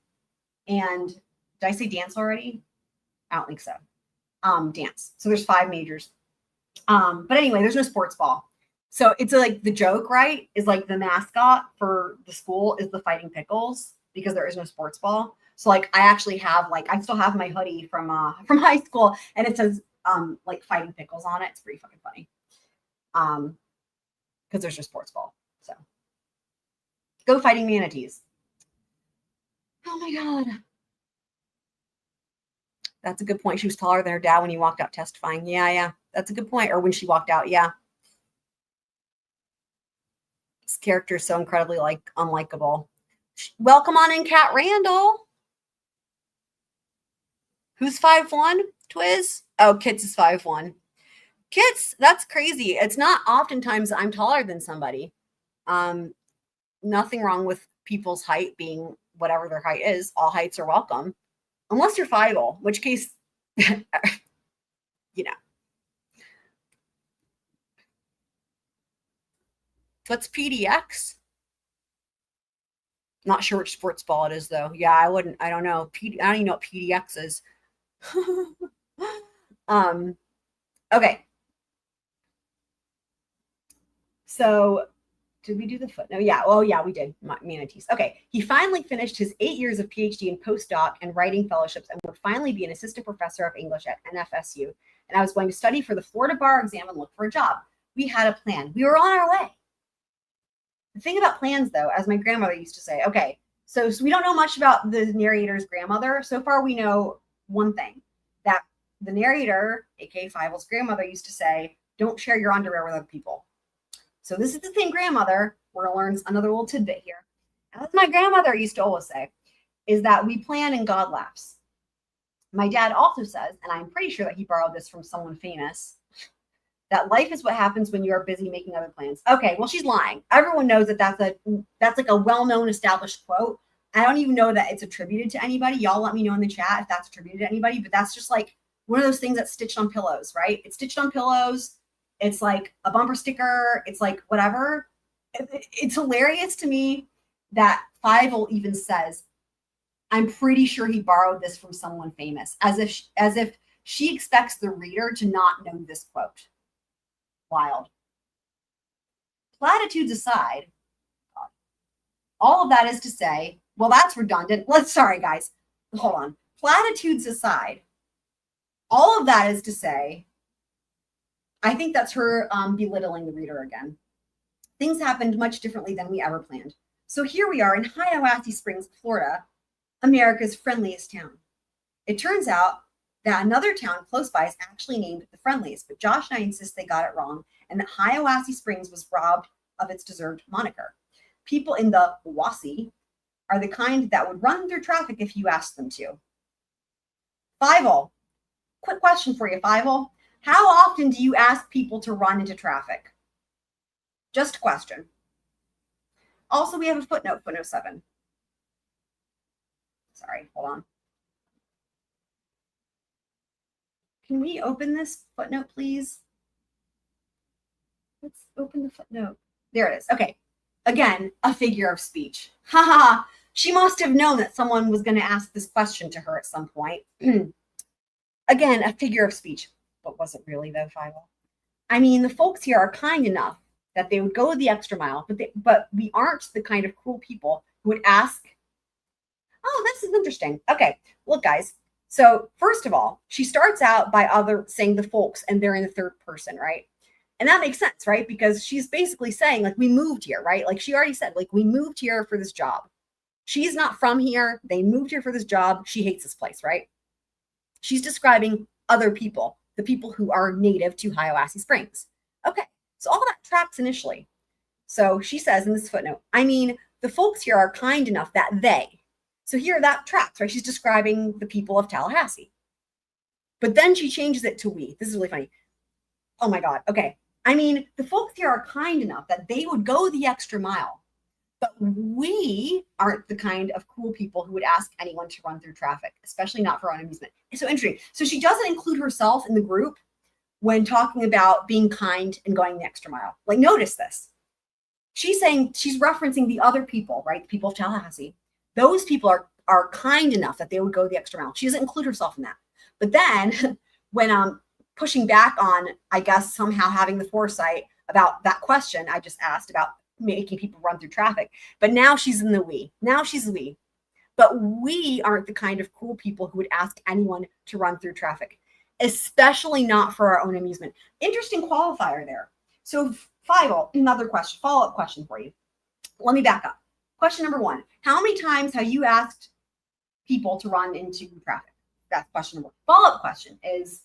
and did I say dance already? I don't think so. Dance. So there's 5 majors. But anyway, there's no sports ball. So it's like the joke, right? Is like the mascot for the school is the Fighting Pickles because there is no sports ball. So like I actually have I still have my hoodie from high school and it says like Fighting Pickles on it. It's pretty fucking funny. Because there's no sports ball. So go Fighting Manatees. Oh my God. That's a good point. She was taller than her dad when he walked out testifying. Yeah. That's a good point. Or when she walked out. Yeah. This character is so incredibly unlikable. Welcome on in, Kat Randall. Who's 5'1"? Twiz? Oh, Kits is 5'1". Kits, that's crazy. It's not oftentimes I'm taller than somebody. Nothing wrong with people's height being whatever their height is. All heights are welcome. Unless you're 5'0", which case, What's PDX? Not sure which sports ball it is, though. Yeah, I don't know. I don't even know what PDX is. Okay. So did we do the footnote? Yeah. Oh, yeah, we did. Manatees. Okay. He finally finished his 8 years of PhD in postdoc and writing fellowships and would finally be an assistant professor of English at NFSU. And I was going to study for the Florida bar exam and look for a job. We had a plan. We were on our way. The thing about plans, though, as my grandmother used to say, okay, so we don't know much about the narrator's grandmother. So far, we know one thing, that the narrator, aka Fievel's grandmother, used to say, don't share your underwear with other people. So this is the same grandmother. We're going to learn another little tidbit here. As my grandmother used to always say, is that we plan and God laughs. My dad also says, and I'm pretty sure that he borrowed this from someone famous, that life is what happens when you are busy making other plans. Okay, well, she's lying. Everyone knows that that's like a well-known established quote. I don't even know that it's attributed to anybody. Y'all let me know in the chat if that's attributed to anybody, but that's just like one of those things that's stitched on pillows, right? It's stitched on pillows. It's like a bumper sticker. It's like whatever. It's hilarious to me that Fievel even says, I'm pretty sure he borrowed this from someone famous, as if she expects the reader to not know this quote. Wild. Platitudes aside, all of that is to say, well, that's redundant. Sorry, guys. Hold on. Platitudes aside, all of that is to say, I think that's her belittling the reader again. Things happened much differently than we ever planned. So here we are in Hiawassee Springs, Florida, America's friendliest town. It turns out that another town close by is actually named the friendliest, but Josh and I insist they got it wrong and that Hiawassee Springs was robbed of its deserved moniker. People in the Wassee are the kind that would run through traffic if you asked them to. Fievel, quick question for you, Fievel. How often do you ask people to run into traffic? Just a question. Also, we have a footnote 7. Sorry, hold on. Can we open this footnote, please? Let's open the footnote. There it is. Okay. Again, a figure of speech. Ha ha. She must have known that someone was going to ask this question to her at some point. Again, a figure of speech. But was it really, though, Fievel? I mean, the folks here are kind enough that they would go the extra mile, but we aren't the kind of cruel people who would ask. Oh, this is interesting. Okay, look, guys. So first of all, she starts out by saying the folks, and they're in the third person, right? And that makes sense, right? Because she's basically saying, like, we moved here, right? Like she already said, like, we moved here for this job. She's not from here. They moved here for this job. She hates this place, right? She's describing other people, the people who are native to Hiawassee Springs. Okay, so all that tracks initially. So she says in this footnote, I mean, the folks here are kind enough that they. So here that tracks, right? She's describing the people of Tallahassee. But then she changes it to we. This is really funny. Oh my God. Okay. I mean, the folks here are kind enough that they would go the extra mile. But we aren't the kind of cool people who would ask anyone to run through traffic, especially not for our own amusement. It's so interesting. So she doesn't include herself in the group when talking about being kind and going the extra mile. Like, notice this. She's saying, she's referencing the other people, right? The people of Tallahassee. Those people are kind enough that they would go the extra mile. She doesn't include herself in that. But then when I'm pushing back on, I guess, somehow having the foresight about that question I just asked about making people run through traffic. But now she's in the we. Now she's we. But we aren't the kind of cool people who would ask anyone to run through traffic, especially not for our own amusement. Interesting qualifier there. So, Fievel, another question, follow-up question for you. Let me back up. Question number 1. How many times have you asked people to run into traffic? That's question number 1. Follow-up question is,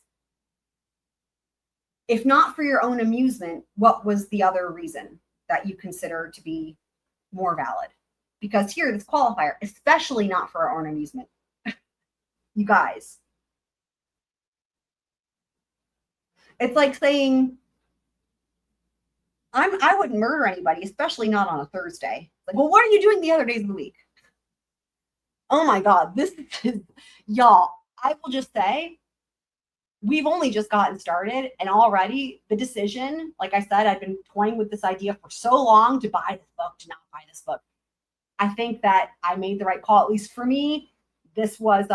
if not for your own amusement, what was the other reason that you consider to be more valid? Because here, this qualifier, especially not for our own amusement. You guys. It's like saying, I wouldn't murder anybody, especially not on a Thursday. Like, well, what are you doing the other days of the week? Oh my God, this is, y'all, I will just say, we've only just gotten started, and already the decision, like I said, I've been toying with this idea for so long to buy this book, to not buy this book. I think that I made the right call, at least for me. This was,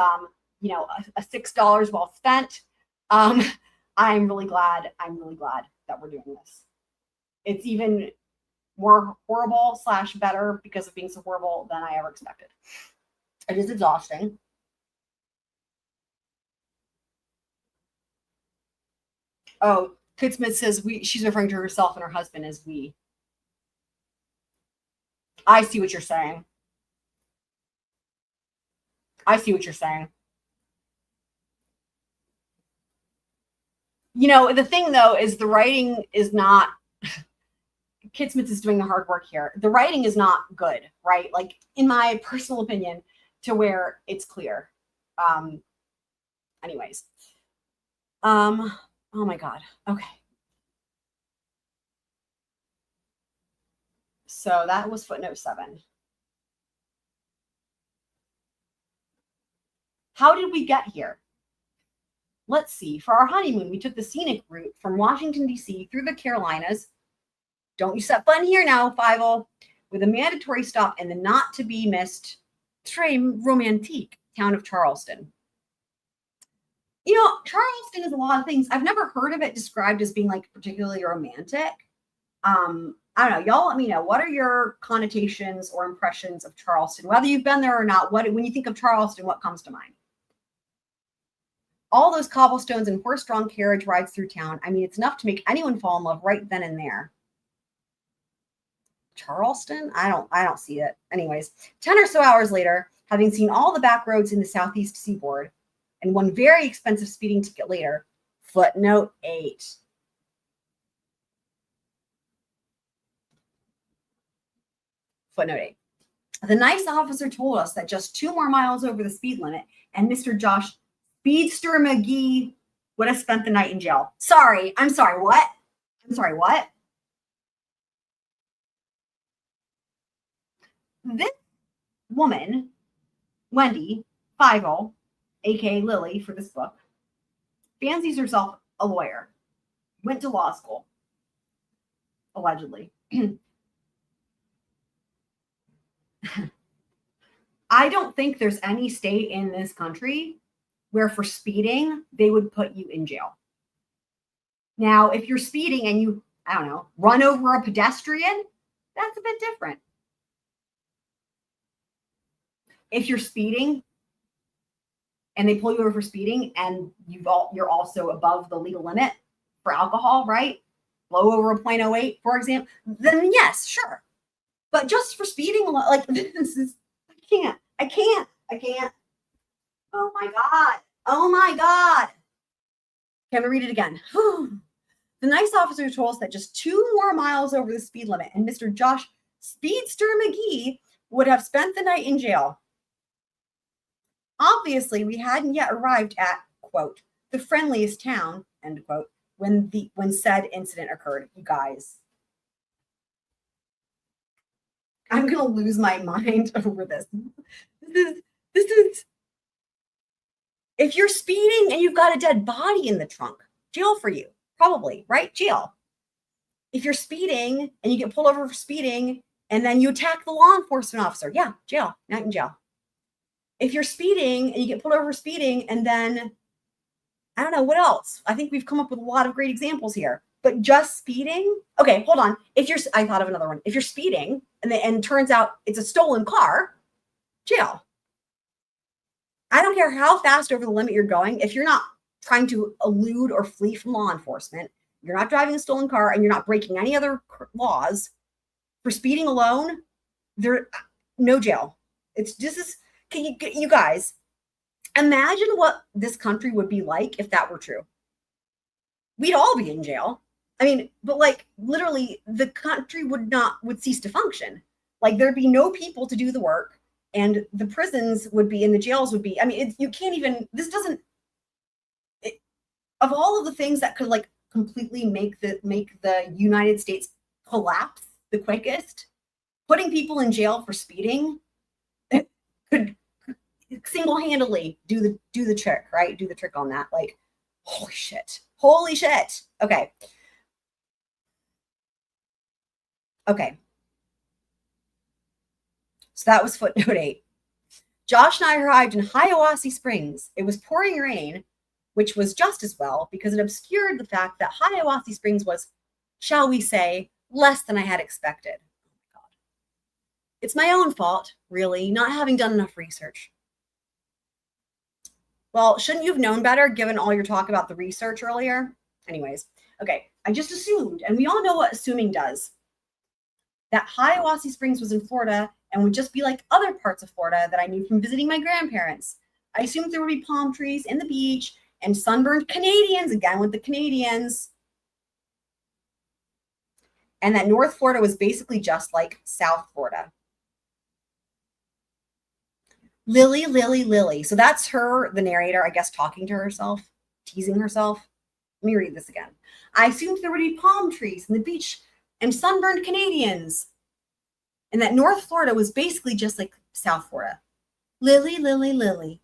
you know, a $6 well spent. I'm really glad that we're doing this. It's even more horrible / better because of being so horrible than I ever expected. It is exhausting. Oh, Kit Smith says she's referring to herself and her husband as we. I see what you're saying. I see what you're saying. You know, the thing though is the writing is not, Kit Smith is doing the hard work here. The writing is not good, right? Like, in my personal opinion, to where it's clear. Anyways. Oh my God. Okay. So that was footnote 7. How did we get here? Let's see. For our honeymoon, we took the scenic route from Washington, D.C. through the Carolinas. Don't you set fun here now, Fievel. With a mandatory stop in the not-to-be-missed, très romantique town of Charleston. You know, Charleston is a lot of things. I've never heard of it described as being, like, particularly romantic. I don't know. Y'all let me know. What are your connotations or impressions of Charleston? Whether you've been there or not, when you think of Charleston, what comes to mind? All those cobblestones and horse-drawn carriage rides through town. I mean, it's enough to make anyone fall in love right then and there. Charleston? I don't see it. Anyways, 10 or so hours later, having seen all the back roads in the southeast seaboard, and one very expensive speeding ticket later, footnote 8. Footnote 8. The nice officer told us that just 2 more miles over the speed limit, and Mr. Josh Speedster McGee would have spent the night in jail. I'm sorry, what? This woman, Wendi, Fievel, aka Lily for this book, fancies herself a lawyer, went to law school, allegedly. I don't think there's any state in this country where for speeding, they would put you in jail. Now, if you're speeding and you, I don't know, run over a pedestrian, that's a bit different. If you're speeding and they pull you over for speeding and you're also above the legal limit for alcohol, right? Blow over a 0.08, for example, then yes, sure. But just for speeding, like, this is, I can't. Oh my God. Can we read it again? The nice officer told us that just 2 more miles over the speed limit, and Mr. Josh Speedster McGee would have spent the night in jail. Obviously, we hadn't yet arrived at, quote, the friendliest town, end quote, when said incident occurred. You guys, I'm gonna lose my mind over this. This is if you're speeding and you've got a dead body in the trunk, jail for you, probably, right? Jail. If you're speeding and you get pulled over for speeding and then you attack the law enforcement officer, yeah, jail, night in jail. If you're speeding and you get pulled over for speeding and then I don't know what else. I think we've come up with a lot of great examples here. But just speeding? Okay, hold on. I thought of another one. If you're speeding and turns out it's a stolen car, jail. I don't care how fast over the limit you're going. If you're not trying to elude or flee from law enforcement, you're not driving a stolen car, and you're not breaking any other laws, for speeding alone, there no jail. It's just you guys imagine what this country would be like if that were true. We'd all be in jail. I mean, but like literally the country would cease to function. Like there'd be no people to do the work, and the prisons would be, and the jails would be. I mean, you can't even, this doesn't, of all of the things that could like completely make the United States collapse the quickest, putting people in jail for speeding could single-handedly do the trick, right? Do the trick on that. Like, holy shit. Okay. So that was footnote 8. Josh and I arrived in Hiawassee Springs. It was pouring rain, which was just as well because it obscured the fact that Hiawassee Springs was, shall we say, less than I had expected. Oh my God. It's my own fault, really, not having done enough research. Well, shouldn't you have known better given all your talk about the research earlier? Anyways, okay, I just assumed, and we all know what assuming does, that Hiawassee Springs was in Florida and would just be like other parts of Florida that I knew from visiting my grandparents. I assumed there would be palm trees and the beach and sunburned Canadians, again with the Canadians, and that North Florida was basically just like South Florida. Lily. So that's her, the narrator, I guess, talking to herself, teasing herself. Let me read this again. I assumed there would be palm trees and the beach and sunburned Canadians, and that North Florida was basically just like South Florida. Lily.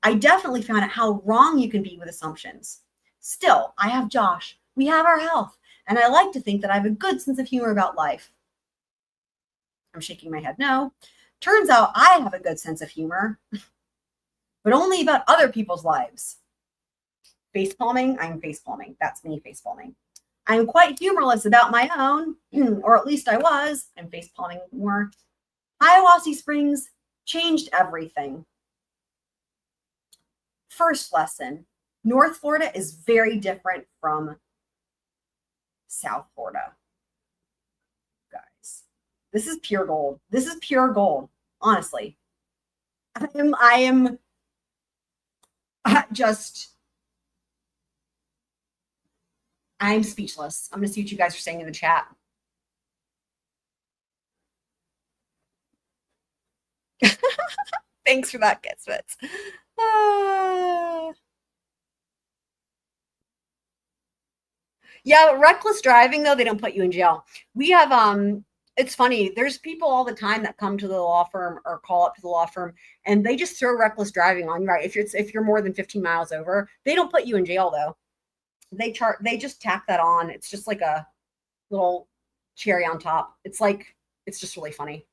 I definitely found out how wrong you can be with assumptions. Still, I have Josh. We have our health. And I like to think that I have a good sense of humor about life. I'm shaking my head no. Turns out I have a good sense of humor, but only about other people's lives. Facepalming? I'm facepalming. That's me facepalming. I'm quite humorless about my own, or at least I was. I'm facepalming more. Hiawassee Springs changed everything. First lesson, North Florida is very different from South Florida. Guys, this is pure gold. This is pure gold, honestly. I'm speechless. I'm going to see what you guys are saying in the chat. Thanks for that, Kitsvitz. Yeah, reckless driving, though, they don't put you in jail. We have, it's funny. There's people all the time that come to the law firm or call up to the law firm, and they just throw reckless driving on you, right? If you're more than 15 miles over, they don't put you in jail, though. They just tack that on. It's just like a little cherry on top. It's just really funny.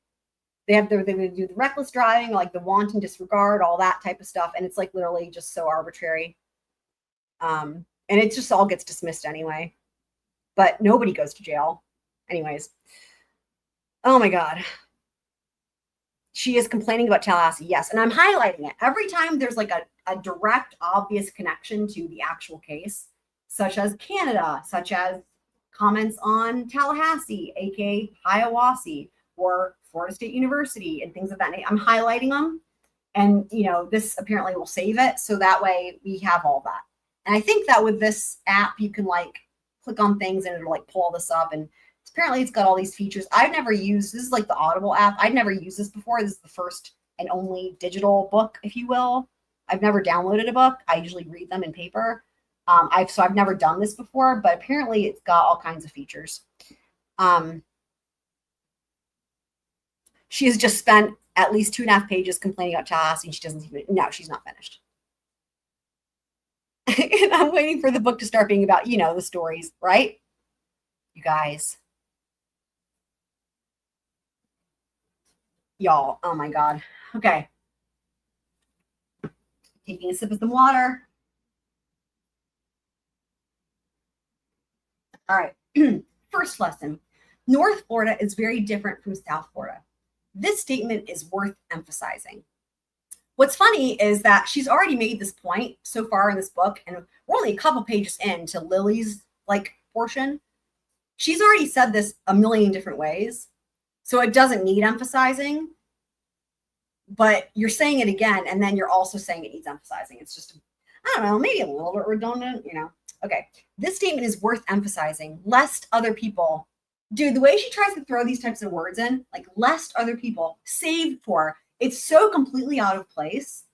They do the reckless driving, like the wanton disregard, all that type of stuff. And it's like literally just so arbitrary. And it just all gets dismissed anyway, but nobody goes to jail anyways. Oh my God. She is complaining about Tallahassee. Yes. And I'm highlighting it every time there's like a direct, obvious connection to the actual case, such as Canada, such as comments on Tallahassee, aka Hiawassee, or Florida State University, and things of that nature. I'm highlighting them, and this apparently will save it, so that way we have all that. And I think that with this app, you can like click on things and it'll like pull all this up, and apparently it's got all these features. I've never used this. Is like the Audible app. I've never used this before. This is the first and only digital book, if you will. I've never downloaded a book. I usually read them in paper. I've never done this before, but apparently it's got all kinds of features. She has just spent at least 2.5 pages complaining about Tallahassee, and she's not finished. And I'm waiting for the book to start being about, the stories, right? You guys. Y'all, oh my God. Okay. Taking a sip of some water. All right. First lesson. North Florida is very different from South Florida. This statement is worth emphasizing. What's funny is that she's already made this point so far in this book, and we're only a couple pages into Lily's like portion. She's already said this a million different ways, so it doesn't need emphasizing, but you're saying it again, and then you're also saying it needs emphasizing. It's just, I don't know, maybe a little bit redundant, you know. Okay, this statement is worth emphasizing, lest other people, dude, the way she tries to throw these types of words in, like lest other people, save for, it's so completely out of place.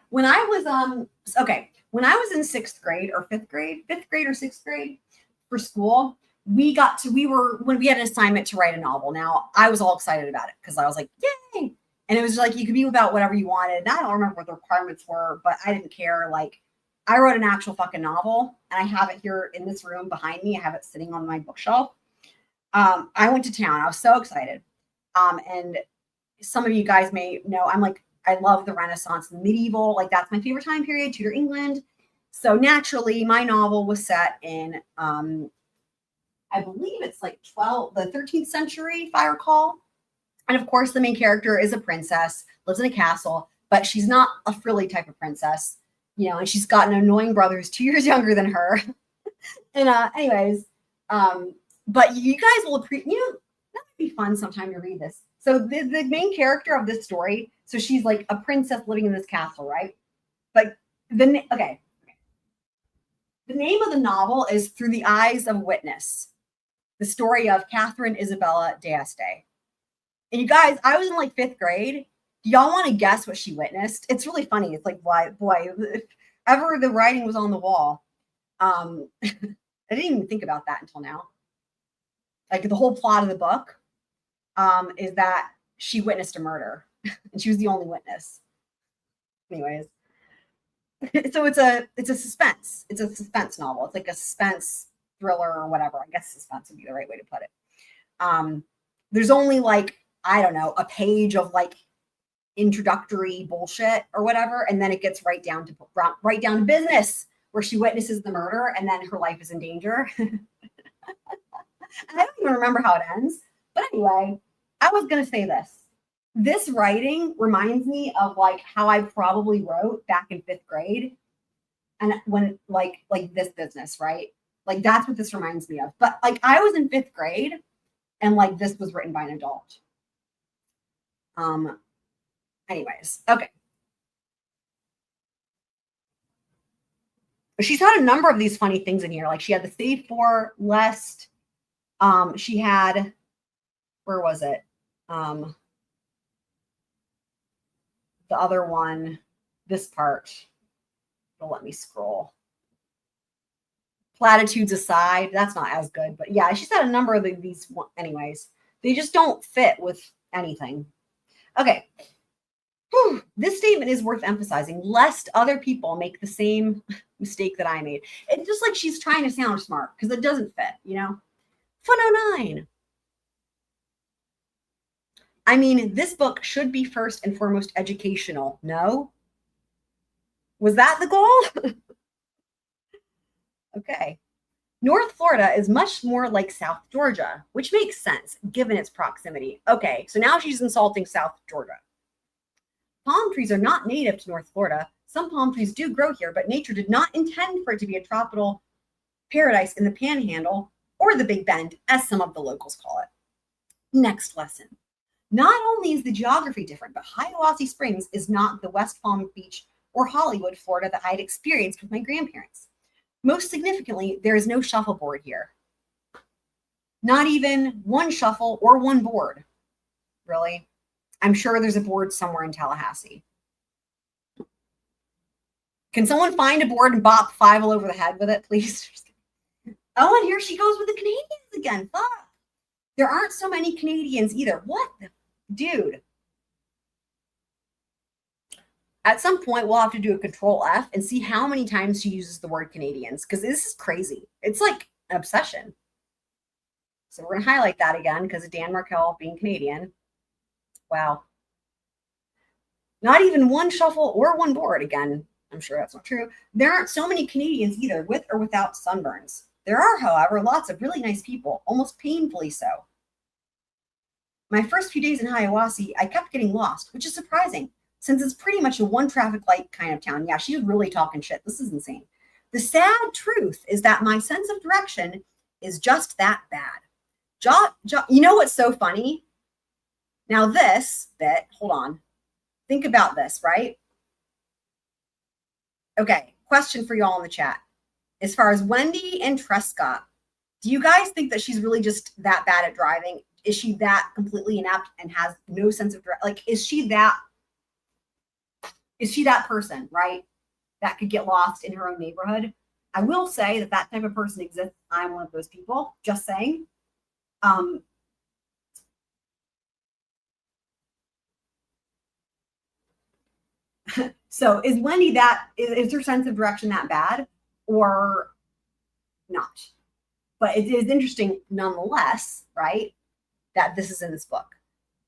When I was, when I was in 6th grade or 5th grade, 5th grade or 6th grade for school, when we had an assignment to write a novel. Now, I was all excited about it because I was like, yay. And it was like, you could be about whatever you wanted. And I don't remember what the requirements were, but I didn't care. Like, I wrote an actual fucking novel, and I have it here in this room behind me. I have it sitting on my bookshelf. I went to town. I was so excited. And some of you guys may know, I love the Renaissance and medieval. Like, that's my favorite time period, Tudor England. So naturally, my novel was set in, I believe it's like the 13th century, if I recall. And of course, the main character is a princess, lives in a castle, but she's not a frilly type of princess, you know, and she's got an annoying brother who's 2 years younger than her. And anyways, but you guys will appreciate, you know, that would be fun sometime to read this. So the main character of this story, so she's like a princess living in this castle, right? But the name of the novel is Through the Eyes of a Witness, the story of Catherine Isabella d'Este. And you guys, I was in like 5th grade. Do y'all want to guess what she witnessed? It's really funny. It's like, boy, if ever the writing was on the wall. I didn't even think about that until now. Like, the whole plot of the book is that she witnessed a murder, and she was the only witness. Anyways, so it's a suspense. It's a suspense novel. It's like a suspense thriller or whatever. I guess suspense would be the right way to put it. There's only like, I don't know, a page of like introductory bullshit or whatever, and then it gets right down to business, where she witnesses the murder, and then her life is in danger. I don't even remember how it ends, but anyway, I was gonna say this. This writing reminds me of like how I probably wrote back in 5th grade, and when like this business, right? Like, that's what this reminds me of. But like, I was in 5th grade, and like this was written by an adult. Anyways, okay. She's had a number of these funny things in here. Like, she had the save for, lest. She had, where was it? The other one, this part. It'll let me scroll. Platitudes aside, that's not as good, but yeah, she's had a number of these. Anyways, they just don't fit with anything. Okay. Whew. This statement is worth emphasizing, lest other people make the same mistake that I made. It's just like she's trying to sound smart, because it doesn't fit, you know? 109. I mean, this book should be first and foremost educational. No? Was that the goal? Okay. North Florida is much more like South Georgia, which makes sense given its proximity. Okay, so now she's insulting South Georgia. Palm trees are not native to North Florida. Some palm trees do grow here, but nature did not intend for it to be a tropical paradise in the Panhandle or the Big Bend, as some of the locals call it. Next lesson. Not only is the geography different, but Hiawassee Springs is not the West Palm Beach or Hollywood, Florida that I had experienced with my grandparents. Most significantly, there is no shuffleboard here. Not even one shuffle or one board. Really? I'm sure there's a board somewhere in Tallahassee. Can someone find a board and bop 5 all over the head with it, please? Oh, and here she goes with the Canadians again. Fuck. There aren't so many Canadians either. What the dude? At some point, we'll have to do a Control F and see how many times she uses the word Canadians, because this is crazy. It's like an obsession. So we're going to highlight that again because of Dan Markell being Canadian. Wow. Not even one shuffle or one board again. I'm sure that's not true. There aren't so many Canadians either, with or without sunburns. There are, however, lots of really nice people, almost painfully so. My first few days in Hiawassee, I kept getting lost, which is surprising, since it's pretty much a one traffic light kind of town. Yeah, she's really talking shit. This is insane. The sad truth is that my sense of direction is just that bad. You know what's so funny? Now this bit, hold on. Think about this, right? Okay, question for y'all in the chat. As far as Wendi and Trescott, do you guys think that she's really just that bad at driving? Is she that completely inept and has no sense of like, is she that person, right? That could get lost in her own neighborhood? I will say that that type of person exists. I'm one of those people, just saying. So is Wendi is her sense of direction that bad or not? But it is interesting nonetheless, right, that this is in this book.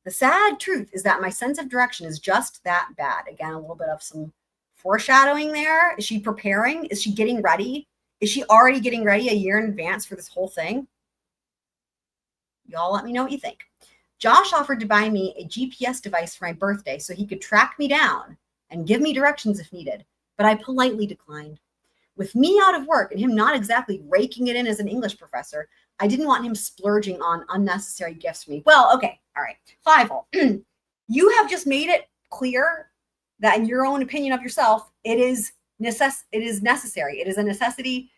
The sad truth is that my sense of direction is just that bad. Again, a little bit of some foreshadowing there. Is she preparing? Is she getting ready? Is she already getting ready a year in advance for this whole thing? Y'all let me know what you think. Josh offered to buy me a GPS device for my birthday so he could track me down and give me directions if needed, but I politely declined. With me out of work and him not exactly raking it in as an English professor, I didn't want him splurging on unnecessary gifts for me. Well, okay, all right. Fievel, you have just made it clear that in your own opinion of yourself, it is necessary. It is a necessity.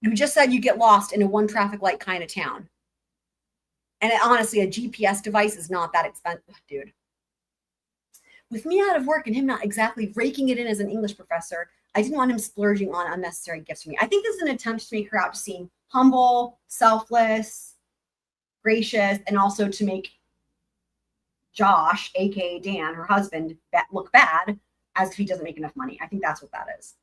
You just said you get lost in a one traffic light kind of town. And honestly, a GPS device is not that expensive, dude. With me out of work and him not exactly raking it in as an English professor, I didn't want him splurging on unnecessary gifts for me. I think this is an attempt to make her out to seem humble, selfless, gracious, and also to make Josh, aka Dan, her husband, look bad as if he doesn't make enough money. I think that's what that is.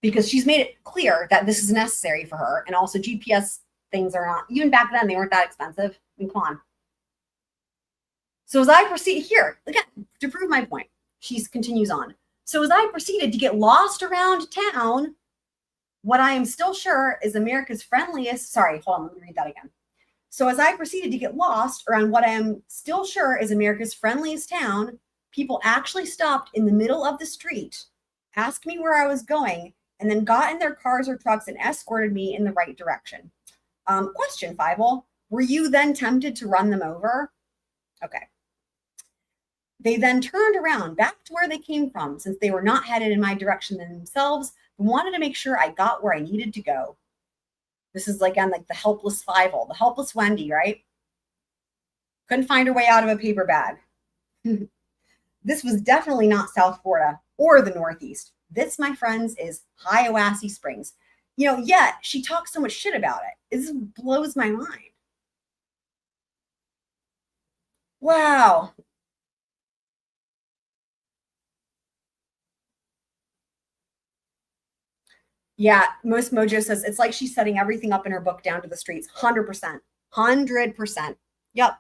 Because she's made it clear that this is necessary for her. And also GPS things are not, even back then, they weren't that expensive. I mean, come on. So as I proceed here, again, to prove my point, she continues on. So as I proceeded to get lost around town, what I am still sure is America's friendliest, sorry, hold on, let me read that again. So as I proceeded to get lost around what I am still sure is America's friendliest town, people actually stopped in the middle of the street, asked me where I was going, and then got in their cars or trucks and escorted me in the right direction. Question, Fievel, were you then tempted to run them over? Okay. They then turned around back to where they came from, since they were not headed in my direction themselves, and wanted to make sure I got where I needed to go. This is again like the helpless Fievel, the helpless Wendi, right? Couldn't find her way out of a paper bag. This was definitely not South Florida or the Northeast. This, my friends, is Hiawassee Springs. You know, yet she talks so much shit about it. This blows my mind. Wow. Yeah, Most Mojo says it's like she's setting everything up in her book down to the streets. 100%. 100%. Yep.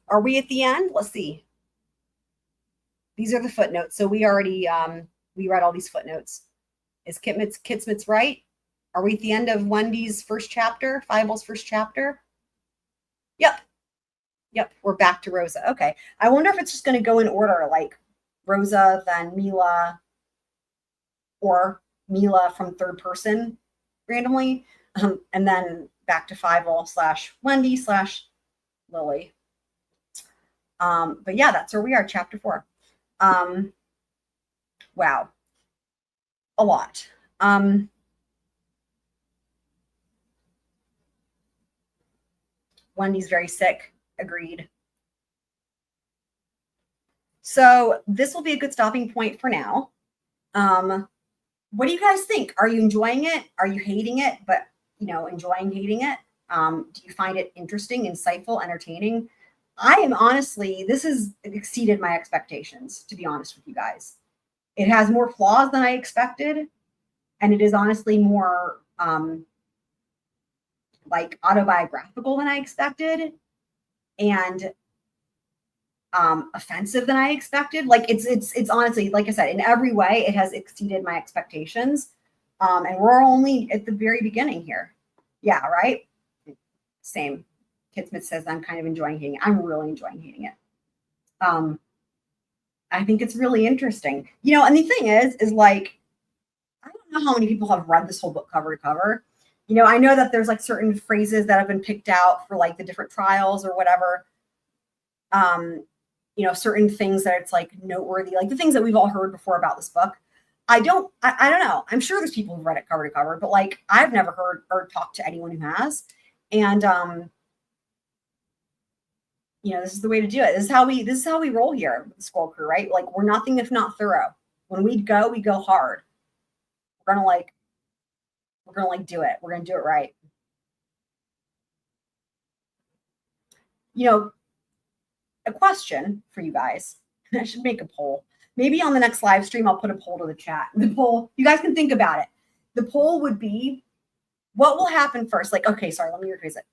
Are we at the end? Let's see. These are the footnotes. So we already we read all these footnotes. Is Kitsmit's right? Are we at the end of Wendy's first chapter? Fievel's first chapter? Yep. Yep, we're back to Rosa. Okay. I wonder if it's just going to go in order, like Rosa, then Mila, or Mila from third person randomly, and then back to Fievel / Wendi / Lily. But yeah, that's where we are, chapter 4. Wow. A lot. Wendy's very sick. Agreed. So this will be a good stopping point for now. What do you guys think? Are you enjoying it? Are you hating it? But, you know, enjoying hating it? Do you find it interesting, insightful, entertaining? I am honestly, this has exceeded my expectations, to be honest with you guys. It has more flaws than I expected. And it is honestly more like autobiographical than I expected, and offensive than I expected. Like it's honestly, like I said, in every way, it has exceeded my expectations. And we're only at the very beginning here. Yeah, right. Same. Kit Smith says I'm kind of enjoying hating it. I'm really enjoying hating it. I think it's really interesting, you know. And the thing is like, I don't know how many people have read this whole book cover to cover. You know, I know that there's like certain phrases that have been picked out for like the different trials or whatever. You know, certain things that it's like noteworthy, like the things that we've all heard before about this book. I don't know. I'm sure there's people who've read it cover to cover, but like I've never heard or talked to anyone who has. And you know, this is the way to do it. This is how we roll here with the Scroll Crew, right? Like we're nothing if not thorough. When we go hard. We're gonna do it. We're gonna do it right. You know, a question for you guys. I should make a poll. Maybe on the next live stream, I'll put a poll to the chat. The poll, you guys can think about it. The poll would be, what will happen first? Like, okay, sorry, let me rephrase it.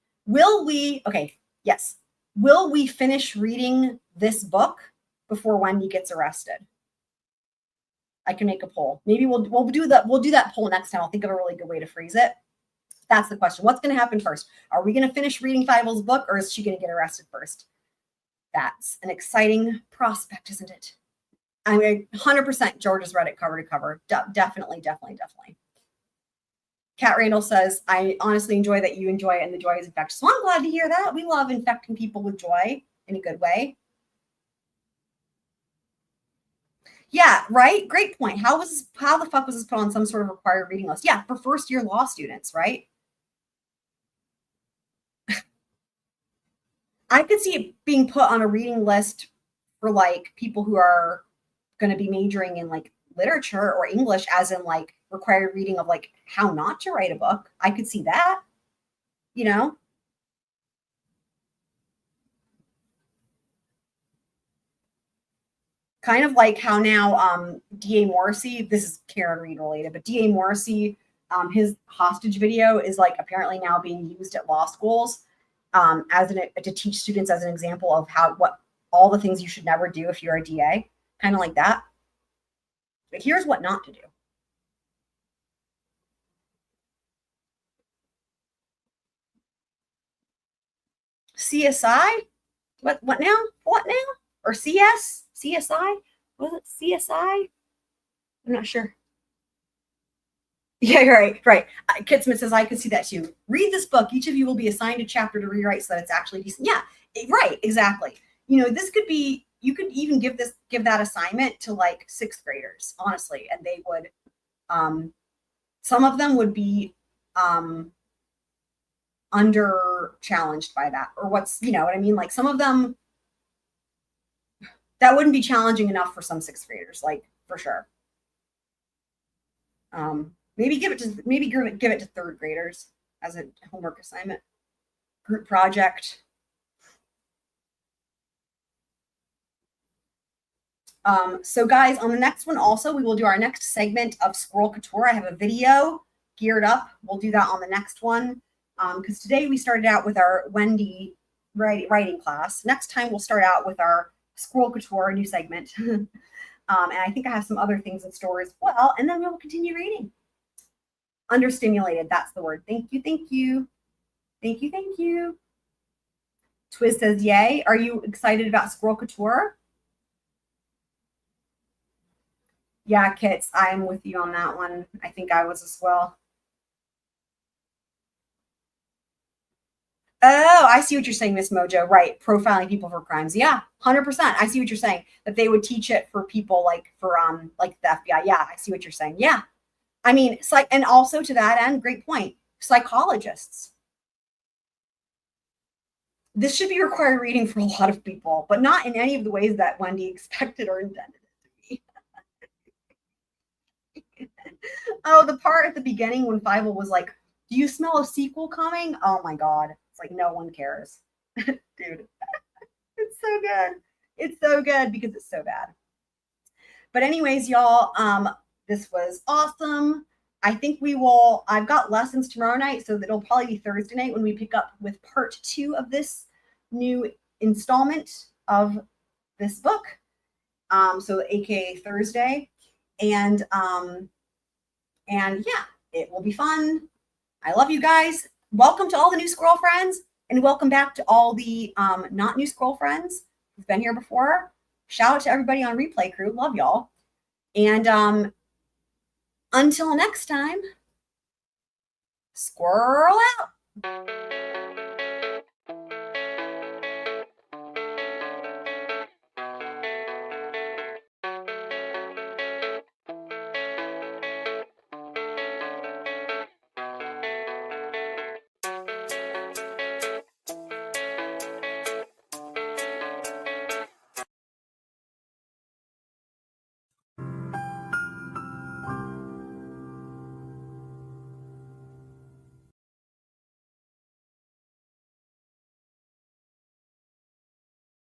Will we finish reading this book before Wendy gets arrested? I can make a poll. Maybe we'll do that poll next time. I'll think of a really good way to phrase it. That's the question. What's going to happen first? Are we going to finish reading Fievel's book, or is she going to get arrested first? That's an exciting prospect, isn't it? I mean, 100% George has read it cover to cover. Definitely. Kat Randall says, I honestly enjoy that you enjoy it and the joy is infectious. So I'm glad to hear that. We love infecting people with joy in a good way. Yeah, right? Great point. How the fuck was this put on some sort of required reading list? Yeah, for first year law students, right? I could see it being put on a reading list for like people who are going to be majoring in like literature or English, as in like required reading of like how not to write a book. I could see that, you know? Kind of like how now D.A. Morrissey, this is Karen Reed related, but D.A. Morrissey, his hostage video is like apparently now being used at law schools to teach students as an example of what all the things you should never do if you're a DA, kind of like that. But here's what not to do. CSI? What now? What now? Or CS? CSI? Was it CSI? I'm not sure. Yeah, right. Kit Smith says, I could see that too. Read this book. Each of you will be assigned a chapter to rewrite so that it's actually decent. Yeah, right, exactly. You know, this could be, you could even give that assignment to like sixth graders, honestly, and they would, some of them would be under challenged by that, or what's, you know what I mean? Like some of them, that wouldn't be challenging enough for some sixth graders, like for sure. Maybe give it to third graders as a homework assignment, group project. So guys, on the next one also, we will do our next segment of Squirrel Couture. I have a video geared up. We'll do that on the next one. Because today we started out with our Wendi writing class. Next time we'll start out with our Squirrel Couture, new segment. And I think I have some other things in store as well. And then we will continue reading. Understimulated, that's the word. Thank you. Twiz says, yay. Are you excited about Squirrel Couture? Yeah, Kits, I'm with you on that one. I think I was as well. Oh, I see what you're saying, Miss Mojo. Right. Profiling people for crimes. Yeah, 100%. I see what you're saying. That they would teach it for people like the FBI. Yeah, I see what you're saying. Yeah. I mean, and also to that end, great point. Psychologists. This should be required reading for a lot of people, but not in any of the ways that Wendi expected or intended it to be. Oh, the part at the beginning when Fievel was like, do you smell a sequel coming? Oh my God. It's like, no one cares. Dude, it's so good. It's so good because it's so bad. But anyways, y'all, this was awesome. I think I've got lessons tomorrow night, so it'll probably be Thursday night when we pick up with part 2 of this new installment of this book. So AKA Thursday. And yeah, it will be fun. I love you guys. Welcome to all the new squirrel friends, and welcome back to all the not new squirrel friends who've been here before. Shout out to everybody on replay crew. Love y'all. And until next time, squirrel out.